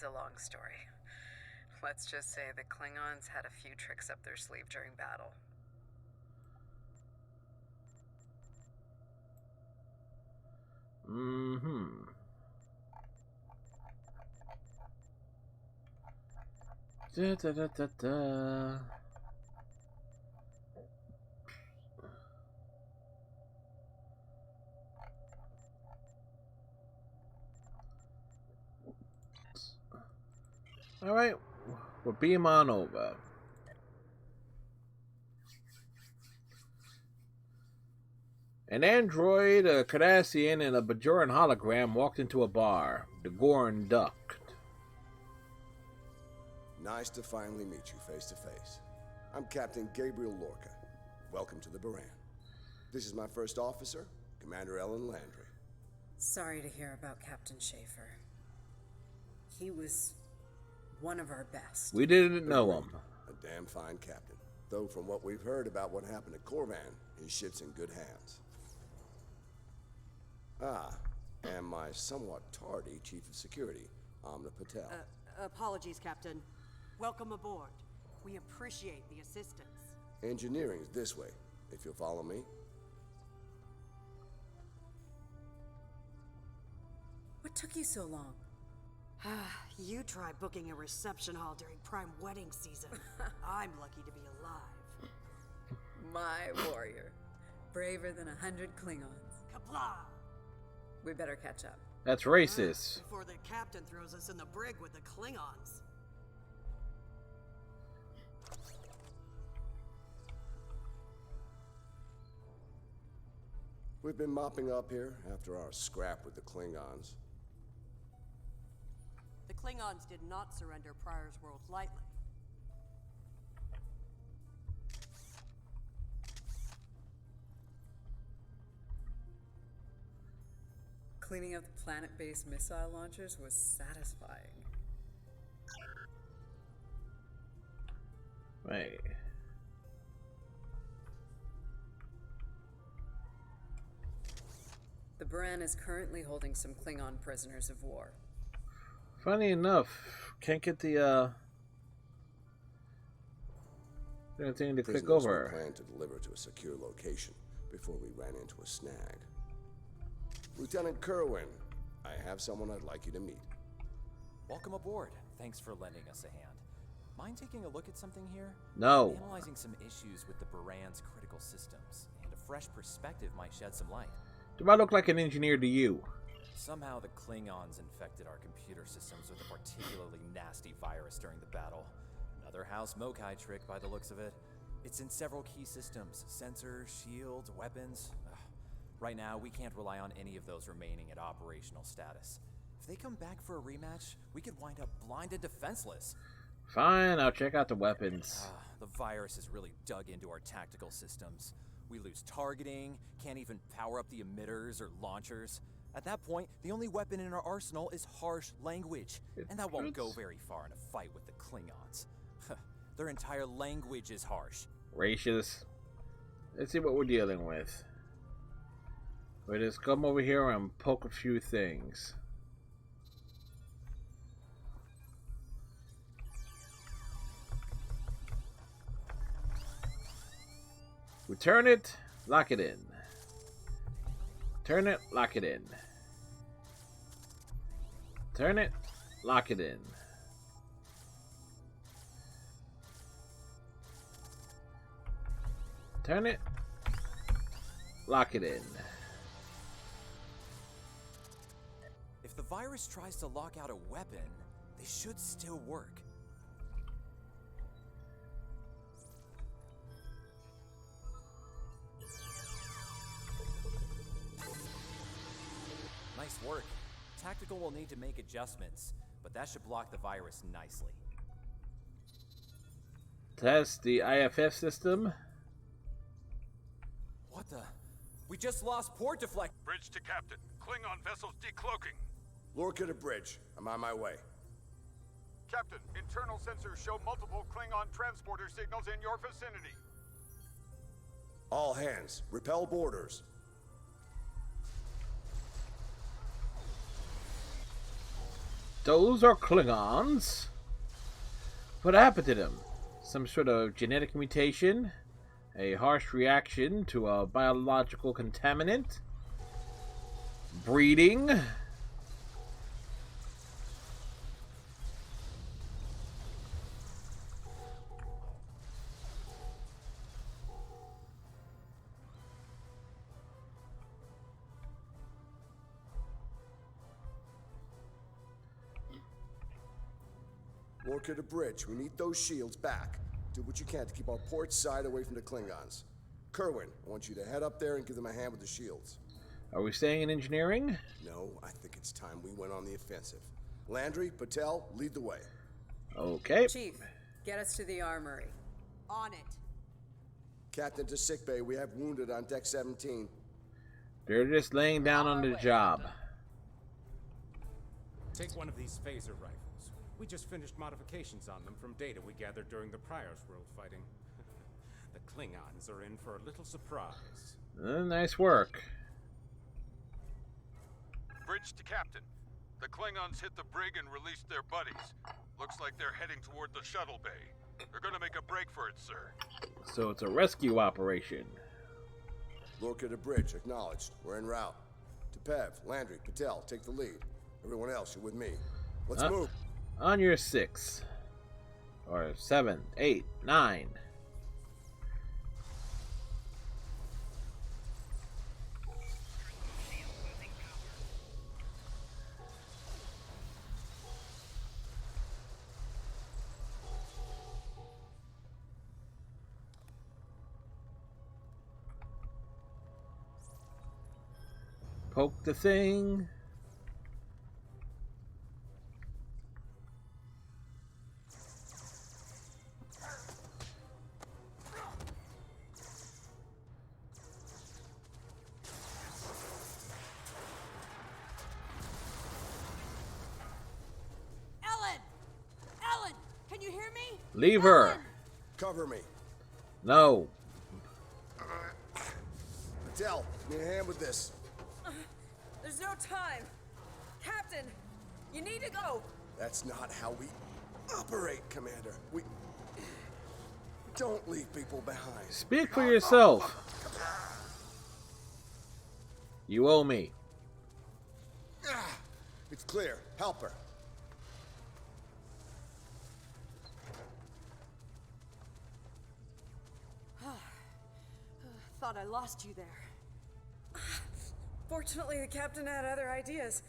S18: long story. Let's just say the Klingons had a few tricks up their sleeve during battle.
S1: Da. All right, we'll beam on over. An android, a Cardassian, and a Bajoran hologram walked into a bar. The Gorn ducked.
S24: Nice to finally meet you face to face. I'm Captain Gabriel Lorca. Welcome to the Baran. This is my first officer, Commander Ellen Landry.
S18: Sorry to hear about Captain Schaefer. He was one of our best.
S1: We didn't know him.
S24: A damn fine captain. Though from what we've heard about what happened at Korvan, his ship's in good hands. And my somewhat tardy Chief of Security, Amna Patel.
S23: Apologies, Captain. Welcome aboard. We appreciate the assistance.
S24: Engineering's this way, if you'll follow me.
S18: What took you so long?
S23: You try booking a reception hall during prime wedding season. I'm lucky to be alive.
S18: My warrior. Braver than 100 Klingons.
S23: Kapla!
S18: We better catch up.
S1: That's racist.
S23: Before the captain throws us in the brig with the Klingons.
S24: We've been mopping up here after our scrap with the Klingons.
S23: The Klingons did not surrender Prior's World lightly.
S5: Cleaning up the planet-based missile launchers was satisfying.
S1: Right.
S5: The Baran is currently holding some Klingon prisoners of war.
S1: Funny enough, can't get the thing to click
S24: Prisoners we
S1: over.
S24: planned to deliver to a secure location before we ran into a snag. Lieutenant Kerwin, I have someone I'd like you to meet.
S12: Welcome aboard. Thanks for lending us a hand. Mind taking a look at something here?
S1: No.
S12: I'm analyzing some issues with the Baran's critical systems, and a fresh perspective might shed some light.
S1: Do I look like an engineer to you?
S12: Somehow the Klingons infected our computer systems with a particularly nasty virus during the battle. Another House Mokai trick by the looks of it. It's in several key systems: sensors, shields, weapons. Right now, we can't rely on any of those remaining at operational status. If they come back for a rematch, we could wind up blind and defenseless.
S1: Fine, I'll check out the weapons.
S12: The virus has really dug into our tactical systems. We lose targeting, can't even power up the emitters or launchers. At that point, the only weapon in our arsenal is harsh language. And that won't go very far in a fight with the Klingons. Their entire language is harsh.
S1: Racist. Let's see what we're dealing with. We just come over here and poke a few things. We turn it, lock it in. Turn it, lock it in. Turn it, lock it in. Turn it, lock it in.
S12: If the virus tries to lock out a weapon, they should still work. Nice work. Tactical will need to make adjustments, but that should block the virus nicely.
S1: Test the IFF system.
S12: What the? We just lost port deflect.
S15: Bridge to Captain. Klingon vessels decloaking.
S24: Lorca to bridge. I'm on my way.
S15: Captain, internal sensors show multiple Klingon transporter signals in your vicinity.
S24: All hands, repel boarders.
S1: Those are Klingons. What happened to them? Some sort of genetic mutation? A harsh reaction to a biological contaminant? Breeding?
S24: Lorca to bridge. We need those shields back. Do what you can to keep our port side away from the Klingons. Kerwin, I want you to head up there and give them a hand with the shields.
S1: Are we staying in engineering?
S24: No, I think it's time we went on the offensive. Landry, Patel, lead the way.
S1: Okay.
S5: Chief, get us to the armory.
S11: On it.
S24: Captain to sickbay. We have wounded on deck 17.
S1: They're just laying down on the job.
S19: Take one of these phaser rifles. We just finished modifications on them from data we gathered during the Prior's World fighting. The Klingons are in for a little surprise.
S1: Nice work.
S15: Bridge to Captain. The Klingons hit the brig and released their buddies. Looks like they're heading toward the shuttle bay. They're gonna make a break for it, sir.
S1: So it's a rescue operation.
S24: Lorca to bridge, acknowledged. We're en route. To Pev, Landry, Patel, take the lead. Everyone else, you're with me. Let's move.
S1: On your 6. Or 7, 8, 9. Poke the thing. Leave her.
S24: Cover me.
S1: No.
S24: Patel, give me a hand with this.
S5: There's no time. Captain, you need to go.
S24: That's not how we operate, Commander. We don't leave people behind.
S1: Speak for yourself. You owe me.
S24: It's clear. Help her.
S11: Thought I lost you there.
S5: Fortunately, the captain had other ideas.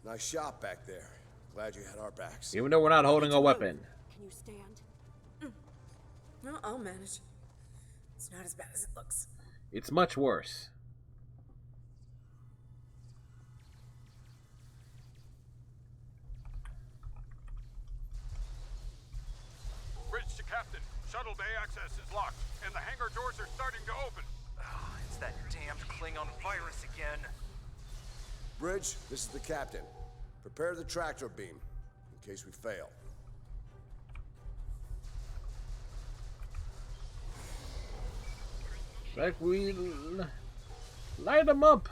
S24: Nice shot back there. Glad you had our backs.
S1: Even though we're not holding a weapon.
S11: Can you stand?
S5: No, I'll manage. It's not as bad as it looks.
S1: It's much worse.
S15: Bridge to Captain. Shuttle bay access is locked, and the hangar doors are starting to open.
S12: Oh, it's that damned Klingon virus again.
S24: Bridge, this is the captain. Prepare the tractor beam, in case we fail.
S1: Like we light them up.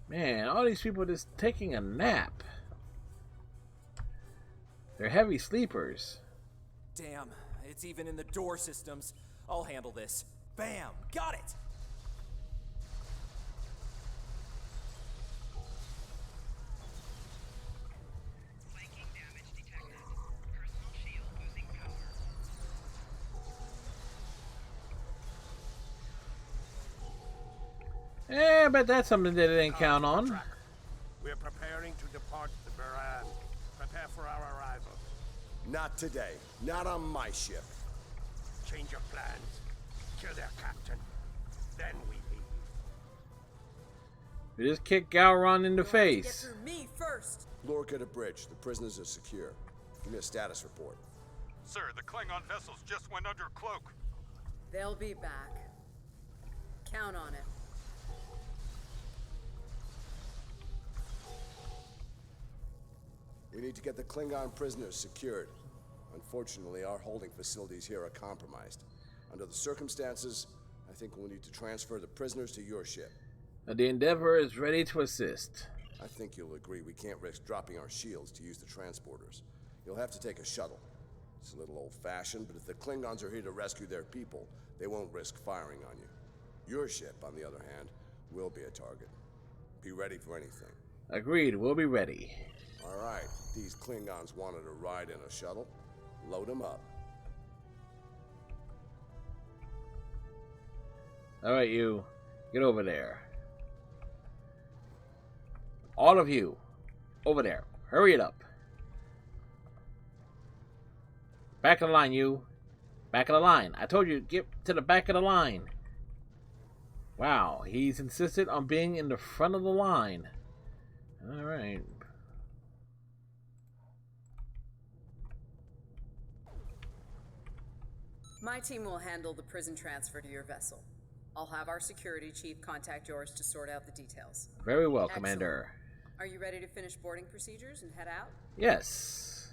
S1: Man, all these people just taking a nap. They're heavy sleepers.
S12: Damn, it's even in the door systems. I'll handle this. Bam! Got it!
S1: Eh, but that's something they didn't count on.
S3: We're preparing to depart the Buran. Prepare for our arrival.
S24: Not today. Not on my ship.
S3: Change your plans. Kill their captain. Then we leave.
S1: We just kicked Gowron in the face.
S5: Get through me first.
S24: Lorca to bridge. The prisoners are secure. Give me a status report.
S15: Sir, the Klingon vessels just went under cloak.
S5: They'll be back. Count on it.
S24: We need to get the Klingon prisoners secured. Unfortunately, our holding facilities here are compromised. Under the circumstances, I think we'll need to transfer the prisoners to your ship.
S1: The Endeavor is ready to assist.
S24: I think you'll agree we can't risk dropping our shields to use the transporters. You'll have to take a shuttle. It's a little old-fashioned, but if the Klingons are here to rescue their people, they won't risk firing on you. Your ship, on the other hand, will be a target. Be ready for anything.
S1: Agreed, we'll be ready.
S24: All right, these Klingons wanted to ride in a shuttle. Load them up.
S1: All right, you. Get over there. All of you. Over there. Hurry it up. Back of the line, you. Back of the line. I told you, get to the back of the line. Wow, he's insisted on being in the front of the line. All right.
S5: My team will handle the prison transfer to your vessel. I'll have our security chief contact yours to sort out the details.
S1: Very well,
S5: Excellent.
S1: Commander.
S5: Are you ready to finish boarding procedures and head out?
S1: Yes.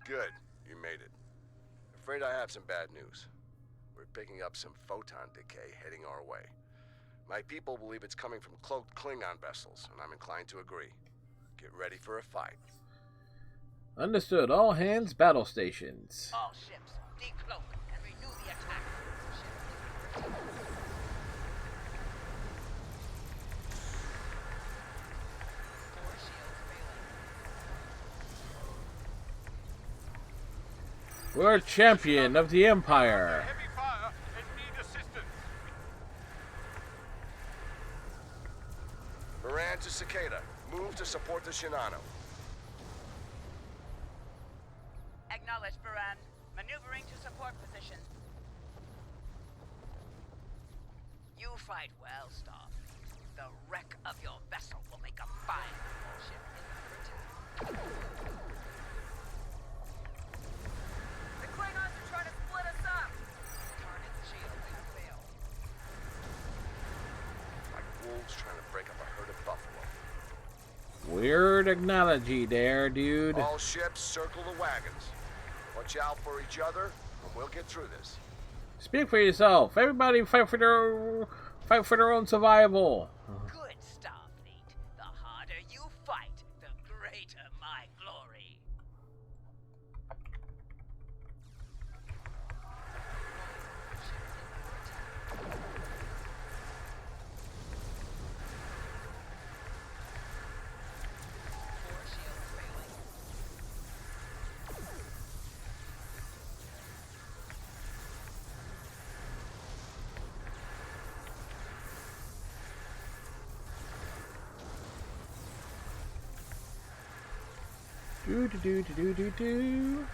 S24: Good. You made it. Afraid I have some bad news. We're picking up some photon decay heading our way. My people believe it's coming from cloaked Klingon vessels, and I'm inclined to agree. Get ready for a fight.
S1: Understood. All hands, battle stations.
S17: All ships, decloak and renew the attack.
S1: We're champion of the Empire.
S15: Heavy fire and need assistance.
S24: Moran to Cicada. Move to support the Shinano.
S13: Acknowledge, Buran. Maneuvering to support position. You fight well, Starfleet. The wreck of your vessel will make a fine ship in the attack.
S5: The Klingons are trying to split us up.
S1: Weird technology there, dude.
S24: All ships circle the wagons. Watch out for each other, and we'll get through this.
S1: Speak for yourself. Everybody fight for their own survival.
S17: Good, Starfleet. The harder you fight, the greater my glory.
S1: Do do do do do do.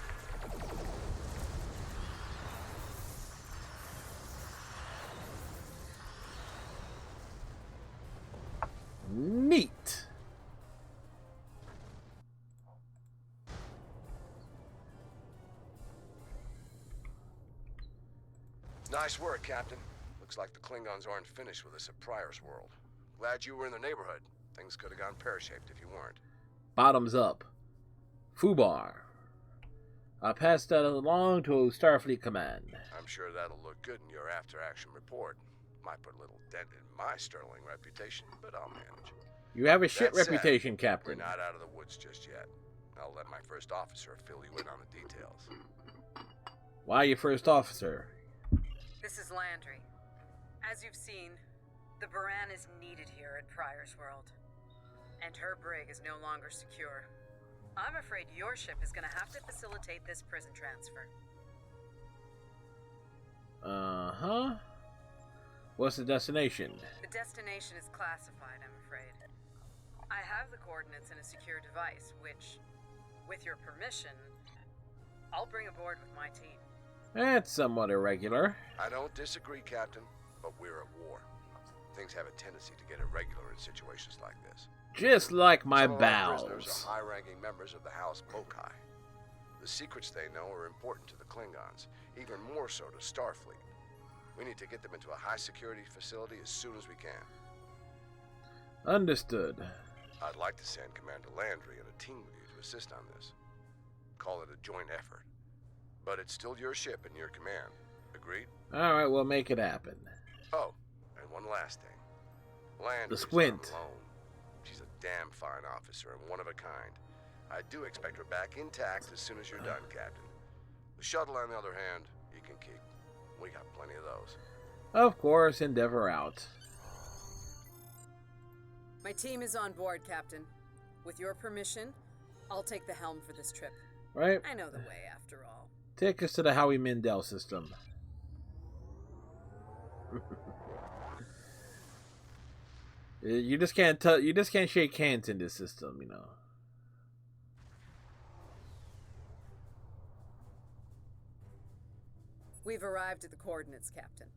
S1: Neat.
S24: Nice work, Captain. Looks like the Klingons aren't finished with us at Pryor's World. Glad you were in the neighborhood. Things could have gone pear-shaped if you weren't.
S1: Bottoms up. Fubar. I'll pass that along to Starfleet Command.
S24: I'm sure that'll look good in your after-action report. Might put a little dent in my sterling reputation, but I'll manage.
S1: You have a shit
S24: That said,
S1: reputation, Captain.
S24: We're not out of the woods just yet. I'll let my first officer fill you in on the details.
S1: Why you first officer?
S18: This is Landry. As you've seen, the Baran is needed here at Pryor's World. And her brig is no longer secure. I'm afraid your ship is going to have to facilitate this prison transfer.
S1: Uh-huh. What's the destination?
S18: The destination is classified, I'm afraid. I have the coordinates in a secure device, which, with your permission, I'll bring aboard with my team.
S1: That's somewhat irregular.
S24: I don't disagree, Captain, but we're at war. Things have a tendency to get irregular in situations like this.
S1: Just like my
S24: Some of our prisoners
S1: bowels.
S24: are high-ranking members of the House Mokai. The secrets they know are important to the Klingons, even more so to Starfleet. We need to get them into a high-security facility as soon as we can.
S1: Understood.
S24: I'd like to send Commander Landry and a team with you to assist on this. Call it a joint effort. But it's still your ship and your command. Agreed?
S1: Alright, we'll make it happen.
S24: Oh, and one last thing. Landry's
S1: The Squint.
S24: on loan. She's a damn fine officer and one of a kind. I do expect her back intact as soon as you're done, Captain. The shuttle, on the other hand, you can keep. We got plenty of those.
S1: Of course, Endeavor out.
S18: My team is on board, Captain. With your permission, I'll take the helm for this trip.
S1: Right.
S18: I know the way, after all.
S1: Take us to the Howie Mandel system. You just can't tell. You just can't shake hands in this system, you know.
S18: We've arrived at the coordinates, Captain.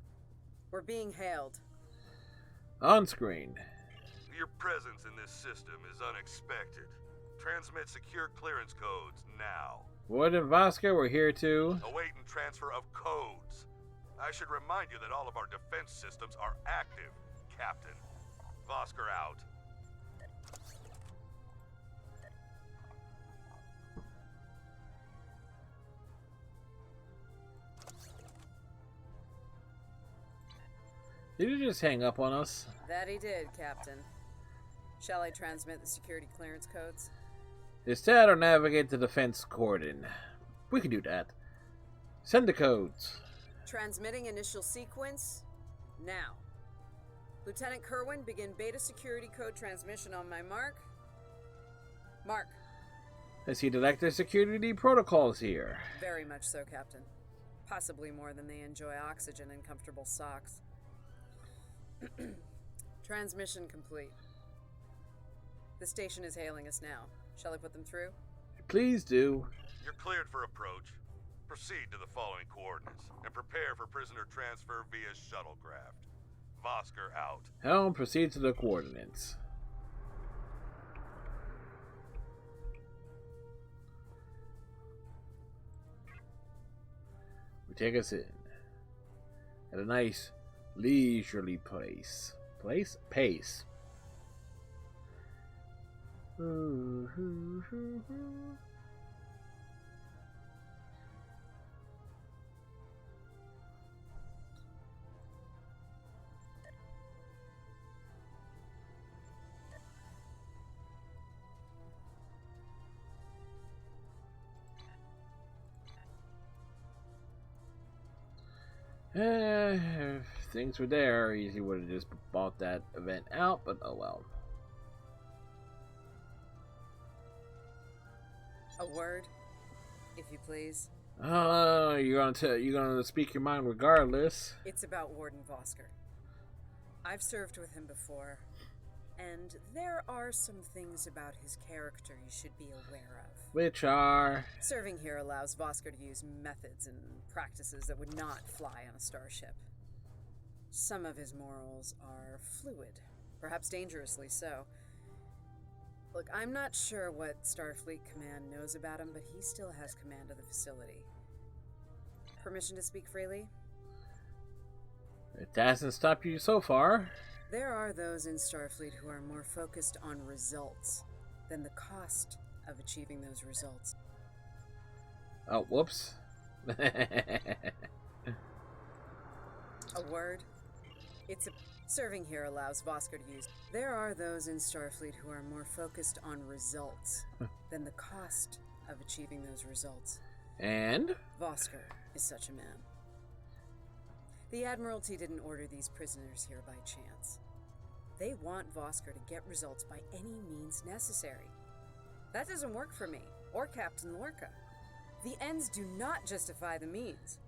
S18: We're being hailed.
S1: On screen.
S10: Your presence in this system is unexpected. Transmit secure clearance codes now.
S1: Wood and Vasca were here too.
S10: Awaiting transfer of codes. I should remind you that all of our defense systems are active, Captain. Vosker out.
S1: Did you just hang up on us?
S18: That he did, Captain. Shall I transmit the security clearance codes?
S1: Instead, or navigate the defense cordon. We can do that. Send the codes.
S18: Transmitting initial sequence now. Lieutenant Kerwin, begin beta security code transmission on my mark. Mark.
S1: I see director security protocols here.
S18: Very much so, Captain. Possibly more than they enjoy oxygen and comfortable socks. Transmission complete. The station is hailing us now. Shall I put them through?
S1: Please do.
S10: You're cleared for approach. Proceed to the following coordinates and prepare for prisoner transfer via shuttlecraft. Vosker out.
S1: Helm, proceed to the coordinates. We take us in. At a nice, leisurely pace. Pace? If things were there, easy would have just bought that event out, but oh well.
S18: A word, if you please.
S1: You're gonna speak your mind regardless.
S18: It's about Warden Vosker. I've served with him before, and there are some things about his character you should be aware of.
S1: Which are?
S18: Serving here allows Vosker to use methods and practices that would not fly on a starship. Some of his morals are fluid, perhaps dangerously so. Look, I'm not sure what Starfleet Command knows about him, but he still has command of the facility. Permission to speak freely?
S1: It hasn't stopped you so far.
S18: There are those in Starfleet who are more focused on results than the cost of achieving those results.
S1: Oh, whoops.
S18: A word? Serving here allows Vosker to use. There are those in Starfleet who are more focused on results than the cost of achieving those results.
S1: And?
S18: Vosker is such a man. The Admiralty didn't order these prisoners here by chance. They want Vosker to get results by any means necessary. That doesn't work for me, or Captain Lorca. The ends do not justify the means.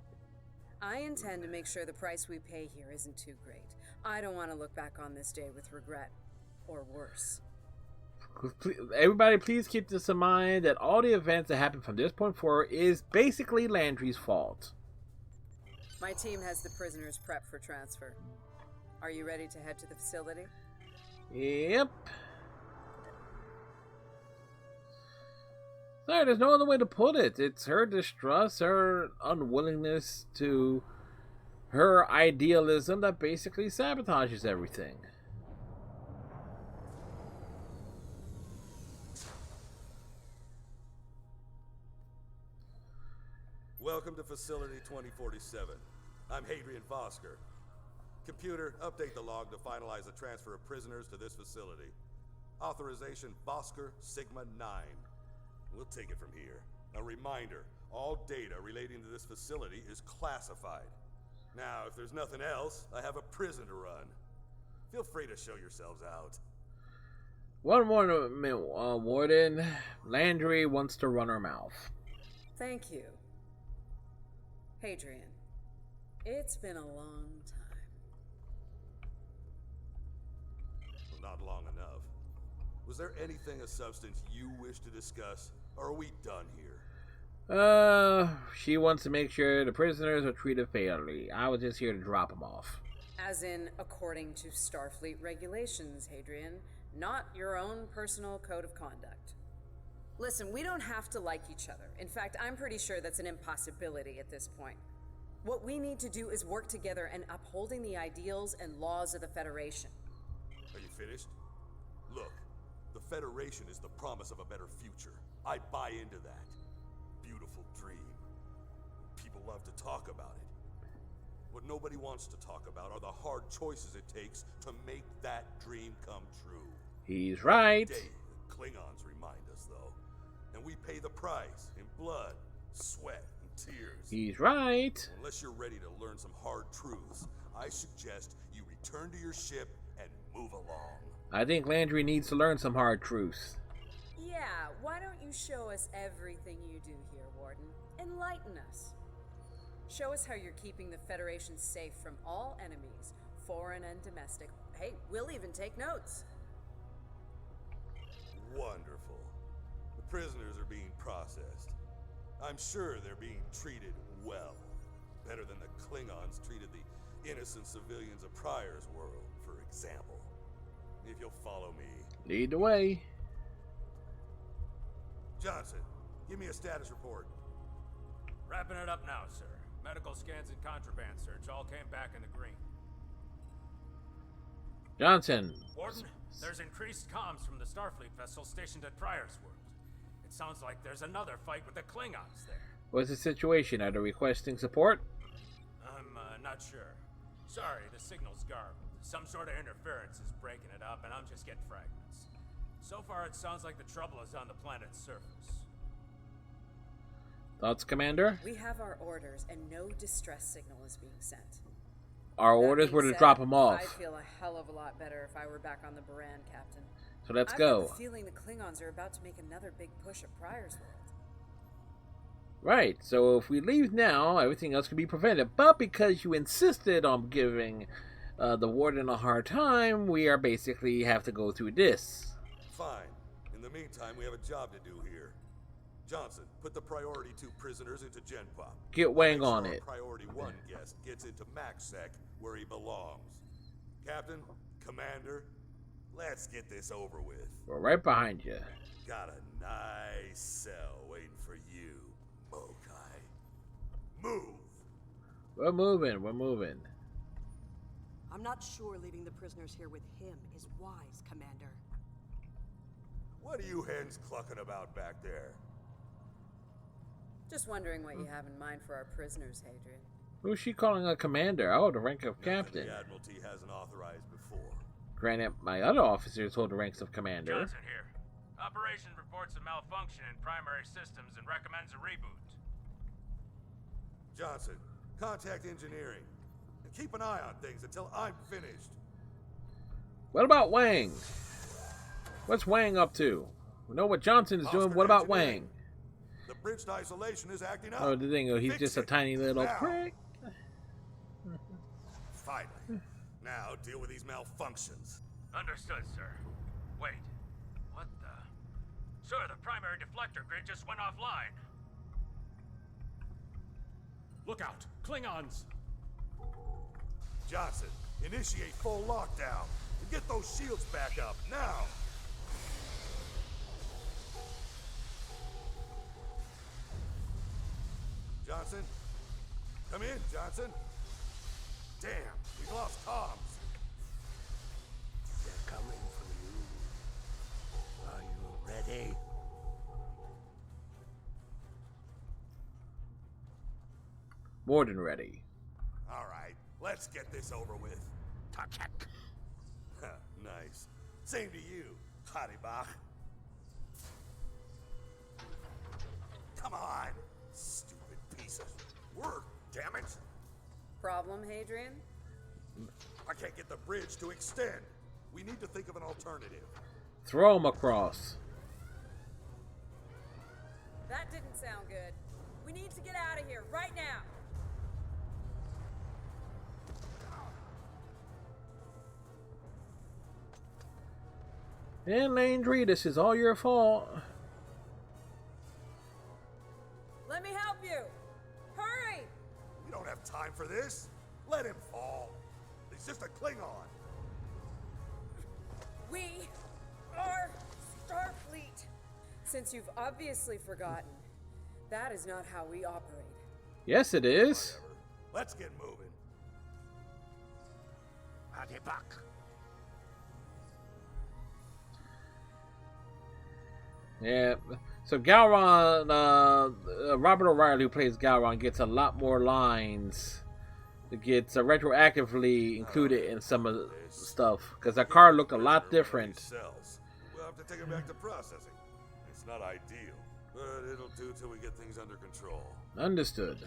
S18: I intend to make sure the price we pay here isn't too great. I don't want to look back on this day with regret, or worse.
S1: Everybody, please keep this in mind that all the events that happen from this point forward is basically Landry's fault.
S18: My team has the prisoners prepped for transfer. Are you ready to head to the facility?
S1: Yep. Sorry, there's no other way to put it. It's her distrust, her unwillingness to... her idealism that basically sabotages everything.
S16: Welcome to Facility 2047. I'm Hadrian Vosker. Computer, update the log to finalize the transfer of prisoners to this facility. Authorization Vosker Sigma 9. We'll take it from here. A reminder, all data relating to this facility is classified. Now, if there's nothing else, I have a prison to run. Feel free to show yourselves out.
S1: One more minute, Warden. Landry wants to run her mouth.
S18: Thank you. Hadrian, it's been a long time.
S16: Well, not long enough. Was there anything of substance you wish to discuss, or are we done here?
S1: She wants to make sure the prisoners are treated fairly. I was just here to drop them off.
S18: As in, according to Starfleet regulations, Hadrian, not your own personal code of conduct. Listen, we don't have to like each other. In fact, I'm pretty sure that's an impossibility at this point. What we need to do is work together in upholding the ideals and laws of the Federation.
S16: Are you finished? Look, the Federation is the promise of a better future. I buy into that. Beautiful dream. People love to talk about it. What nobody wants to talk about are the hard choices it takes to make that dream come true.
S1: He's right.
S16: Day, the Klingons remind us, though. And we pay the price in blood, sweat, and tears.
S1: He's right.
S16: Unless you're ready to learn some hard truths, I suggest you return to your ship and move along.
S1: I think Landry needs to learn some hard truths.
S18: Yeah, why don't you show us everything you do here, Warden? Enlighten us. Show us how you're keeping the Federation safe from all enemies, foreign and domestic. Hey, we'll even take notes.
S16: Wonderful. The prisoners are being processed. I'm sure they're being treated well. Better than the Klingons treated the innocent civilians of Pryor's world, for example. If you'll follow me.
S1: Lead the way.
S16: Johnson, give me a status report.
S19: Wrapping it up now, sir. Medical scans and contraband search all came back in the green.
S1: Johnson.
S19: Warden, there's increased comms from the Starfleet vessel stationed at Pryor's World. It sounds like there's another fight with the Klingons there.
S1: What's the situation? Are they requesting support?
S19: I'm not sure. Sorry, the signal's garbled. Some sort of interference is breaking it up, and I'm just getting fragments. So far, it sounds like the trouble is on the planet's surface.
S1: Thoughts, Commander?
S5: We have our orders, and no distress signal is being sent.
S1: Our
S5: That
S1: orders
S5: being
S1: were to
S5: said,
S1: drop them off.
S5: I feel a hell of a lot better if I were back on the Baran, Captain.
S1: So let's
S5: I've
S1: go.
S5: got the feeling the Klingons are about to make another big push at Pryor's World.
S1: Right, so if we leave now, everything else can be prevented. But because you insisted on giving the Warden a hard time, we are basically have to go through this.
S16: Fine. In the meantime, we have a job to do here. Johnson, put the priority 2 prisoners into GenPop.
S1: Get Wang
S16: Make
S1: on
S16: sure
S1: it.
S16: our priority 1 guest gets into MaxSec, where he belongs. Captain, Commander, let's get this over with.
S1: We're right behind you.
S16: Got a nice cell waiting for you, Mokai. Move!
S1: We're moving, we're moving.
S11: I'm not sure leaving the prisoners here with him is wise, Commander.
S16: What are you hens clucking about back there?
S5: Just wondering what you have in mind for our prisoners, Hadrian.
S1: Who's she calling a commander? Oh, the rank of captain.
S16: The Admiralty hasn't authorized before.
S1: Granted, my other officers hold the ranks of commander.
S19: Johnson here. Operation reports a malfunction in primary systems and recommends a reboot.
S16: Johnson, contact engineering. And keep an eye on things until I'm finished.
S1: What about Wang? What's Wang up to? We know what Johnson is doing. What about Wang?
S16: The bridged isolation is acting up.
S1: Oh, the thing. He's just a tiny little prick.
S16: Finally. Now deal with these malfunctions.
S19: Understood, sir. Wait. What the? Sir, the primary deflector grid just went offline. Look out! Klingons!
S16: Johnson, initiate full lockdown. And get those shields back up, now! Johnson? Come in, Johnson. Damn, we lost comms.
S3: They're coming for you. Are you ready?
S1: More than ready.
S16: All right, let's get this over with.
S3: Takek.
S16: Nice. Same to you, Haribach. Come on, stupid piece of work, damn it.
S5: Problem, Hadrian?
S16: I can't get the bridge to extend. We need to think of an alternative.
S1: Throw him across.
S5: That didn't sound good. We need to get out of here right now.
S1: And Landry, this is all your fault.
S5: Let me help you. Hurry!
S16: We don't have time for this. Let him fall. He's just a Klingon.
S5: We are Starfleet. Since you've obviously forgotten, that is not how we operate.
S1: Yes, it is.
S16: Let's get moving.
S3: Adibak.
S1: Yeah. So Gowron, Robert O'Reilly, who plays Gowron, gets a lot more lines. It gets retroactively included in some of the stuff because that car looked a lot different.
S16: We'll have to take him back to processing. It's not ideal, but it'll do till we get things under control.
S1: Understood.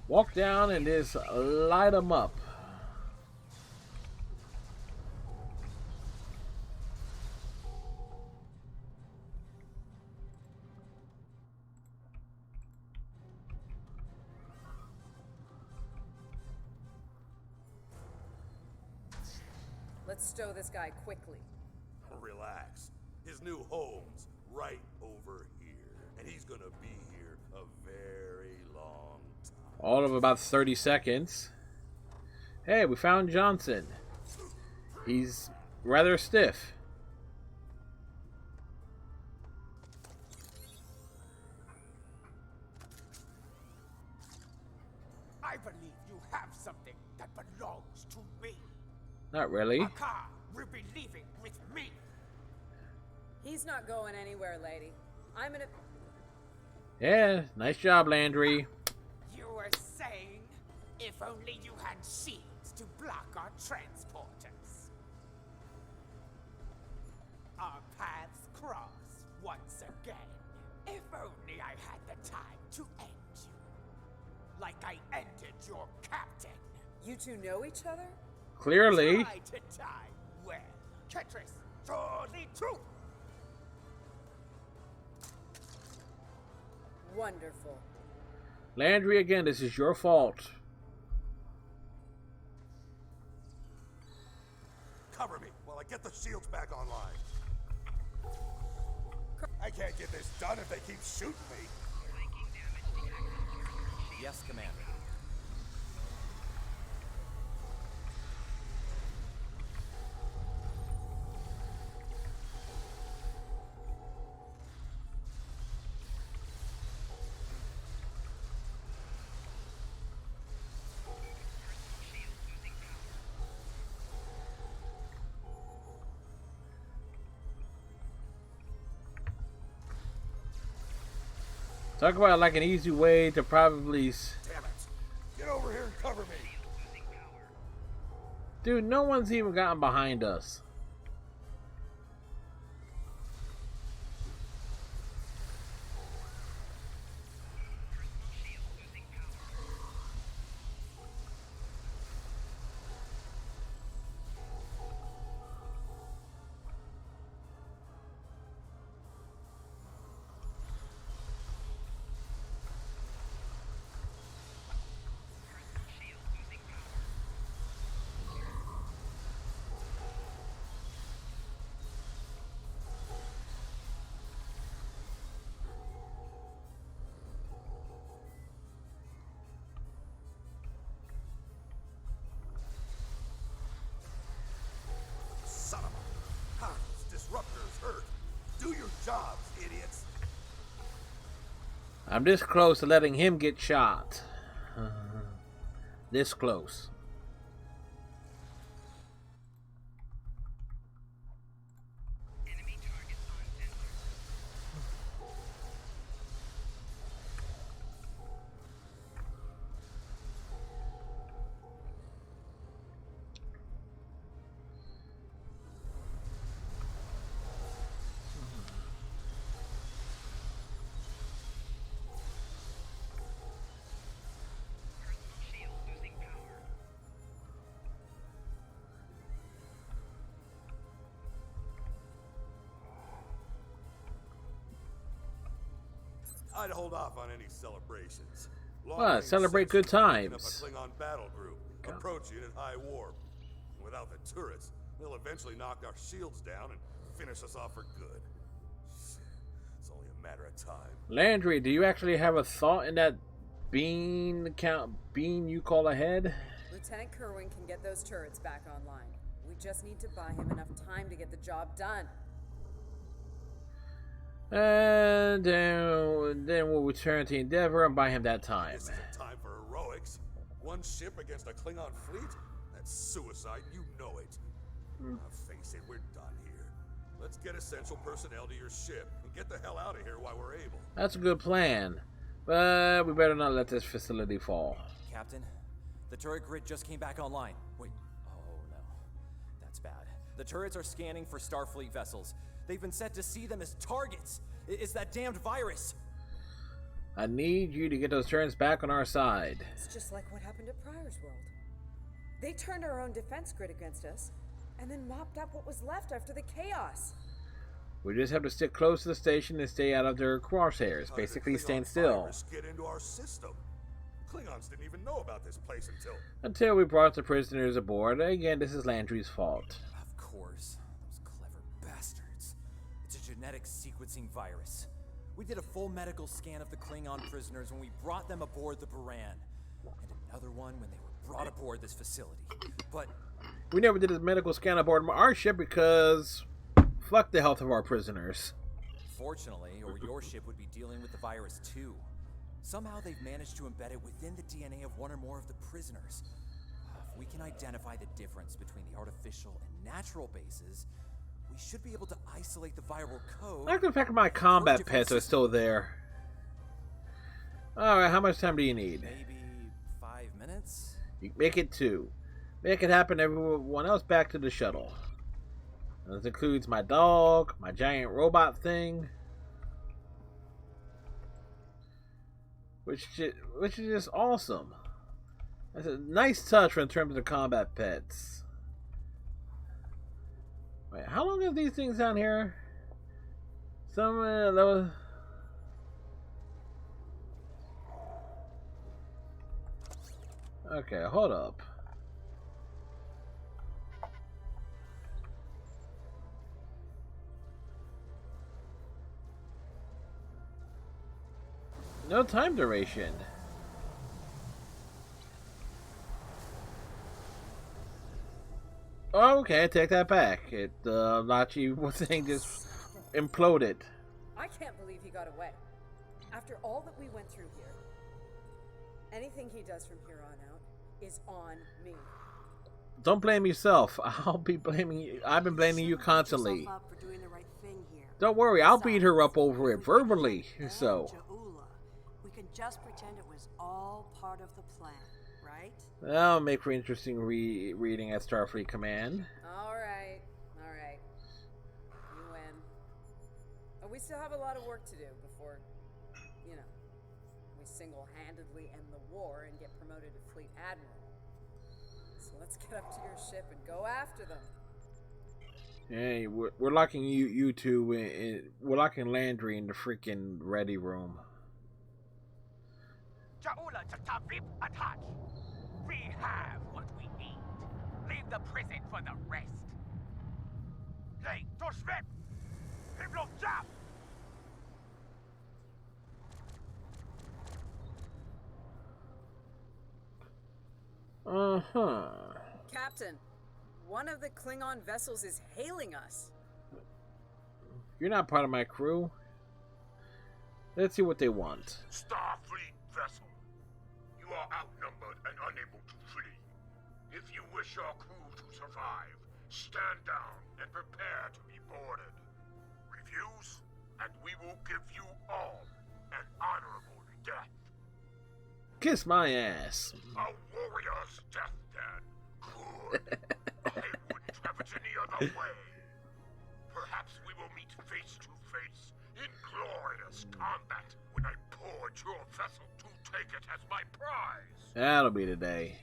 S1: Walk down and just light them up.
S5: Let's stow this guy quickly.
S16: Relax. His new home's right over here, and he's gonna be here a very long time.
S1: All of about 30 seconds. Hey, we found Johnson. He's rather stiff.
S3: I believe you have something that belongs to me.
S1: Not really.
S3: Akar will be leaving with me.
S5: He's not going anywhere, lady. I'm gonna...
S1: Yeah, nice job, Landry.
S3: You were saying, if only you had shields to block our transporters. Our paths cross once again. If only I had the time to end you. Like I ended your captain.
S5: You two know each other?
S1: Clearly.
S3: Try to die well. Ketris, for the truth.
S5: Wonderful.
S1: Landry, again, this is your fault.
S16: Cover me while I get the shields back online. I can't get this done if they keep shooting me.
S12: Yes, Commander.
S1: Talk about like an easy way to probably...
S16: Damn it. Get over here and cover me.
S1: Dude, no one's even gotten behind us.
S16: Son of a... Hounds, disruptors, hurt. Do your jobs, idiots.
S1: I'm this close to letting him get shot. This close.
S16: I'd hold off on any celebrations.
S1: What? Celebrate good times.
S16: Up a Klingon battle group, approaching at high warp. Without the turrets, they'll eventually knock our shields down and finish us off for good. It's only a matter of time.
S1: Landry, do you actually have a thought in that bean you call ahead?
S5: Lieutenant Kerwin can get those turrets back online. We just need to buy him enough time to get the job done.
S1: And then we'll return to Endeavor and buy him that time.
S16: This isn't time for heroics. One ship against a Klingon fleet? That's suicide, you know it. Face it, we're done here. Let's get essential personnel to your ship and get the hell out of here while we're able.
S1: That's a good plan. But we better not let this facility fall.
S12: Captain, the turret grid just came back online. Wait, oh no. That's bad. The turrets are scanning for Starfleet vessels. They've been set to see them as targets. It's that damned virus.
S1: I need you to get those turrets back on our side.
S5: It's just like what happened at Pryor's World. They turned our own defense grid against us, and then mopped up what was left after the chaos.
S1: We just have to stick close to the station and stay out of their crosshairs. Basically, stand still.
S16: Get into our system. Klingons didn't even know about this place until
S1: we brought the prisoners aboard. Again, this is Landry's fault.
S12: spores. Those clever bastards. It's a genetic sequencing virus. We did a full medical scan of the Klingon prisoners when we brought them aboard the Baran. And another one when they were brought aboard this facility. But
S1: we never did a medical scan aboard our ship because fuck the health of our prisoners.
S12: Fortunately, or your ship would be dealing with the virus too. Somehow they've managed to embed it within the DNA of one or more of the prisoners. If we can identify the difference between the artificial and natural bases, we should be able to isolate the viral code.
S1: I like the fact my combat pets are still there. Alright, how much time do you need?
S12: Maybe 5 minutes?
S1: You make it 2. Make it happen, everyone else back to the shuttle. This includes my dog, my giant robot thing. Which is just awesome. That's a nice touch in terms of combat pets. Wait, how long are these things down here? Some that was. Okay, hold up. No time duration. Oh, okay, I take that back. Lachi thing just imploded.
S5: I can't believe he got away. After all that we went through here, anything he does from here on out is on me.
S1: Don't blame yourself. I'll be blaming you. I've been blaming you constantly. Don't worry, I'll beat her up over it verbally. So.
S23: We can just pretend it was all part of the plan, right?
S1: That'll make for interesting reading at Starfleet Command.
S5: Alright. You win. But we still have a lot of work to do before, we single-handedly end the war and get promoted to Fleet Admiral. So let's get up to your ship and go after them.
S1: Hey, we're locking you two in. We're locking Landry in the freaking ready room.
S3: Ja'ula Chatavrip Atach. We have what we need. Leave the prison for the rest. Hey, Toshvet! Himlo Jap!
S5: Captain, one of the Klingon vessels is hailing us.
S1: You're not part of my crew. Let's see what they want.
S14: Starfleet vessel. You are outnumbered and unable to flee. If you wish your crew to survive, stand down and prepare to be boarded. Refuse, and we will give you all an honorable death.
S1: Kiss my ass.
S14: A warrior's death, then. Good. I wouldn't have it any other way. Perhaps we will meet face to face in glorious combat when I board your vessel to take it as my prize.
S1: That'll be the day.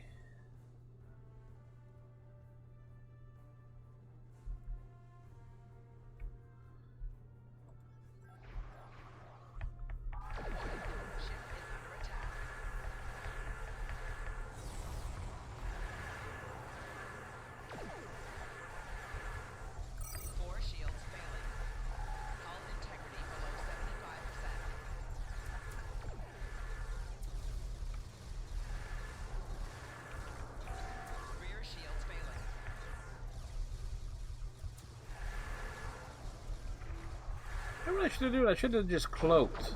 S1: What I should have done? I should have just cloaked.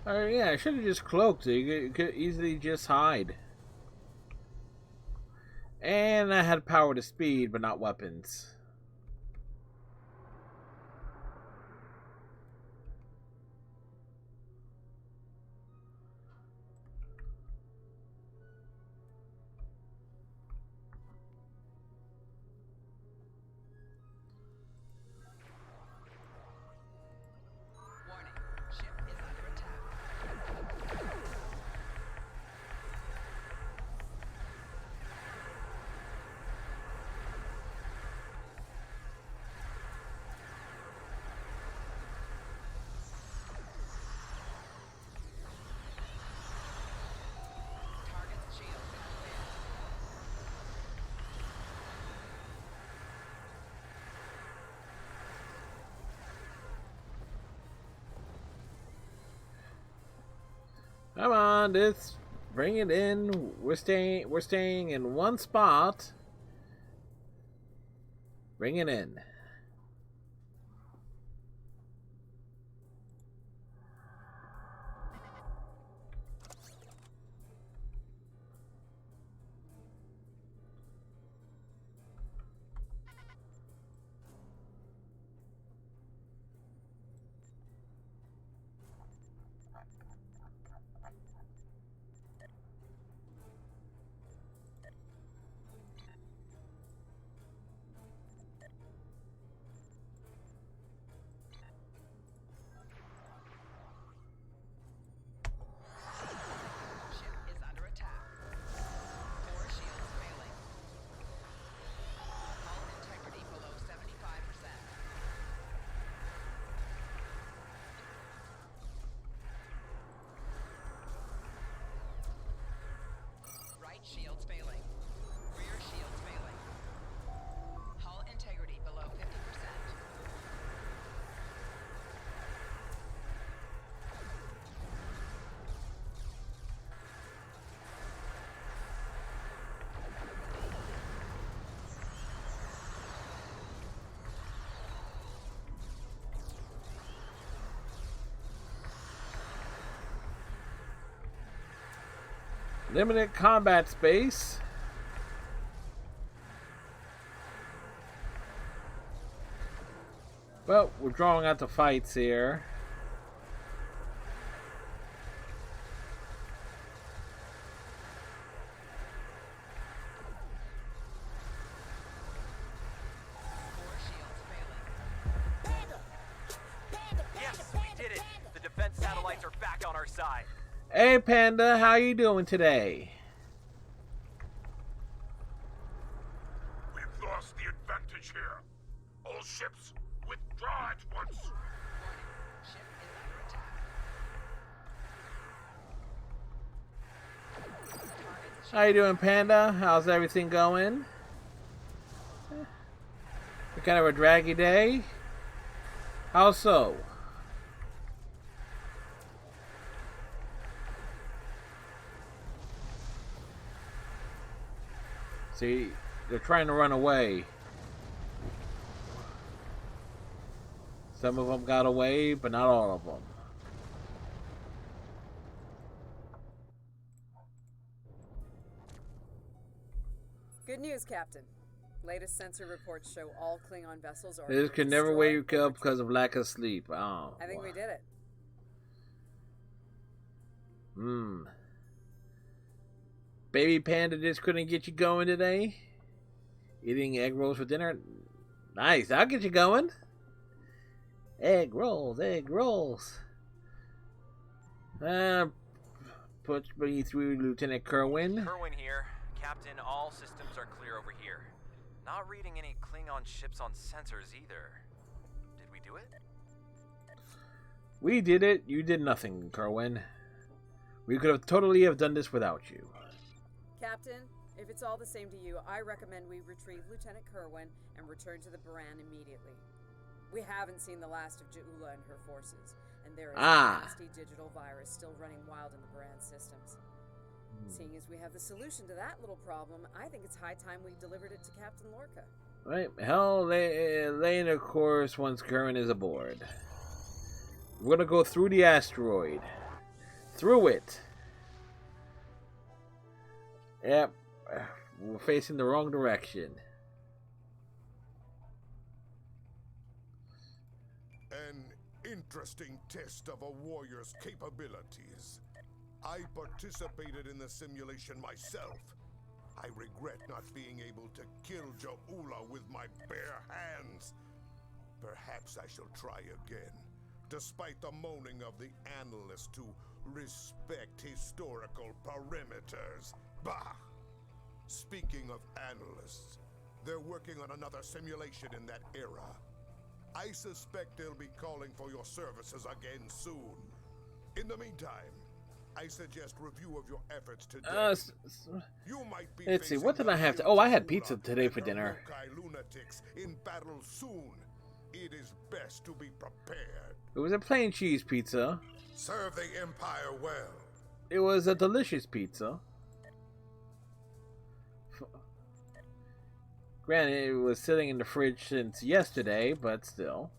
S1: Yeah, I should have just cloaked. You could easily just hide. And I had power to speed, but not weapons. Come on, let's bring it in. We're staying in one spot. Bring it in.
S13: Shields failing. Rear shields failing. Hull integrity below 50%.
S1: Limited combat space. Well, we're drawing out the fights here.
S12: Yes, we did it! The defense satellites are back on our side.
S1: Hey Panda, how you doing today?
S14: We've lost the advantage here. All ships, withdraw at once.
S1: How you doing, Panda? How's everything going? Kind of a draggy day? How so? See, they're trying to run away. Some of them got away, but not all of them.
S5: Good news, Captain. Latest sensor reports show all Klingon vessels are.
S1: This could never wake up because of lack of sleep. Oh.
S5: I think we did it.
S1: Baby Panda just couldn't get you going today? Eating egg rolls for dinner? Nice, I'll get you going. Egg rolls, egg rolls. Put me through Lieutenant Kerwin.
S12: Kerwin here. Captain, all systems are clear over here. Not reading any Klingon ships on sensors either. Did we do it?
S1: We did it. You did nothing, Kerwin. We could have totally have done this without you.
S5: Captain, if it's all the same to you, I recommend we retrieve Lieutenant Kerwin and return to the Baran immediately. We haven't seen the last of Ja'ula and her forces, and there is a nasty digital virus still running wild in the Baran systems. Seeing as we have the solution to that little problem, I think it's high time we delivered it to Captain Lorca.
S1: Right, hell, laying a course once Kerwin is aboard. We're gonna go through the asteroid. Through it. Yep, we're facing the wrong direction.
S14: An interesting test of a warrior's capabilities. I participated in the simulation myself. I regret not being able to kill Ja'ula with my bare hands. Perhaps I shall try again, despite the moaning of the analysts to respect historical perimeters. Bah! Speaking of analysts, they're working on another simulation in that era. I suspect they'll be calling for your services again soon. In the meantime, I suggest review of your efforts today. You might be
S1: Let's see, what did I have to... Oh, I had pizza today for dinner.
S14: Lunatics in battle soon. It is best to be prepared.
S1: It was a plain cheese pizza.
S14: Serve the Empire well.
S1: it was a delicious pizza. Granted, it was sitting in the fridge since yesterday, but still.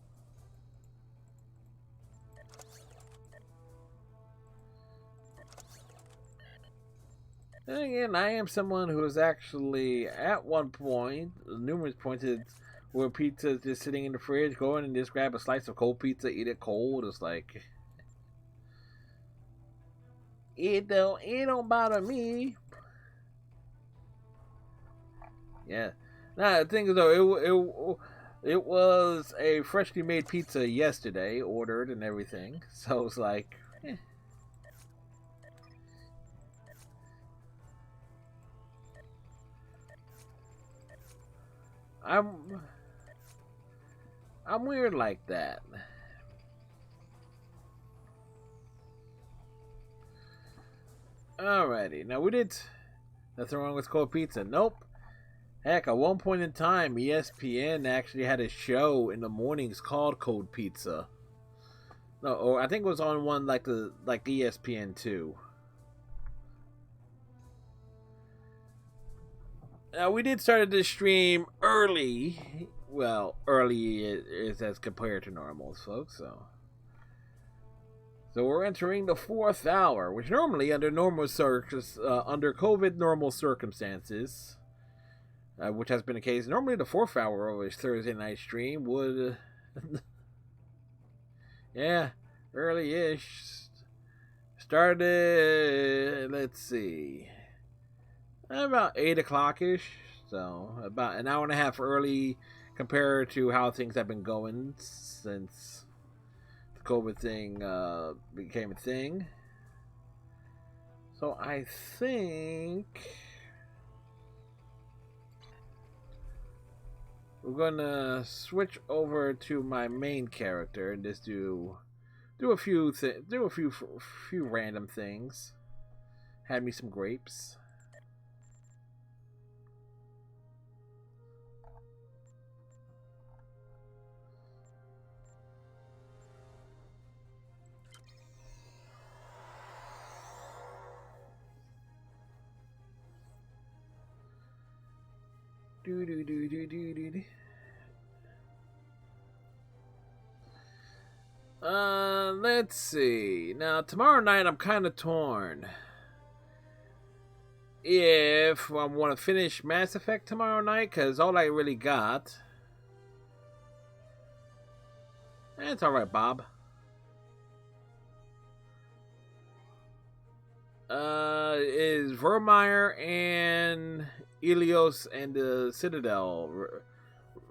S1: And again, I am someone who is actually, at one point, numerous points, where pizza is just sitting in the fridge, go in and just grab a slice of cold pizza, eat it cold. It's like, it don't bother me. Yeah. Now the thing is though, it was a freshly made pizza yesterday, ordered and everything. So it's like, I'm weird like that. Alrighty, now we did nothing wrong with cold pizza. Nope. Heck, at one point in time, ESPN actually had a show in the mornings called Cold Pizza. No, or I think it was on one like ESPN 2. Now we did start this stream early. Well, early is as compared to normal, folks. So we're entering the 4th hour, which normally under under COVID normal circumstances. Which has been the case. Normally, the 4th hour of a Thursday night stream would, yeah, early-ish. Started, let's see, about 8 o'clock-ish. So about an hour and a half early compared to how things have been going since the COVID thing became a thing. So I think we're gonna switch over to my main character and just do a few random things. Had me some grapes. Let's see. Now, tomorrow night I'm kind of torn. If I want to finish Mass Effect tomorrow night, because all I really got... It's alright, Bob. Is Vermeer and Ilios and the Citadel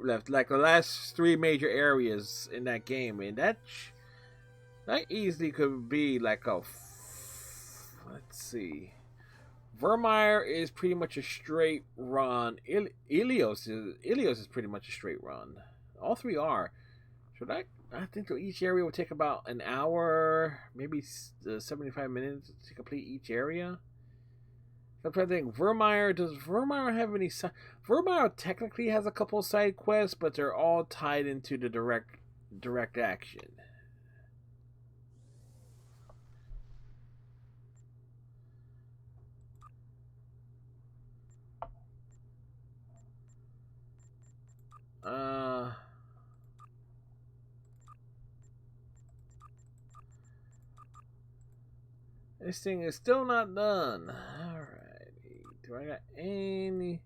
S1: left, like the last 3 major areas in that game, and that easily could be like a let's see. Vermeer is pretty much a straight run. Ilios is pretty much a straight run. All 3 are. Should I think each area will take about an hour, maybe 75 minutes to complete each area. I'm trying to think. Vermeer, does Vermeer have any side? Vermeer technically has a couple side quests, but they're all tied into the direct action. This thing is still not done. Alrighty. Do I got any?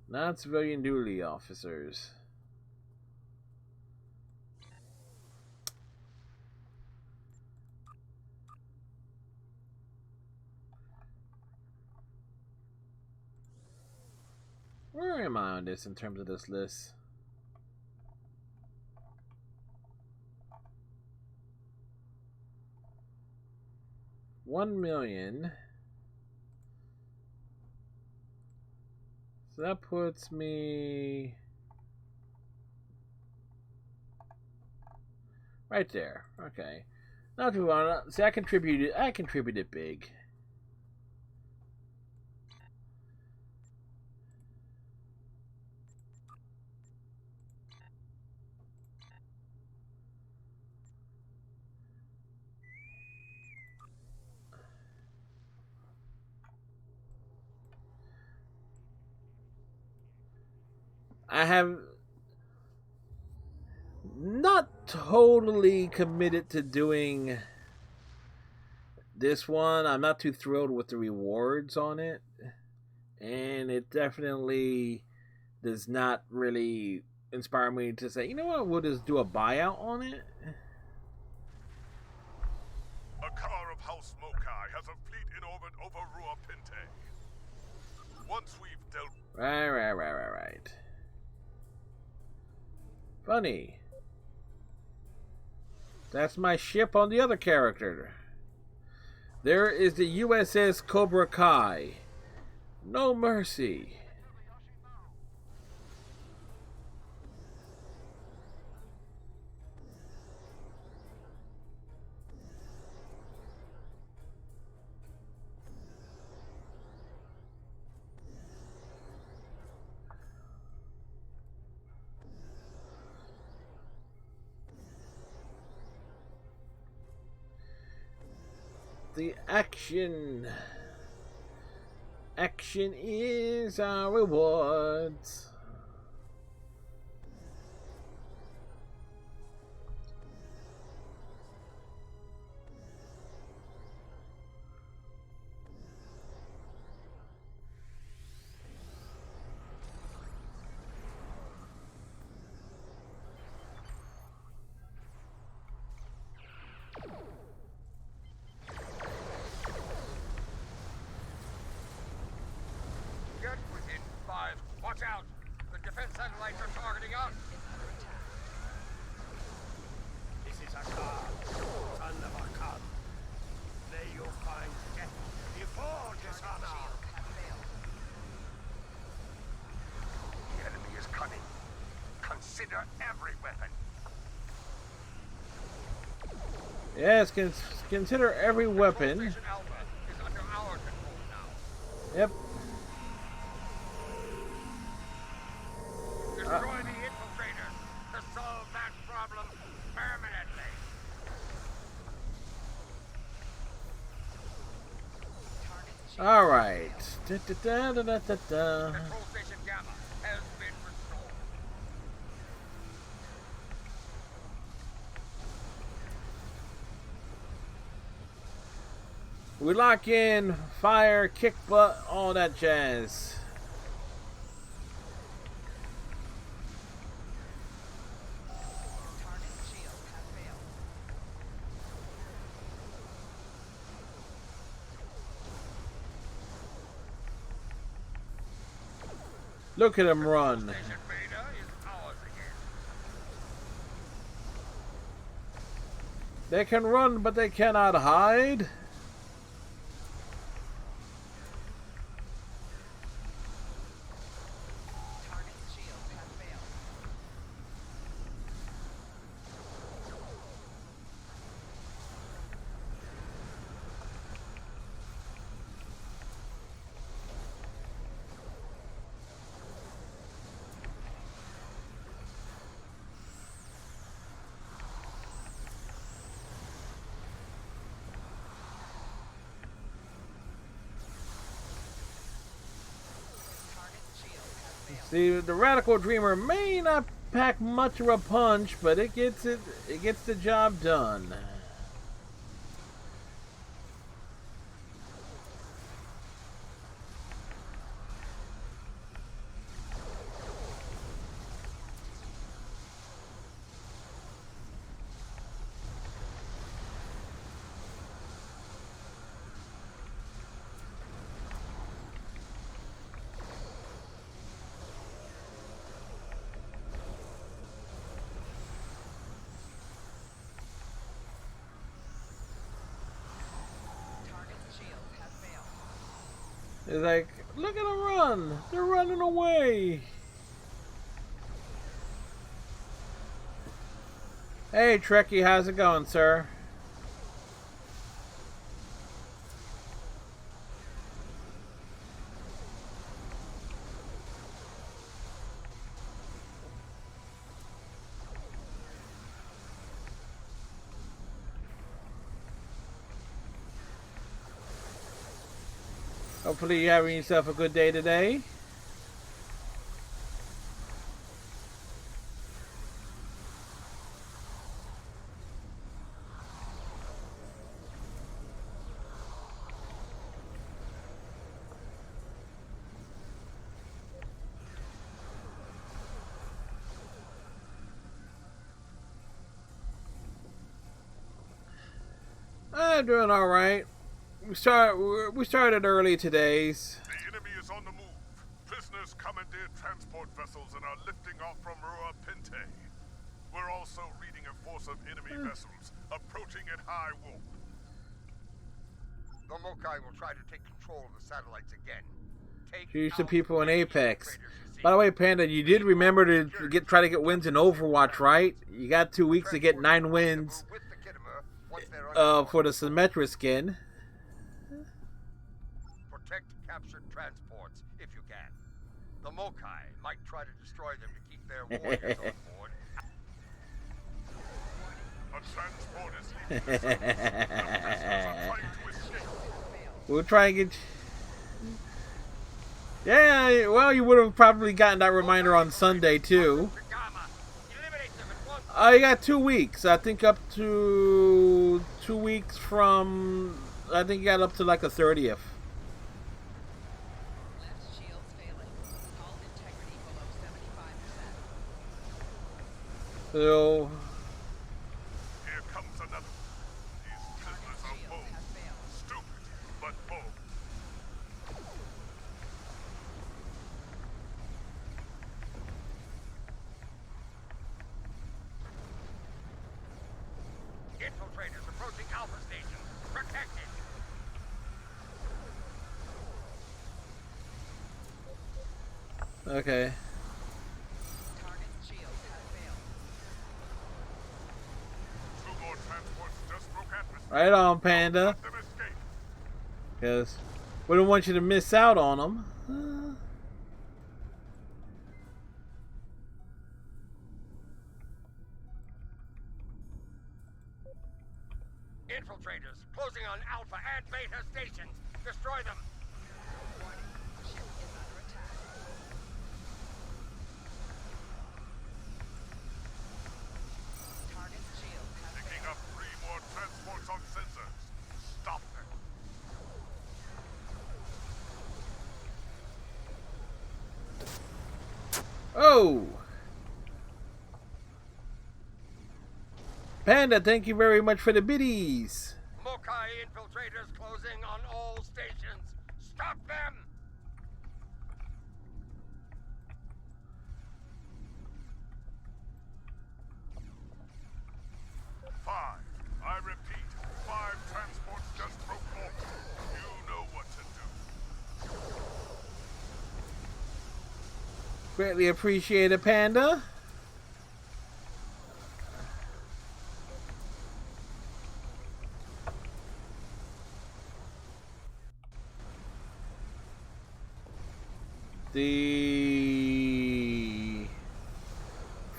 S1: Non-civilian duty officers. Where am I on this in terms of this list? $1 million. So that puts me right there. Okay. Not too long. See, I contributed big. I have not totally committed to doing this one. I'm not too thrilled with the rewards on it, and it definitely does not really inspire me to say, you know what, we'll just do a buyout on it.
S10: A car of House Mokai has a fleet in orbit over Rua Pinte. Once we've dealt...
S1: Right. Funny. That's my ship on the other character. There is the USS Cobra Kai. No mercy. The action is our rewards.
S3: Watch out! The defense satellites are targeting us! This is a car, son of a cub. There you'll find death before dishonor. The enemy is cunning. Consider every weapon.
S1: Yes, consider every weapon.
S3: Station Alpha is under our control now.
S1: Yep.
S3: Destroy the infiltrators to solve that problem permanently.
S1: All right.
S3: Control Station Gamma has been restored.
S1: We lock in, fire, kick butt, all that jazz. Look at him run. They can run, but they cannot hide. See, the Radical Dreamer may not pack much of a punch, but it gets the job done. It's like, look at them run! They're running away! Hey Trekkie, how's it going, sir? Hopefully you're having yourself a good day today. I'm doing all right. We started early today.
S10: The enemy is on the move. Prisoners commandeered transport vessels and are lifting off from Rua Pinte. We're also reading a force of enemy vessels approaching at high warp.
S3: The Mokai will try to take control of the satellites again.
S1: Choose the people in Apex. By the way, Panda, you did remember to try to get wins in Overwatch, right? You got 2 weeks to get 9 wins for the Symmetra skin.
S3: Protect captured transports if you can. The Mokai might try to destroy them to keep their warriors on board.
S10: A transport is leaving the surface. The prisoners are trying to escape.
S1: We'll try and get... Yeah, well, you would have probably gotten that reminder on Sunday, too. You got 2 weeks. I think up to 2 weeks from... I think you got up to like the 30th. So...
S10: Here comes another. These prisoners are bold. Stupid, but bold.
S3: Infiltrators approaching Alpha Station. Protected.
S1: Okay. Right on, Panda. Because we don't want you to miss out on them.
S3: Infiltrators closing on Alpha and Beta stations. Destroy them.
S10: Picking up 3 more transports on sensors. Stop them.
S1: Oh! Panda, thank you very much for the biddies.
S3: Mokai infiltrators closing on all stations. Stop them!
S10: I repeat, 5 transports just broke off. You know what to do.
S1: Greatly appreciate it, Panda.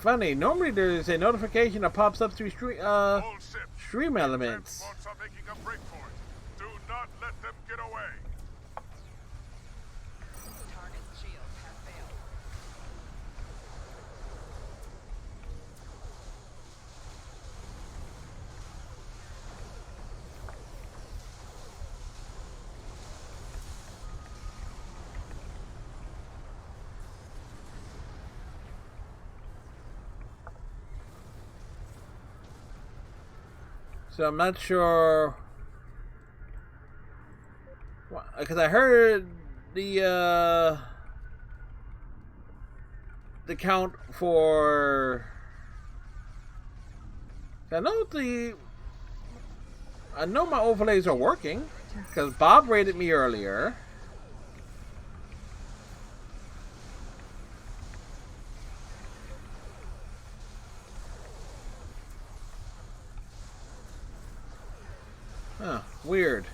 S1: Funny, normally there's a notification that pops up through stream elements.
S10: Transports are making a break for it. Do not let them get away.
S13: Target's shields have failed.
S1: So I'm not sure, because I heard the count for. I know my overlays are working because Bob rated me earlier. Huh, weird.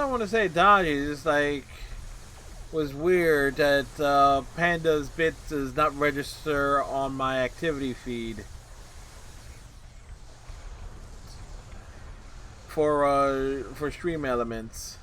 S1: don't want to say dodgy, it's like was weird that Panda's bits does not register on my activity feed for stream elements.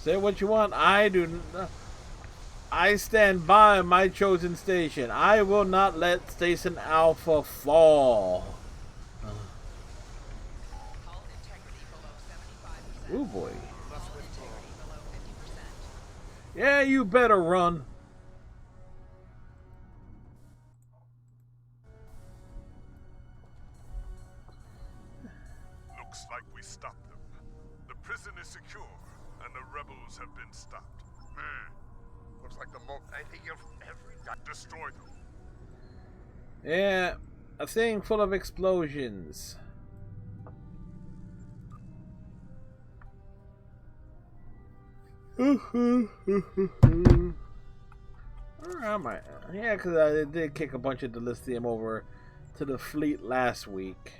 S1: Say what you want. I stand by my chosen station. I will not let Station Alpha fall. Oh boy. Yeah, you better run.
S10: Looks like we stopped them. The prison is secure, and the rebels have been stopped.
S3: Looks like the most I think of every time.
S10: Destroy them.
S1: Yeah, a thing full of explosions. Where am I? Yeah, because I did kick a bunch of Dilithium over to the fleet last week.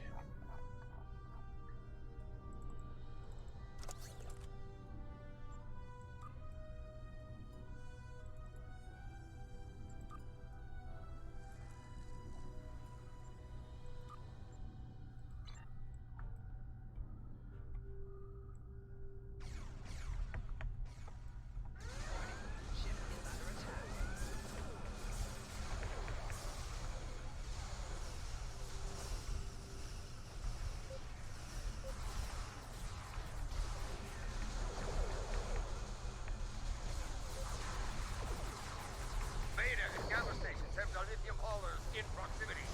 S3: Lithium haulers in proximity.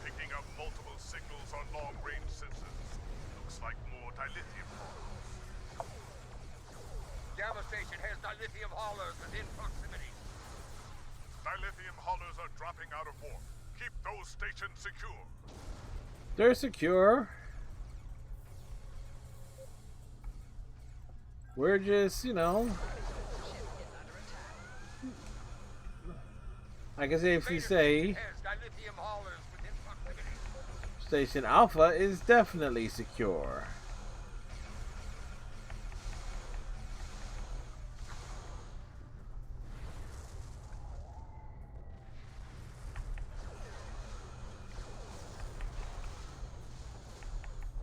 S10: Picking up multiple signals on long-range sensors. Looks like more dilithium haulers.
S3: Gamma station has dilithium haulers within proximity.
S10: Dilithium haulers are dropping out of warp. Keep those stations secure.
S1: They're secure. We're just, you know, I can safely say Station Alpha is definitely secure.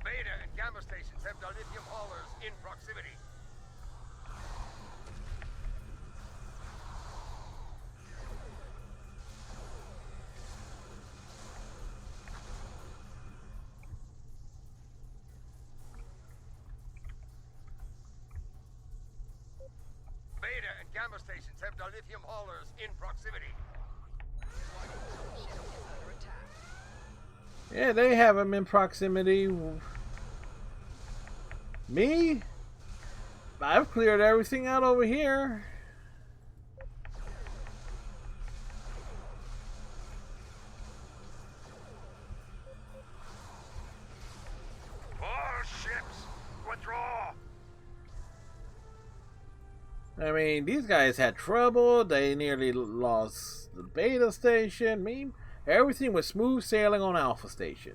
S3: Beta and Gamma stations have dilithium haulers in proximity. Beta and Gamma stations have dilithium haulers in proximity.
S1: Yeah, they have them in proximity. Me? I've cleared everything out over here.
S3: All ships, withdraw!
S1: I mean, these guys had trouble. They nearly lost the Beta station. I mean, everything was smooth sailing on Alpha station.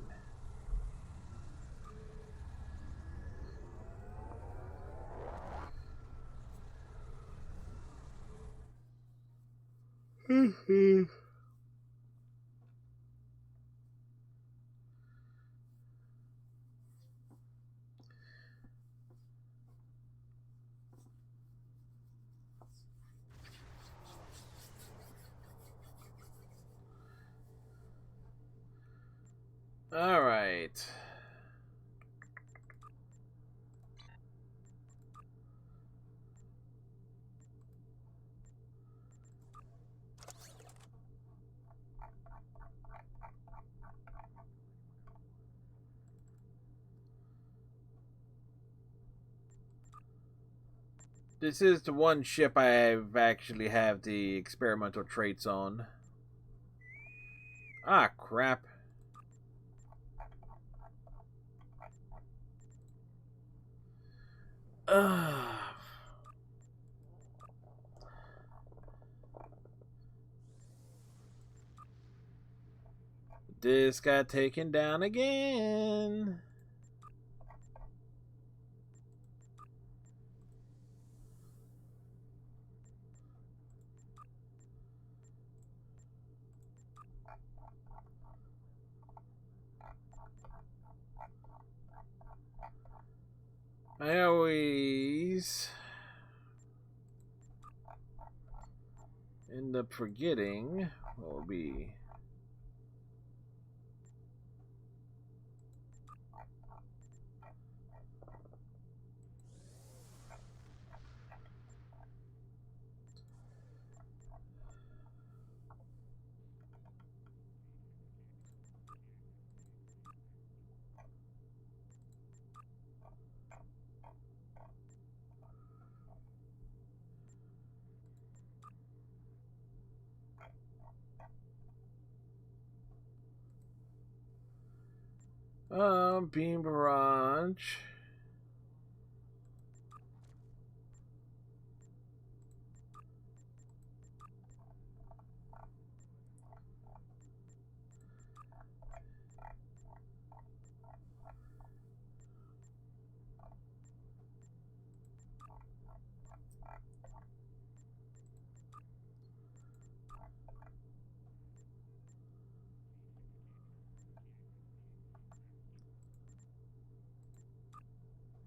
S1: All right. This is the one ship I've actually have the experimental traits on. Ah, crap. This got taken down again. I always end up forgetting what will be. Beam barrage.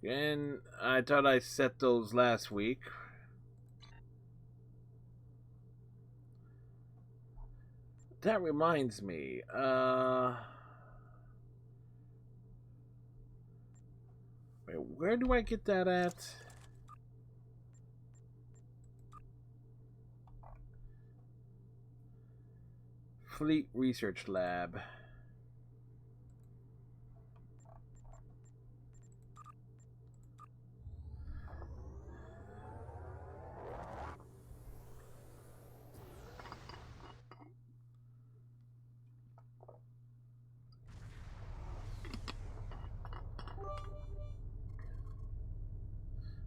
S1: And I thought I set those last week. That reminds me, wait, where do I get that at? Fleet Research Lab.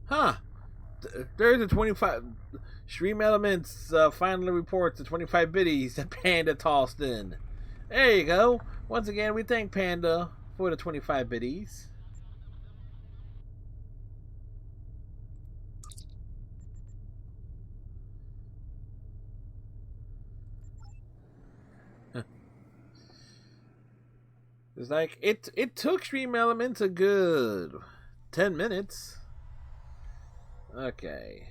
S1: Huh. There's a 25. Stream Elements finally reports the 25 biddies that Panda tossed in. There you go. Once again, we thank Panda for the 25 biddies. It's like it took Stream Elements a good 10 minutes. Okay.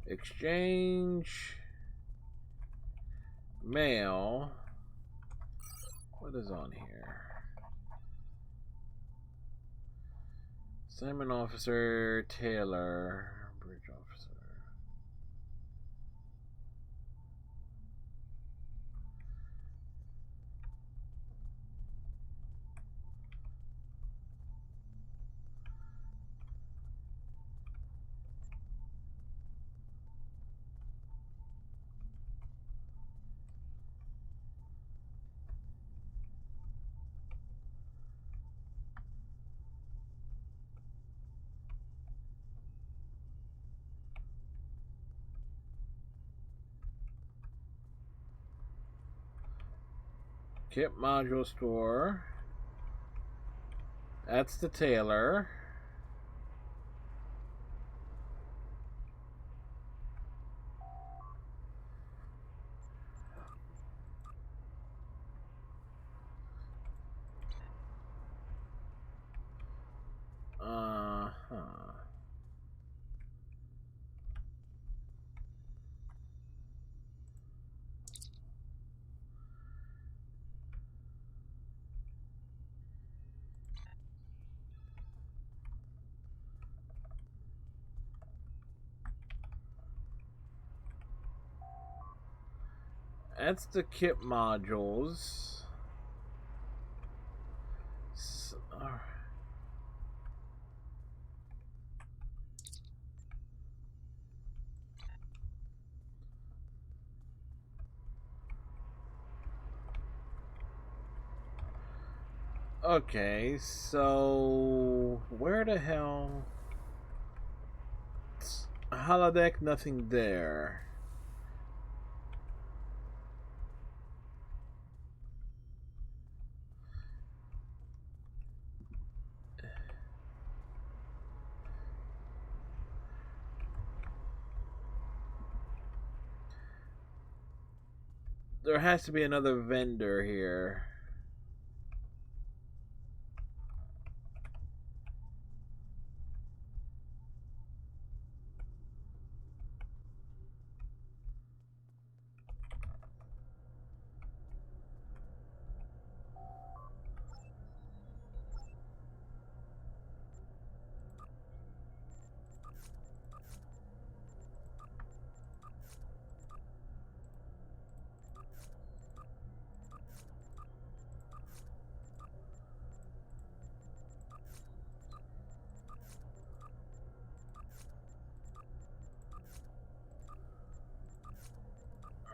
S1: Exchange mail. What is on here? Assignment officer Taylor, bridge officer. Kit module store. That's the Taylor. That's the kit modules. Alright. Okay, so where the hell? Holodeck, nothing there. There has to be another vendor here.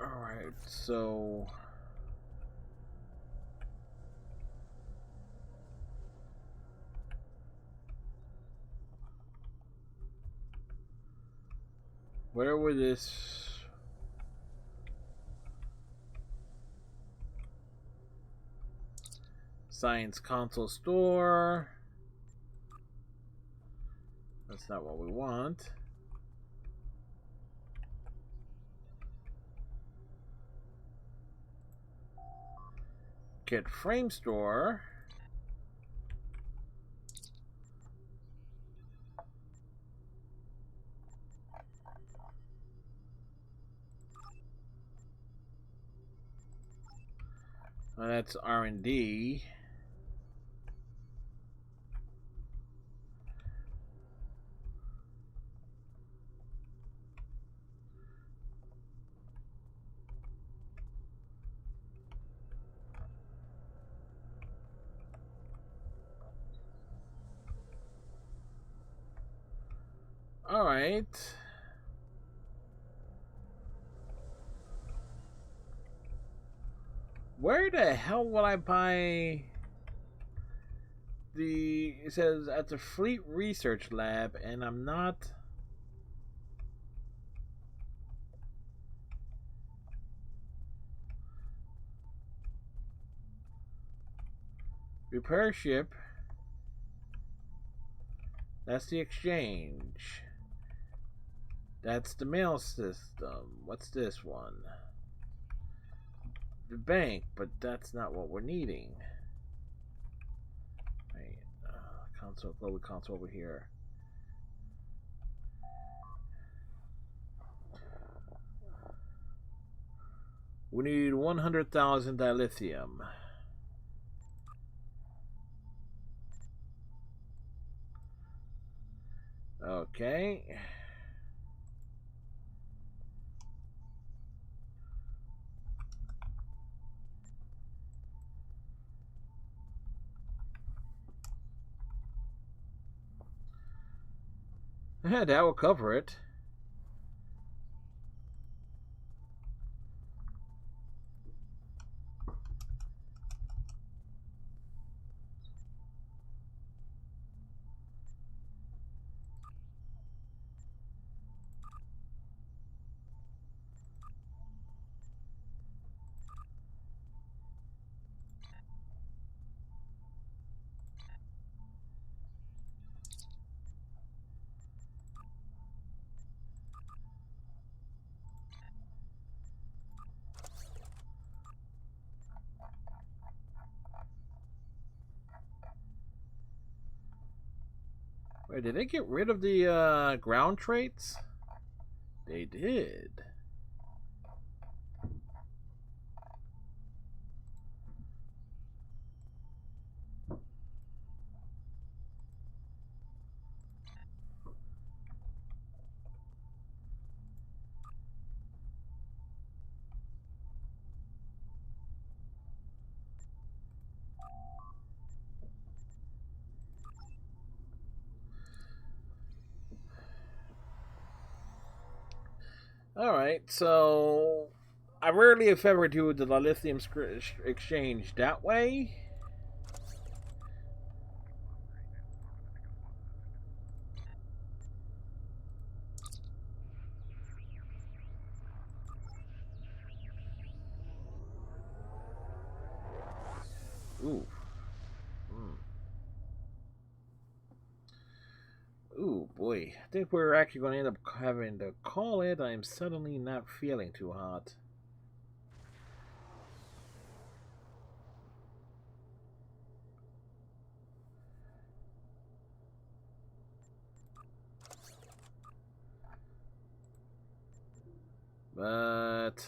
S1: Alright, so where would this Science Console store? That's not what we want. Kit Frame store. Well, that's R&D. All right. Where the hell will I buy the... It says at the Fleet Research Lab, and I'm not... Repair ship. That's the exchange. That's the mail system. What's this one? The bank, but that's not what we're needing. Right. Console, global console over here. We need 100,000 dilithium. Okay. Yeah, that will cover it. Wait, did they get rid of the ground traits? They did. Alright, so I rarely, if ever, do the lithium exchange that way. Ooh. Ooh, boy. I think we're actually going to end up having to call it. I'm suddenly not feeling too hot. But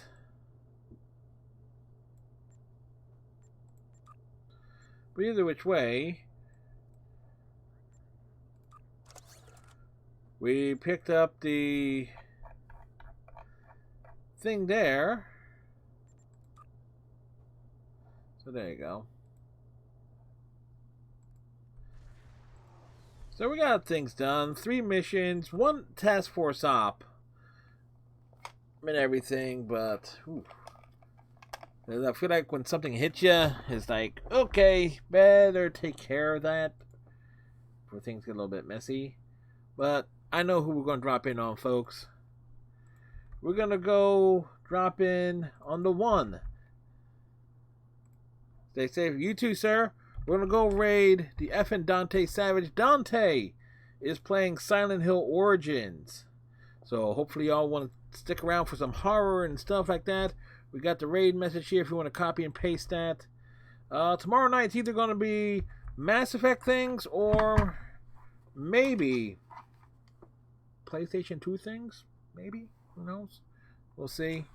S1: either which way, we picked up the thing there. So there you go. So we got things done. 3 missions, 1 task force op. And everything, but ooh. I feel like when something hits you, it's like, okay, better take care of that before things get a little bit messy. But I know who we're going to drop in on, folks. We're going to go drop in on the 1. Stay safe. You too, sir. We're going to go raid the effing Dante Savage. Dante is playing Silent Hill Origins. So hopefully y'all want to stick around for some horror and stuff like that. We got the raid message here if you want to copy and paste that. Tomorrow night it's either going to be Mass Effect things or maybe PlayStation 2 things. Maybe. Who knows? We'll see.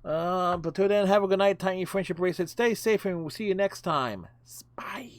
S1: But till then, have a good night. Tiny Friendship Bracelet. Stay safe and we'll see you next time. Bye.